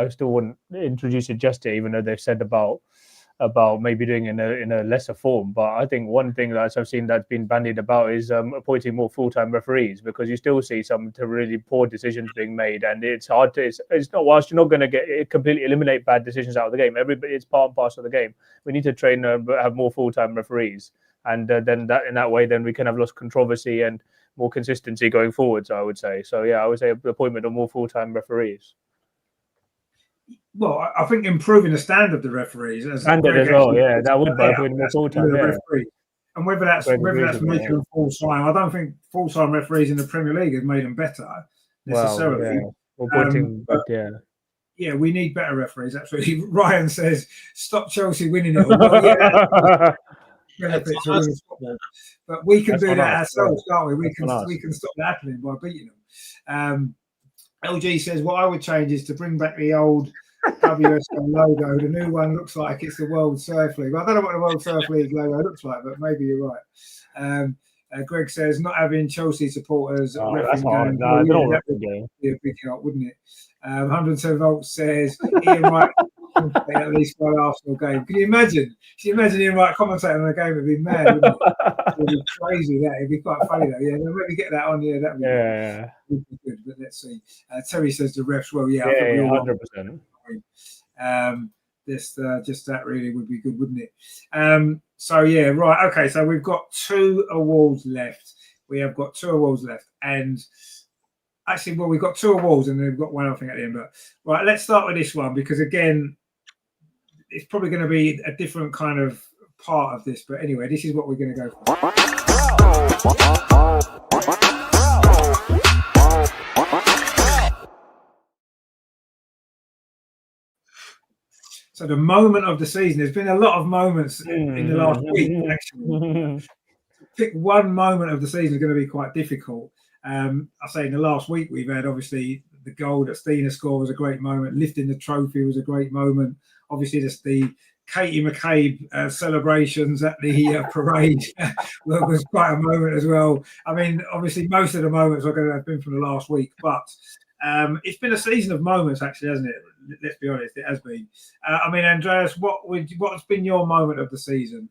still wouldn't introduce it just yet, even though they've said about maybe doing it in a lesser form. But I think one thing that I've seen that's been bandied about is appointing more full-time referees, because you still see some really poor decisions being made, and it's hard to. It's not, whilst you're not going to completely eliminate bad decisions out of the game. It's part and parcel of the game. We need to train have more full-time referees, and then that in that way, then we can have less controversy and more consistency going forward. So I would say. So yeah, I would say the appointment of more full-time referees. Well, I think improving the standard of the referees standard as well, yeah, that would be more full time. Yeah. And whether that's making them full time, I don't think full time referees in the Premier League have made them better necessarily. Yeah, we need better referees. Absolutely. Ryan says, "Stop Chelsea winning it." Well, benefits of women's football, but we can do that ourselves, can't we? We can stop that happening by beating them. LG says, "What I would change is to bring back the old WSL logo. The new one looks like it's the World Surf League." Well, I don't know what the World Surf League logo looks like, but maybe you're right. Greg says, "Not having Chelsea supporters that's hard. That would be a big help, wouldn't it?" 107 volts says, "Ian Wright at least one Arsenal game." Can you imagine? Can you imagine Ian Wright commentating on a game? It'd be mad, wouldn't it? It'd be crazy. It'd be quite funny though. Yeah, maybe get that on. Yeah, that would be good. But let's see. Terry says the refs. Well, yeah, 100%. Just that really would be good, wouldn't it? So yeah, right. Okay, so we've got 2 awards left. We have got 2 awards left, and actually, well, we've got 2 awards, and then we've got one other thing at the end. But right, let's start with this one because again, it's probably going to be a different kind of part of this. But anyway, this is what we're going to go for. So the moment of the season, there's been a lot of moments in the last week, actually. Pick one moment of the season is going to be quite difficult. I say in the last week, we've had obviously the goal that Stina scored was a great moment. Lifting the trophy was a great moment. Obviously, the Katie McCabe celebrations at the parade was quite a moment as well. I mean, obviously, most of the moments are going to have been from the last week, but it's been a season of moments, actually, hasn't it? Let's be honest, it has been. I mean, Andreas, what's been your moment of the season?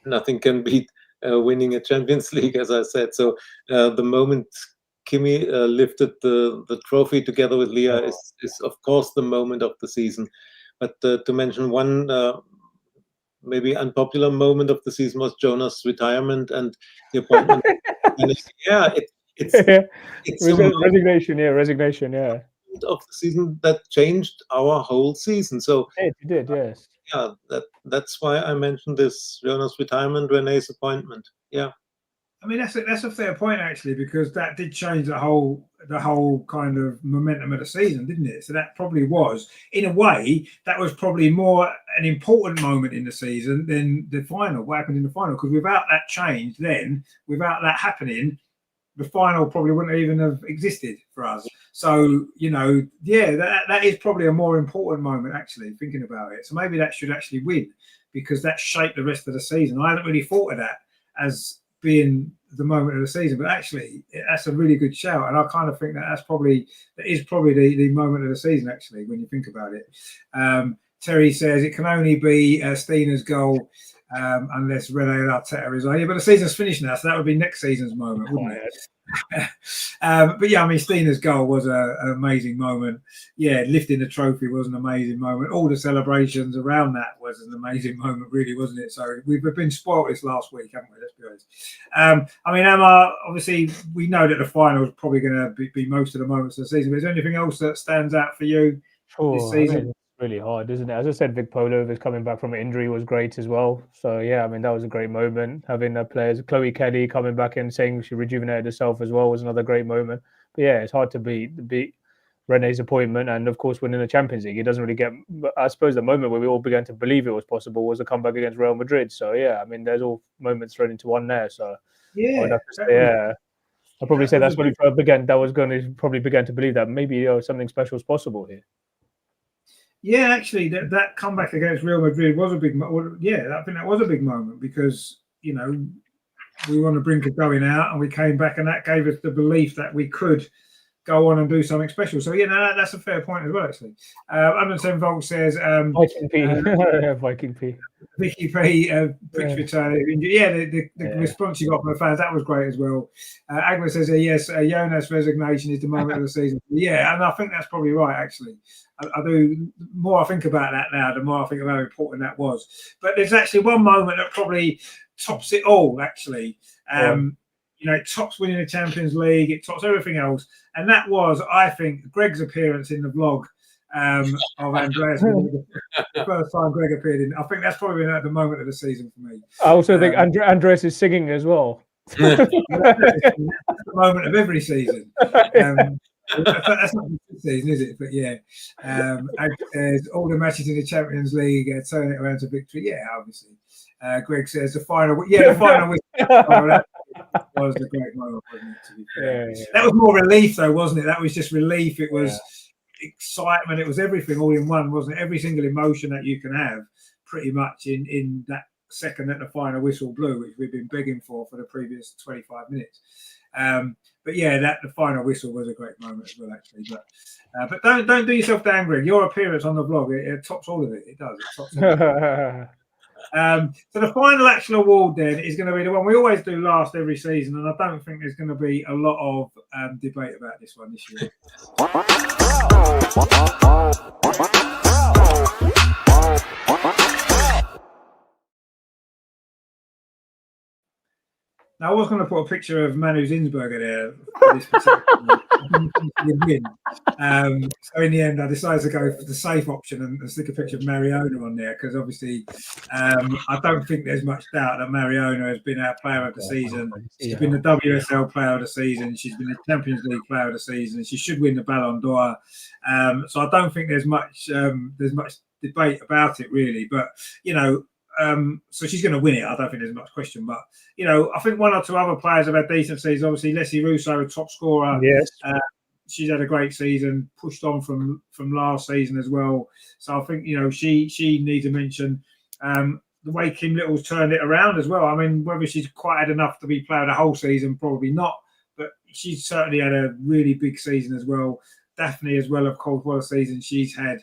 Nothing can beat winning a Champions League, as I said. So the moment Kimi lifted the trophy together with Leah is of course the moment of the season. But to mention one maybe unpopular moment of the season was Jonah's retirement and the appointment. It's resignation. Yeah. Of the season that changed our whole season. So it did, yes. Yeah, that's why I mentioned this Jonas' retirement, Renee's appointment. Yeah. I mean that's a fair point actually, because that did change the whole kind of momentum of the season, didn't it? So that probably was, in a way, that was probably more an important moment in the season than the final. What happened in the final? Because without that change, then without that happening, the final probably wouldn't even have existed for us. So, that is probably a more important moment, actually, thinking about it. So maybe that should actually win, because that shaped the rest of the season. I hadn't really thought of that as being the moment of the season, but actually that's a really good shout. And I kind of think that is probably the moment of the season, actually, when you think about it. Terry says it can only be Stina's goal unless Rene Arteta is on. Yeah, but the season's finished now, so that would be next season's moment, wouldn't it? But yeah, I mean, Stina's goal was an amazing moment. Yeah, lifting the trophy was an amazing moment. All the celebrations around that was an amazing moment, really, wasn't it? So we've been spoiled this last week, haven't we? Let's be honest. I mean, Emma, obviously, we know that the final is probably going to be most of the moments of the season. But is there anything else that stands out for you this season? I mean, really hard, isn't it? As I said, Vic Polo is coming back from an injury was great as well. So yeah, I mean, that was a great moment. Having the players, Chloe Kelly coming back and saying she rejuvenated herself as well was another great moment. But yeah, it's hard to beat Rene's appointment, and of course winning the Champions League. It doesn't really get. I suppose the moment where we all began to believe it was possible was a comeback against Real Madrid. So yeah, I mean, there's all moments thrown into one there. So yeah, I'd probably say that's when we began. That was going to probably began to believe that maybe something special is possible here. Yeah, actually, that comeback against Real Madrid was a big moment. Yeah, I think that was a big moment because, we were on the brink of going out and we came back, and that gave us the belief that we could go on and do something special. So, that's a fair point as well, actually. 107 Volt says... Viking P. Viking P. Vicky P. Pitch return. Yeah, the response you got from the fans, that was great as well. Agnes says, yes, Jonas' resignation is the moment of the season. Yeah, and I think that's probably right, actually. I do. The more I think about that now, the more I think of how important that was. But there's actually one moment that probably tops it all, actually. It tops winning the Champions League, it tops everything else. And that was, I think, Greg's appearance in the vlog of Andreas. The first time Greg appeared in. I think that's probably been at the moment of the season for me. I also think Andreas is singing as well. That's the moment of every season. That's not the season, is it? But yeah, all the matches in the Champions League turn it around to victory. Yeah, obviously. Greg says the final. Yeah, the final was a great moment, wasn't it? To be fair. Yeah. That was more relief, though, wasn't it? That was just relief. It was excitement. It was everything all in one, wasn't it? Every single emotion that you can have, pretty much in that second that the final whistle blew, which we've been begging for the previous 25 minutes. But yeah, the final whistle was a great moment as well, actually. But don't do yourself down, Greg. Your appearance on the vlog, it tops all of it. It does. It tops all of it. So the final actual award then is going to be the one we always do last every season, and I don't think there's going to be a lot of debate about this one this year. Now, I was going to put a picture of Manu Zinsberger there for this particular win. So in the end, I decided to go for the safe option and stick a picture of Mariona on there because obviously I don't think there's much doubt that Mariona has been our player of the season. She's been the WSL player of the season. She's been the Champions League player of the season. She should win the Ballon d'Or. So I don't think there's much debate about it really. But so she's going to win it. I don't think there's much question. But I think one or two other players have had decent seasons. Obviously, Leslie Russo, top scorer. Yes. She's had a great season, pushed on from last season as well. So I think she needs a mention. The way Kim Little's turned it around as well. I mean, whether she's quite had enough to be player the whole season, probably not. But she's certainly had a really big season as well. Daphne as well, of course, what a season she's had.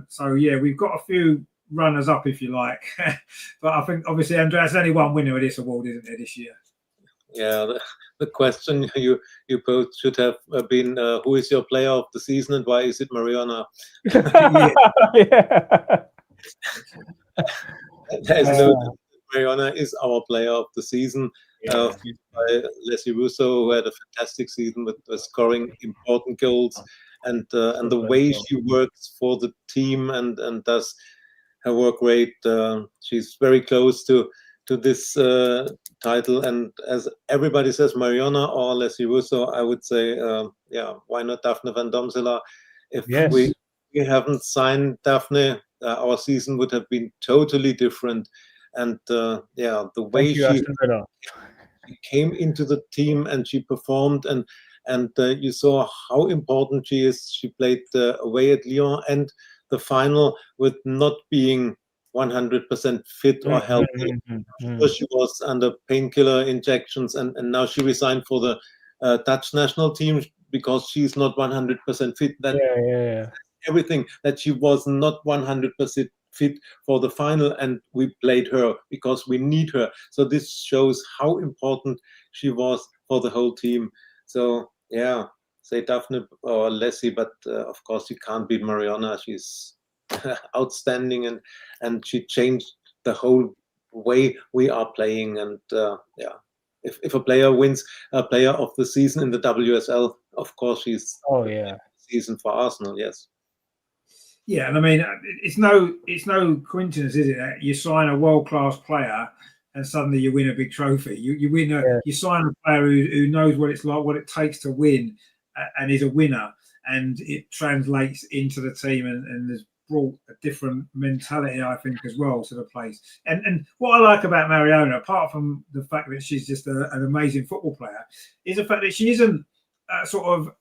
So yeah, we've got a few runners up, if you like. But I think obviously Andreas, only one winner of this award, isn't there, this year? Yeah, the question you both should have been who is your player of the season and why is it Mariona? There's no Mariona is our player of the season. By Leslie Russo, who had a fantastic season with scoring important goals, and the way she works for the team and does her work rate. She's very close to this title, and as everybody says, Mariona or Leslie Russo, I would say, why not Daphne van Domsela? If we haven't signed Daphne, our season would have been totally different. And the way came into the team and she performed, and you saw how important she is. She played away at Lyon and the final with not being 100% fit or healthy. She was under painkiller injections, and now she resigned for the Dutch national team because she's not 100% fit. That everything that she was not 100% fit for the final, and we played her because we need her. So this shows how important she was for the whole team. So yeah, say Daphne or Leslie, but of course you can't beat Mariona. She's outstanding, and she changed the whole way we are playing. And yeah, if a player wins a player of the season in the WSL, of course she's season for Arsenal. Yes. Yeah, and I mean, it's no coincidence, is it, that you sign a world-class player and suddenly you win a big trophy. You win you sign a player who knows what it's like, what it takes to win, and is a winner, and it translates into the team and has brought a different mentality, I think, as well to the place. And what I like about Mariona, apart from the fact that she's just an amazing football player, is the fact that she isn't sort of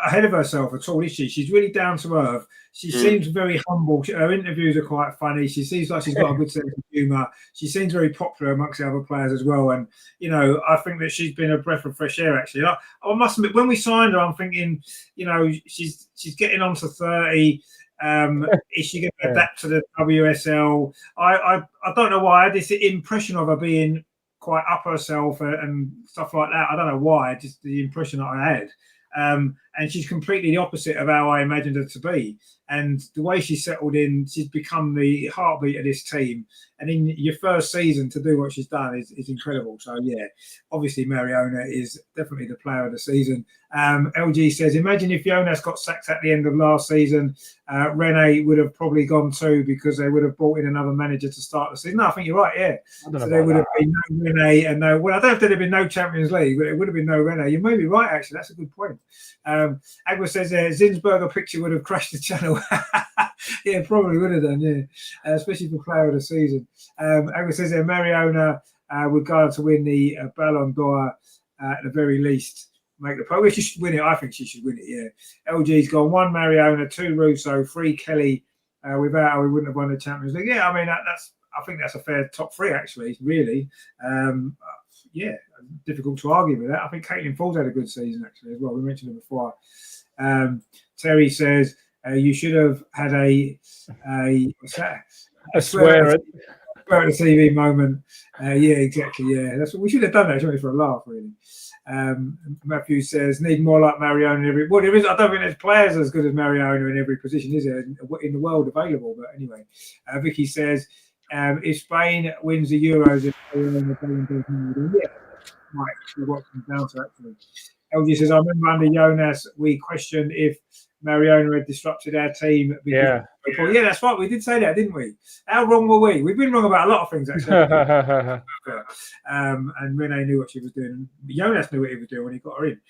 ahead of herself at all, is she? She's really down to earth. She seems very humble. Her interviews are quite funny. She seems like she's got a good sense of humour. She seems very popular amongst the other players as well. And, you know, I think that she's been a breath of fresh air, actually. I must admit, when we signed her, I'm thinking, you know, she's getting on to 30. Is she going to adapt to the WSL? I don't know why. I had this impression of her being quite up herself and stuff like that. I don't know why, just the impression that I had. And she's completely the opposite of how I imagined her to be. And the way she's settled in, she's become the heartbeat of this team. And in your first season to do what she's done is incredible. So, yeah, obviously Mariona is definitely the player of the season. LG says, imagine if Jonas got sacked at the end of last season, Rene would have probably gone too because they would have brought in another manager to start the season. No, I think you're right, yeah. So there would have been no Rene and no, well, I don't know if there'd have been no Champions League, but it would have been no Rene. You may be right, actually. That's a good point. Agua says Zinsberger picture would have crashed the channel. Yeah, probably would have done, yeah. Especially for player of the season. Agua says Mariona would go on to win the Ballon d'Or at the very least. Make the progress. She should win it. I think she should win it, yeah. LG's gone 1 Mariona, 2 Russo, 3 Kelly. Without her, we wouldn't have won the Champions League. Yeah, I mean, I think that's a fair top 3, actually, really. Yeah, difficult to argue with that. I think Caitlin Ford's had a good season, actually, as well. We mentioned it before. Terry says, you should have had a what's that? A swear at the TV moment. Yeah, exactly. Yeah, that's what we should have done. Actually, for a laugh, really. Matthew says, need more like Mariona in every. Well, there is. I don't think there's players as good as Mariona in every position, is there, in the world available? But anyway, Vicky says, if Spain wins the Euros, yeah, might actually what comes down to actually. LG says, I remember under Jonas, we questioned if Mariona had disrupted our team. Yeah, that's right. We did say that, didn't we? How wrong were we? We've been wrong about a lot of things, actually. And Rene knew what she was doing. Jonas knew what he was doing when he got her in.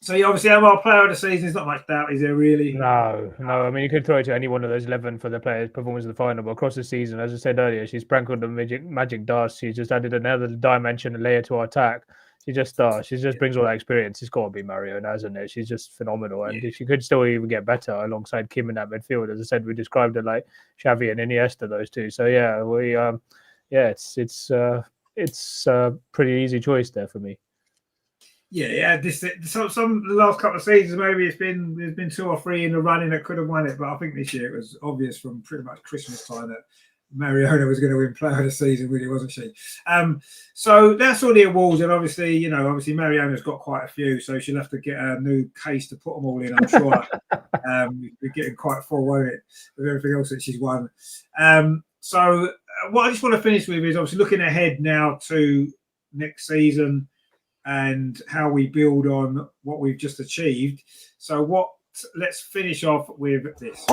So, yeah, obviously, our player of the season, there's not much doubt, is there really? No. I mean, you could throw it to any one of those 11 for the players' performance in the final, but across the season, as I said earlier, she's sprinkled the magic dust. She just added another dimension and layer to our attack. She just brings all that experience. It's got to be Mariona, hasn't it? She's just phenomenal, and she could still even get better alongside Kim in that midfield. As I said, we described her like Xavi and Iniesta, those two. So yeah, it's a pretty easy choice there for me. Yeah. Some the last couple of seasons, maybe there's been 2 or 3 in the running that could have won it, but I think this year it was obvious from pretty much Christmas time that Mariona was going to win player of the season, really, wasn't she? So that's all the awards, and obviously Mariona's got quite a few, so she'll have to get a new case to put them all in, I'm sure. We're getting quite full, won't it, with everything else that she's won. So what I just want to finish with is obviously looking ahead now to next season and how we build on what we've just achieved. So let's finish off with this.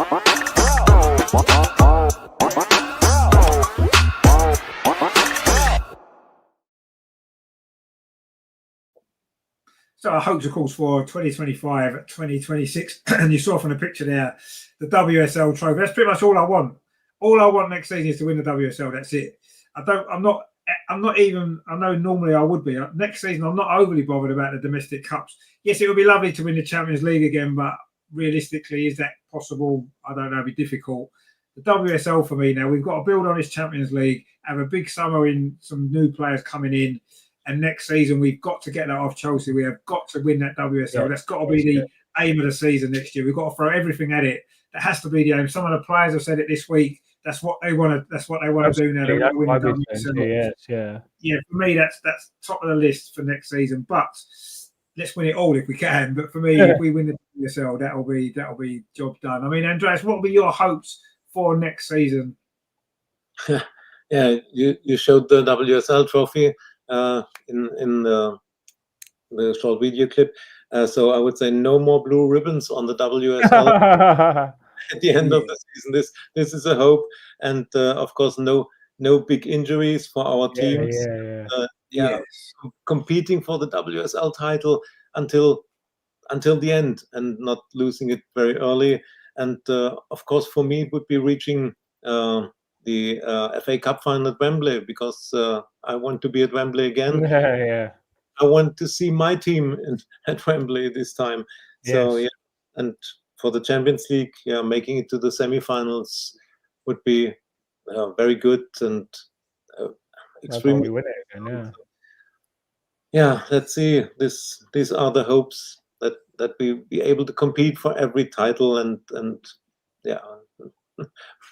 So our hopes, of course, for 2025, 2026, and you saw from the picture there, the WSL trophy. That's pretty much all I want. All I want next season is to win the WSL. That's it. I'm not I'm not even. I know normally I would be. Next season, I'm not overly bothered about the domestic cups. Yes, it would be lovely to win the Champions League again, but realistically, is that possible? I don't know. It'd be difficult. The WSL for me now, we've got to build on this Champions League, have a big summer in some new players coming in, and next season we've got to get that off Chelsea. We have got to win that WSL. Yeah. That's got to be the aim of the season next year. We've got to throw everything at it. That has to be the aim. Some of the players have said it this week. That's what they want to. That's what they want to do now. They want to win the WSL. Yes, yeah. Yeah, for me, that's top of the list for next season. But let's win it all if we can. But for me, if we win the WSL, that'll be job done. I mean, Andreas, what will be your hopes for next season? Yeah, you showed the WSL trophy in the short video clip. So I would say no more blue ribbons on the WSL at the end of the season. This is a hope, and of course no big injuries for our teams. Competing for the WSL title until the end and not losing it very early. And of course, for me, it would be reaching the FA Cup final at Wembley, because I want to be at Wembley again. I want to see my team at Wembley this time. So yeah, and for the Champions League, making it to the semi-finals would be very good and extremely. Yeah, let's see. These are the hopes that we be able to compete for every title, and yeah,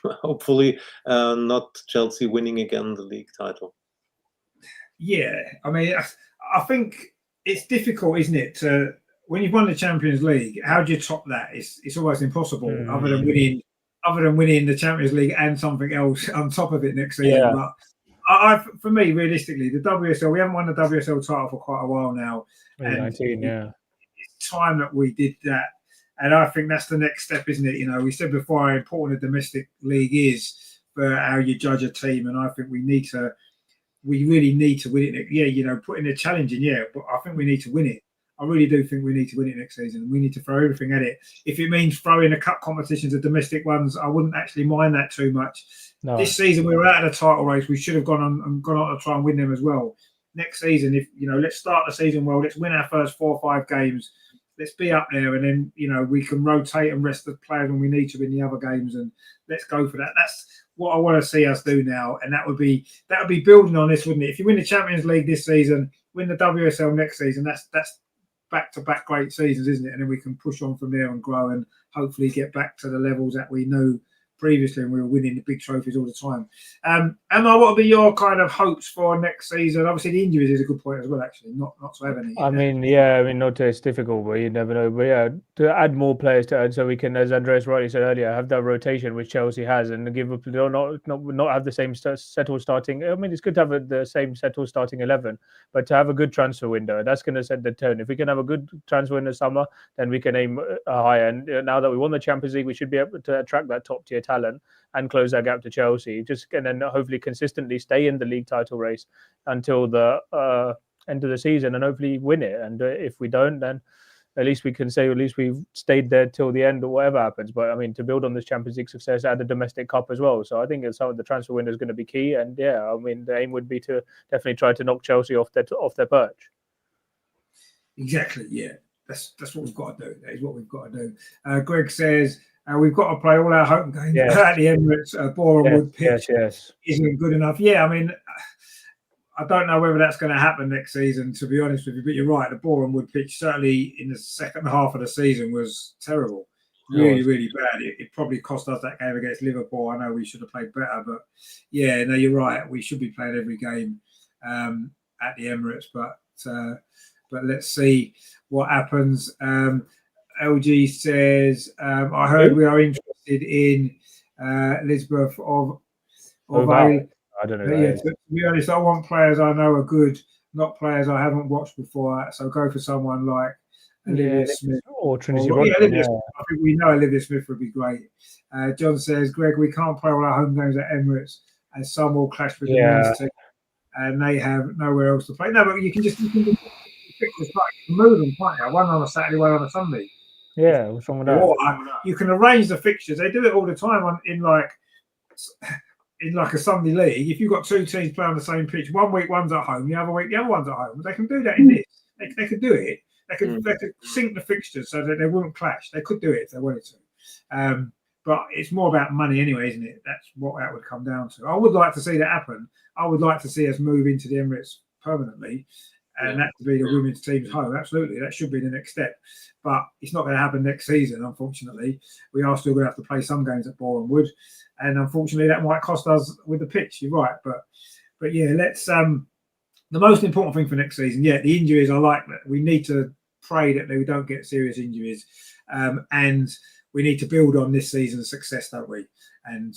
hopefully not Chelsea winning again the league title. Yeah, I mean, I think it's difficult, isn't it, to when you've won the Champions League, how do you top that? It's almost impossible, other than winning the Champions League and something else on top of it next season. But for me, realistically, the WSL, we haven't won the WSL title for quite a while now. 2019, it's time that we did that. And I think that's the next step, isn't it? You know, we said before how important a domestic league is for how you judge a team. And I think we really need to win it. Yeah, you know, putting a challenge in, but I think we need to win it. I really do think we need to win it next season. We need to throw everything at it. If it means throwing the cup competitions, the domestic ones, I wouldn't actually mind that too much. No. This season we were out of the title race. We should have gone on to try and win them as well. Next season, if let's start the season well. Let's win our first 4 or 5 games. Let's be up there, and then we can rotate and rest the players when we need to in the other games, and let's go for that. That's what I want to see us do now, and that would be building on this, wouldn't it? If you win the Champions League this season, win the WSL next season, that's back-to-back great seasons, isn't it? And then we can push on from there and grow and hopefully get back to the levels that we knew previously, and we were winning the big trophies all the time. Emma, what will be your kind of hopes for next season? Obviously, the injuries is a good point as well, actually, not to have any. It's difficult, but you never know. But to add more players to add, so we can, as Andreas rightly said earlier, have that rotation which Chelsea has, and give not have the same settled starting. I mean, it's good to have the same settled starting 11, but to have a good transfer window, that's going to set the tone. If we can have a good transfer in the summer, then we can aim higher. And now that we won the Champions League, we should be able to attract that top tier talent and close that gap to Chelsea. And then hopefully consistently stay in the league title race until the end of the season and hopefully win it. And if we don't, then at least we can say at least we've stayed there till the end or whatever happens. But I mean, to build on this Champions League success, add the domestic cup as well. So I think some of the transfer window is going to be key. And I mean, the aim would be to definitely try to knock Chelsea off their perch. Exactly. Yeah, that's what we've got to do. That is what we've got to do. Greg says, we've got to play all our home games at the Emirates. Boreham Wood pitch isn't good enough. Yeah, I mean, I don't know whether that's going to happen next season, to be honest with you. But you're right, the Boreham Wood pitch, certainly in the second half of the season, was terrible. Really, really bad. It probably cost us that game against Liverpool. I know we should have played better, but yeah, no, you're right. We should be playing every game at the Emirates, but let's see what happens. LG says, I heard we are interested in Elizabeth of I don't know. To be honest, I want players I know are good, not players I haven't watched before. So go for someone like Olivia Smith or Trinity. I think we know Olivia Smith would be great. John says, Greg, we can't play all our home games at Emirates, as some will clash with the men's team, and they have nowhere else to play. No, but you can just move them, can't you? One on a Saturday, one on a Sunday. Yeah, what's wrong with that? You can arrange the fixtures. They do it all the time in like a Sunday league, if you've got two teams playing on the same pitch, one week one's at home, the other week the other one's at home. They can do that in this. They could do it. They could sync the fixtures so that they wouldn't clash. They could do it if they wanted to. But it's more about money anyway, isn't it? That's what that would come down to. I would like to see that happen. I would like to see us move into the Emirates permanently, and that to be the women's team's home. Absolutely, that should be the next step. But it's not going to happen next season, unfortunately. We are still going to have to play some games at Boreham Wood, and unfortunately, that might cost us with the pitch. You're right, but yeah, let's. The most important thing for next season, the injuries. I like that. We need to pray that we don't get serious injuries, and we need to build on this season's success, don't we? And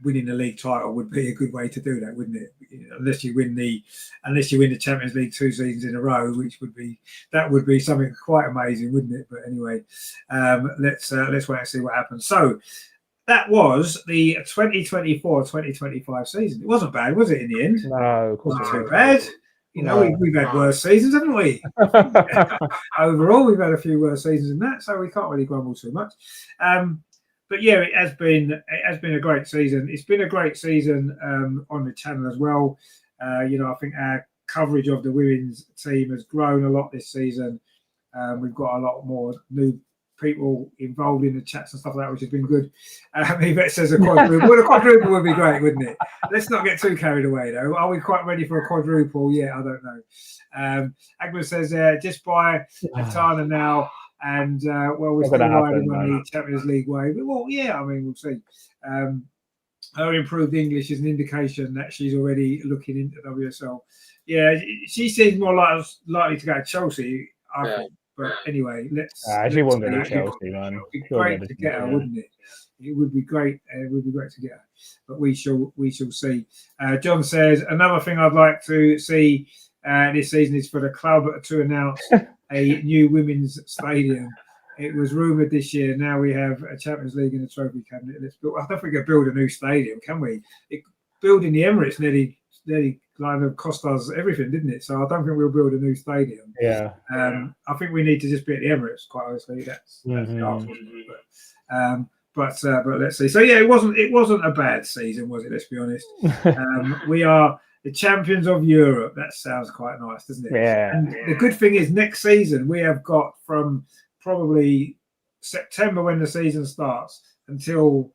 winning the league title would be a good way to do that, wouldn't it? Unless you win the Champions League 2 seasons in a row, which would be something quite amazing, wouldn't it? But anyway, let's wait and see what happens. So that was the 2024-2025 season. It wasn't bad, was it? In the end, no, of course wasn't too bad. We've had worse seasons, haven't we? Overall, we've had a few worse seasons than that, so we can't really grumble too much. But yeah, it has been a great season. It's been a great season on the channel as well. I think our coverage of the women's team has grown a lot this season. We've got a lot more new people involved in the chats and stuff like that, which has been good. Yvette says a quadruple. Well, a quadruple would be great, wouldn't it? Let's not get too carried away, though. Are we quite ready for a quadruple? Yeah, I don't know. Agnes says just buy Atana now, and we're still riding on the Champions League wave. Well, yeah, I mean, we'll see. Her improved English is an indication that she's already looking into WSL. Yeah, she seems more likely to go to Chelsea, I think. But anyway, she won't go to Chelsea, man. It would be great to get her, wouldn't it? It would be great. It would be great to get her. But we shall see. John says another thing I'd like to see this season is for the club to announce a new women's stadium. It was rumoured this year. Now we have a Champions League and a trophy cabinet. I don't think we can build a new stadium, can we? Building the Emirates nearly kind of cost us everything, didn't it? So I don't think we'll build a new stadium. Yeah. I think we need to just be at the Emirates, quite honestly. That's the answer. But let's see. So yeah, it wasn't a bad season, was it? Let's be honest. We are the champions of Europe. That sounds quite nice, doesn't it? Yeah. And the good thing is, next season we have got from probably September when the season starts until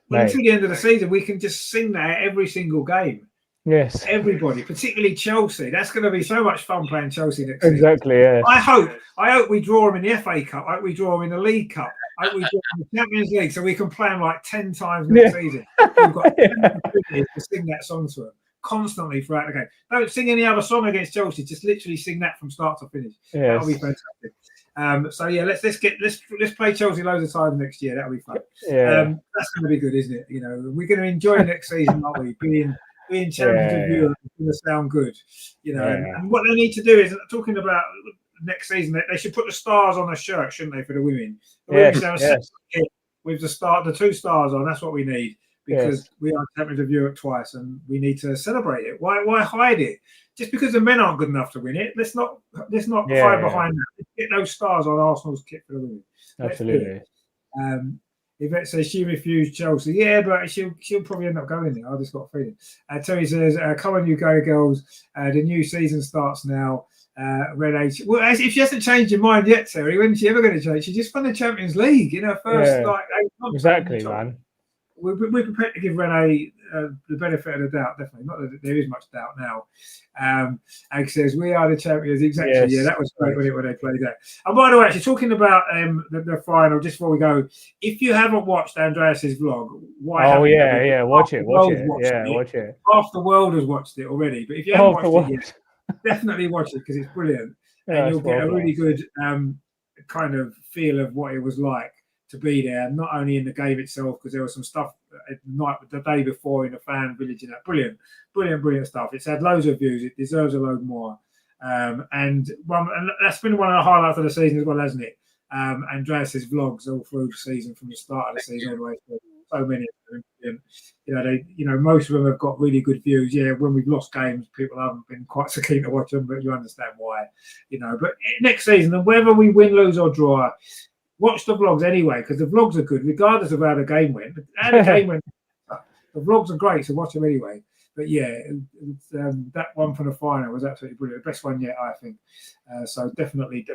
the end of the season, we can just sing that at every single game. Yes. Everybody, particularly Chelsea. That's going to be so much fun playing Chelsea next season. Exactly, yeah. I hope we draw them in the FA Cup. I hope we draw them in the League Cup. I hope we draw them in the Champions League so we can play them like 10 times next season. We've got 10 opportunities to sing that song to them constantly throughout the game. Don't sing any other song against Chelsea. Just literally sing that from start to finish. Yes. That'll be fantastic. So yeah, let's play Chelsea loads of times next year. That'll be fun. Yeah. That's going to be good, isn't it? We're going to enjoy next season, aren't we? Being champions of Europe is going to sound good, And what they need to do is, talking about next season, they should put the stars on a shirt, shouldn't they, for the women? With the 2 stars on, that's what we need, because we are champions of Europe twice, and we need to celebrate it. Why hide it? Just because the men aren't good enough to win it, let's not hide behind that. Let's get those stars on Arsenal's kit for the women. Absolutely. Yvette says she refused Chelsea. Yeah, but she'll probably end up going there. I just got a feeling. Terry says, come on, you go girls. The new season starts now. Red H. Well, if she hasn't changed her mind yet, Terry, when's she ever going to change? She just won the Champions League in her first 8 months. Exactly, man. We're prepared to give Renee the benefit of the doubt, definitely. Not that there is much doubt now. Ag says, we are the champions. Exactly. Yes. Yeah, that was great when they played that. And by the way, actually, talking about the final, just before we go, if you haven't watched Andreas's vlog, why haven't you? Watch it. Watch it. Half the world has watched it already. But if you haven't watched it yet, definitely watch it because it's brilliant. And you'll get a really good kind of feel of what it was like to be there, not only in the game itself, because there was some stuff at night, the day before in the fan village and that. Brilliant stuff. It's had loads of views. It deserves a load more. And that's been one of the highlights of the season as well, hasn't it? Andreas's vlogs all through the season, from the start of the season all the way through. So many of them. Most of them have got really good views. Yeah, when we've lost games, people haven't been quite so keen to watch them, but you understand why. But next season, and whether we win, lose or draw, watch the vlogs anyway, because the vlogs are good, regardless of how the game went. How the game went The vlogs are great, so watch them anyway. But yeah, that one from the final was absolutely brilliant. The best one yet, I think. So definitely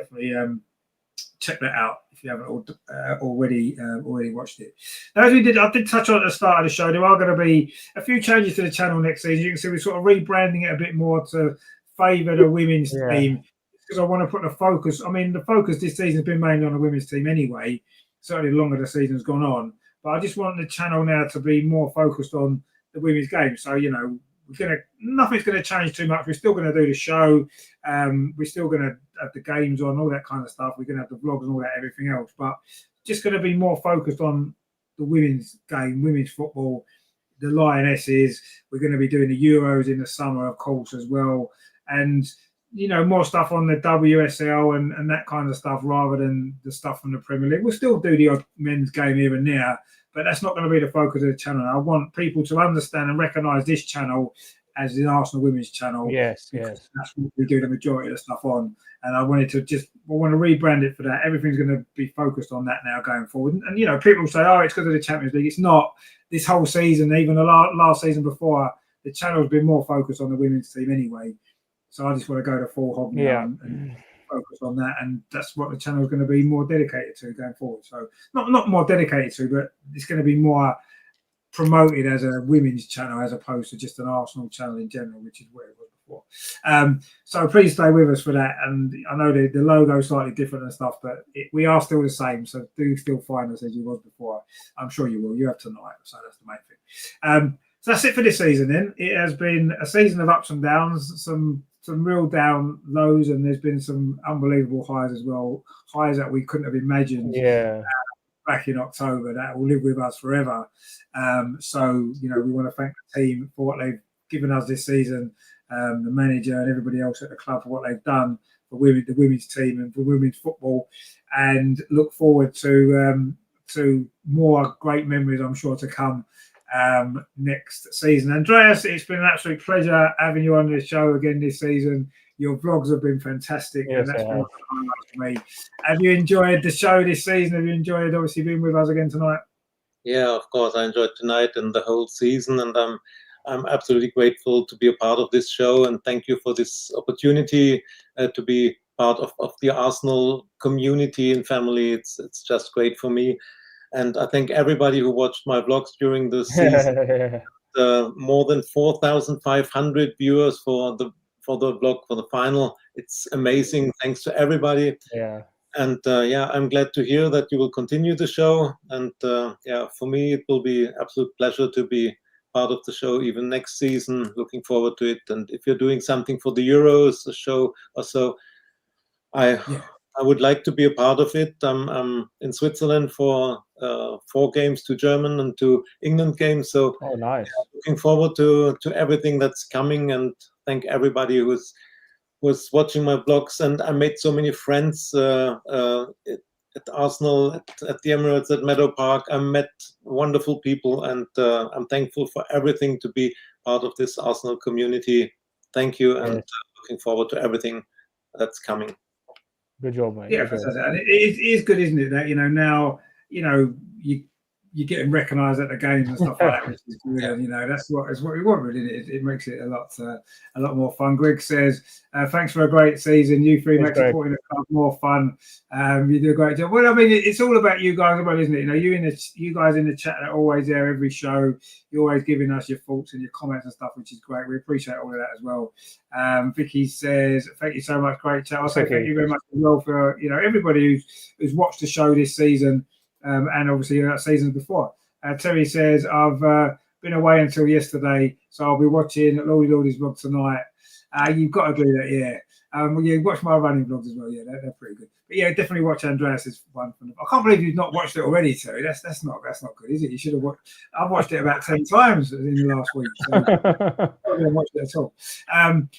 check that out if you haven't already watched it. Now, as I did touch on at the start of the show, there are going to be a few changes to the channel next season. You can see we're sort of rebranding it a bit more to favour the women's team, because I want to put the focus. I mean, the focus this season has been mainly on the women's team anyway. Certainly, the longer the season's gone on, but I just want the channel now to be more focused on the women's game. So nothing's going to change too much. We're still going to do the show. We're still going to have the games on, all that kind of stuff. We're going to have the vlogs and all that, everything else. But just going to be more focused on the women's game, women's football, the Lionesses. We're going to be doing the Euros in the summer, of course, as well. And, more stuff on the WSL and that kind of stuff rather than the stuff from the Premier League. We'll still do the odd men's game here and there, but that's not going to be the focus of the channel. I want people to understand and recognise this channel as the Arsenal Women's channel. Yes. That's what we do the majority of the stuff on. And I want to rebrand it for that. Everything's going to be focused on that now going forward. And people say, oh, it's because of the Champions League. It's not. This whole season, even the last season before, the channel's been more focused on the women's team anyway. So I just want to go to full hog now and focus on that, and that's what the channel is going to be more dedicated to going forward. So not more dedicated to, but it's going to be more promoted as a women's channel as opposed to just an Arsenal channel in general, which is where it was before. So please stay with us for that. And I know the logo is slightly different and stuff, but we are still the same. So do still find us as you was before. I'm sure you will. You have tonight, so that's the main thing. So that's it for this season. Then it has been a season of ups and downs, some real down lows, and there's been some unbelievable highs as well. Highs that we couldn't have imagined. Back in October, that will live with us forever. So we want to thank the team for what they've given us this season, the manager and everybody else at the club for what they've done for the women's team and for women's football, and look forward to more great memories, I'm sure, to come next season. Andreas, it's been an absolute pleasure having you on the show again this season. Your vlogs have been fantastic, and that's been a highlight for me. Have you enjoyed the show this season? Have you enjoyed obviously being with us again tonight? Yeah, of course, I enjoyed tonight and the whole season, and I'm absolutely grateful to be a part of this show, and thank you for this opportunity to be part of the Arsenal community and family. It's just great for me. And I thank everybody who watched my vlogs during the season. More than 4,500 viewers for the vlog for the final. It's amazing. Thanks to everybody. Yeah. And I'm glad to hear that you will continue the show. And for me, it will be absolute pleasure to be part of the show even next season. Looking forward to it. And if you're doing something for the Euros, a show or so, I would like to be a part of it. I'm in Switzerland for 4 games, 2 German and 2 England games. So nice. Looking forward to everything that's coming, and thank everybody who was watching my vlogs. And I made so many friends at Arsenal, at the Emirates, at Meadow Park. I met wonderful people, and I'm thankful for everything to be part of this Arsenal community. Thank you, and looking forward to everything that's coming. Good job, mate. Yeah, and it is good, isn't it? That now you're getting recognised at the games and stuff like that, which is good. And that's what we want, really. It makes it a lot more fun. Greg says, "Thanks for a great season. You three make supporting the club more fun. You do a great job." Well, I mean, it's all about you guys, isn't it? You guys in the chat are always there every show. You're always giving us your thoughts and your comments and stuff, which is great. We appreciate all of that as well. Vicky says, "Thank you so much, great chat." I'll say thank you very much as well for everybody who's watched the show this season. And obviously that season before. Terry says, I've been away until yesterday, so I'll be watching Lordy's vlog tonight. You've got to do that, yeah. Watch my running vlogs as well, yeah, they're pretty good. But yeah, definitely watch Andreas's one. I can't believe you've not watched it already, Terry. That's not good, is it? You should have watched. I've watched it about 10 times in the last week. So I haven't watched it at all.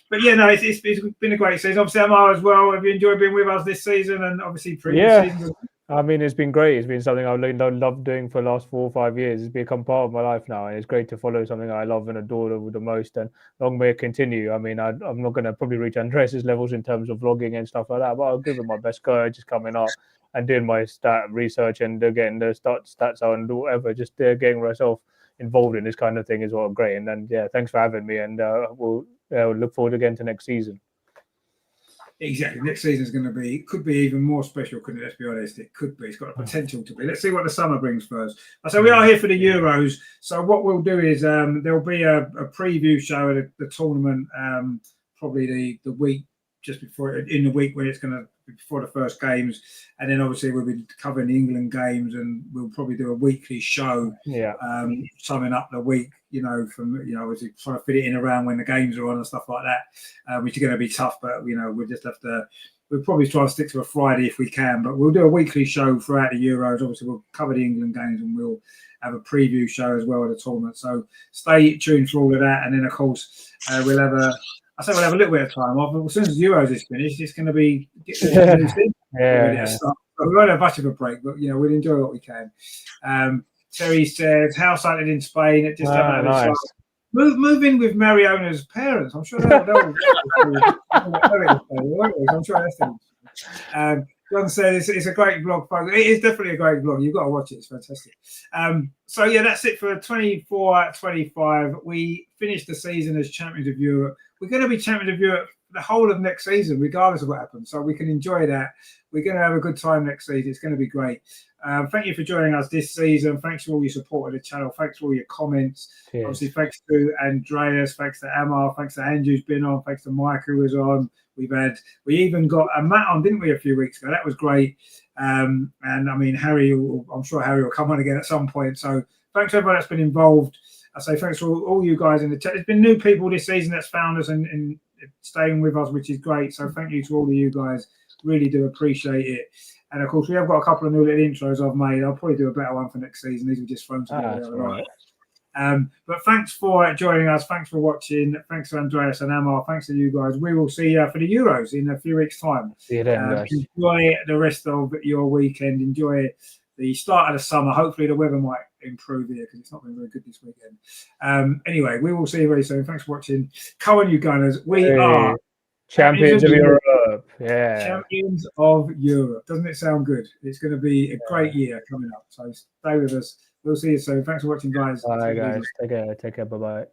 But yeah, no, it's been a great season. Obviously, Amar as well. Have you enjoyed being with us this season and obviously previous seasons? I mean, it's been great. It's been something I've loved doing for the last 4 or 5 years. It's become part of my life now, and it's great to follow something I love and adore the most. And long may it continue. I mean, I'm not going to probably reach Andreas's levels in terms of vlogging and stuff like that, but I'll give it my best go. Just coming up and doing my stat research and getting the stats out and whatever. Just getting myself, involved in this kind of thing as well. Great. And then, yeah, thanks for having me. And we'll look forward again to next season. Exactly. Next season is going to be, could be even more special, couldn't it? Let's be honest. It could be. It's got the potential to be. Let's see what the summer brings first. So we are here for the Euros. So what we'll do is there'll be a preview show at the tournament, probably the week just before, in the week when it's going to be before the first games. And then obviously we'll be covering the England games, and we'll probably do a weekly show, summing up the week, from, obviously trying to fit it in around when the games are on and stuff like that, which is going to be tough, but, we'll just have to, we'll probably try to stick to a Friday if we can, but we'll do a weekly show throughout the Euros. Obviously, we'll cover the England games, and we'll have a preview show as well at the tournament. So stay tuned for all of that. And then, of course, we'll have a little bit of time off. As soon as the Euros is finished, it's going to be getting So we won't have much of a break, but we'll enjoy what we can. Terry says, house hunted in Spain. It just nice. Move in with Mariona's parents. I'm sure they'll I'm sure that's John said it's a great vlog. It is definitely a great vlog. You've got to watch it. It's fantastic. So yeah, that's it for 24-25. We finished the season as champions of Europe. We're going to be champions of Europe the whole of next season, regardless of what happens. So we can enjoy that. We're going to have a good time next season. It's going to be great. Thank you for joining us this season. Thanks for all your support of the channel. Thanks for all your comments. Cheers. Obviously, thanks to Andreas. Thanks to Amar. Thanks to Andrew who's been on. Thanks to Mike who was on. We even got a Matt on, didn't we, a few weeks ago? That was great. And I mean, Harry, I'm sure Harry will come on again at some point. So thanks to everyone that's been involved. I say thanks to all you guys in the chat. There's been new people this season that's found us and staying with us, which is great. So thank you to all of you guys. Really do appreciate it. And of course, we have got a couple of new little intros I've made. I'll probably do a better one for next season. These will just thrown together. Right. But thanks for joining us. Thanks for watching. Thanks to Andreas and Amar. Thanks to you guys. We will see you for the Euros in a few weeks' time. See you then, guys. Enjoy the rest of your weekend. Enjoy the start of the summer. Hopefully the weather might improve here because it's not been very good this weekend. Anyway, we will see you very soon. Thanks for watching. Come on, you Gunners. We are champions of Europe. Yeah. Champions of Europe. Doesn't it sound good? It's going to be a great year coming up. So stay with us. We'll see you soon. Thanks for watching, guys. Bye, guys. Take care. Bye-bye.